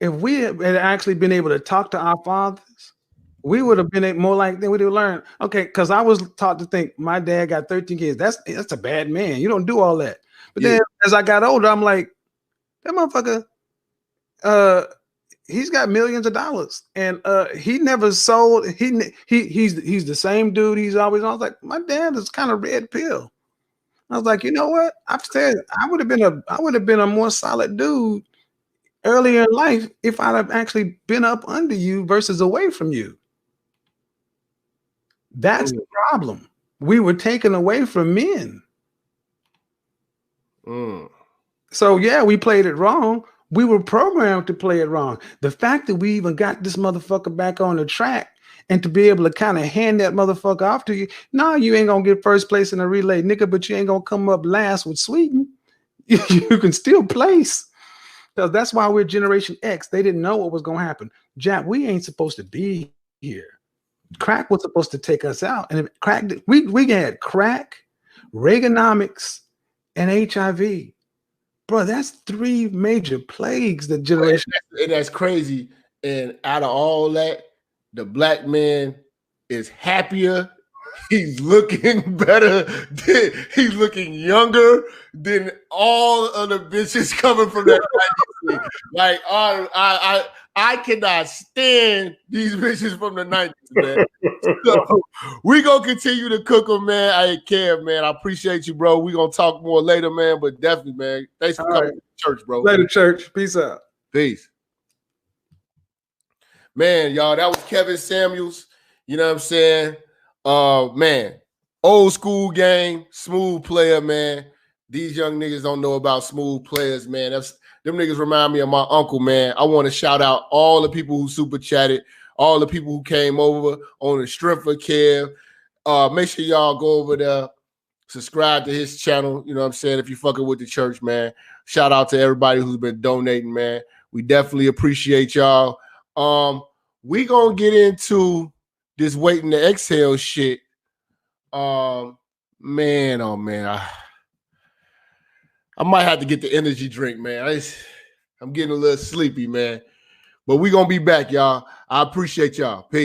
if we had actually been able to talk to our fathers, we would have been more like them. We would have learned, okay, because I was taught to think my dad got 13 kids. That's a bad man. You don't do all that. But then as I got older, I'm like, that motherfucker, he's got millions of dollars, and he never sold. He's the same dude. I was like, my dad is kind of red pill. I was like, you know what? I've said I would have been a more solid dude earlier in life if I'd have actually been up under you versus away from you. That's the problem. We were taken away from men. So yeah, we played it wrong. We were programmed to play it wrong. The fact that we even got this motherfucker back on the track and to be able to kind of hand that motherfucker off to you. No, you ain't gonna get first place in a relay, nigga, but you ain't gonna come up last with Sweden. You can still place. Because that's why we're Generation X. They didn't know what was gonna happen. Jap, we ain't supposed to be here. Crack was supposed to take us out. And if crack, we had crack, Reaganomics, and HIV. Bro, that's 3 major plagues that generation. And that's crazy. And out of all that, the black man is happier. He's looking better. He's looking younger than all of the bitches coming from that. Like, I cannot stand these bitches from the 90s, man. So we gonna continue to cook them, man. I ain't care, man. I appreciate you, bro. We gonna talk more later, man. But definitely, man. Thanks for coming to church, bro. Later, church. Peace out. Peace. Man, y'all, that was Kevin Samuels. You know what I'm saying? Man, old school game, smooth player, man. These young niggas don't know about smooth players, man. Them niggas remind me of my uncle, man. I want to shout out all the people who super chatted, all the people who came over on the strength of Kev. Make sure y'all go over there, subscribe to his channel. You know what I'm saying? If you fucking with the church, man. Shout out to everybody who's been donating, man. We definitely appreciate y'all. We gonna get into this waiting to exhale shit. Man, oh man. I might have to get the energy drink, man. I'm getting a little sleepy, man. But we gonna be back, y'all. I appreciate y'all. Peace.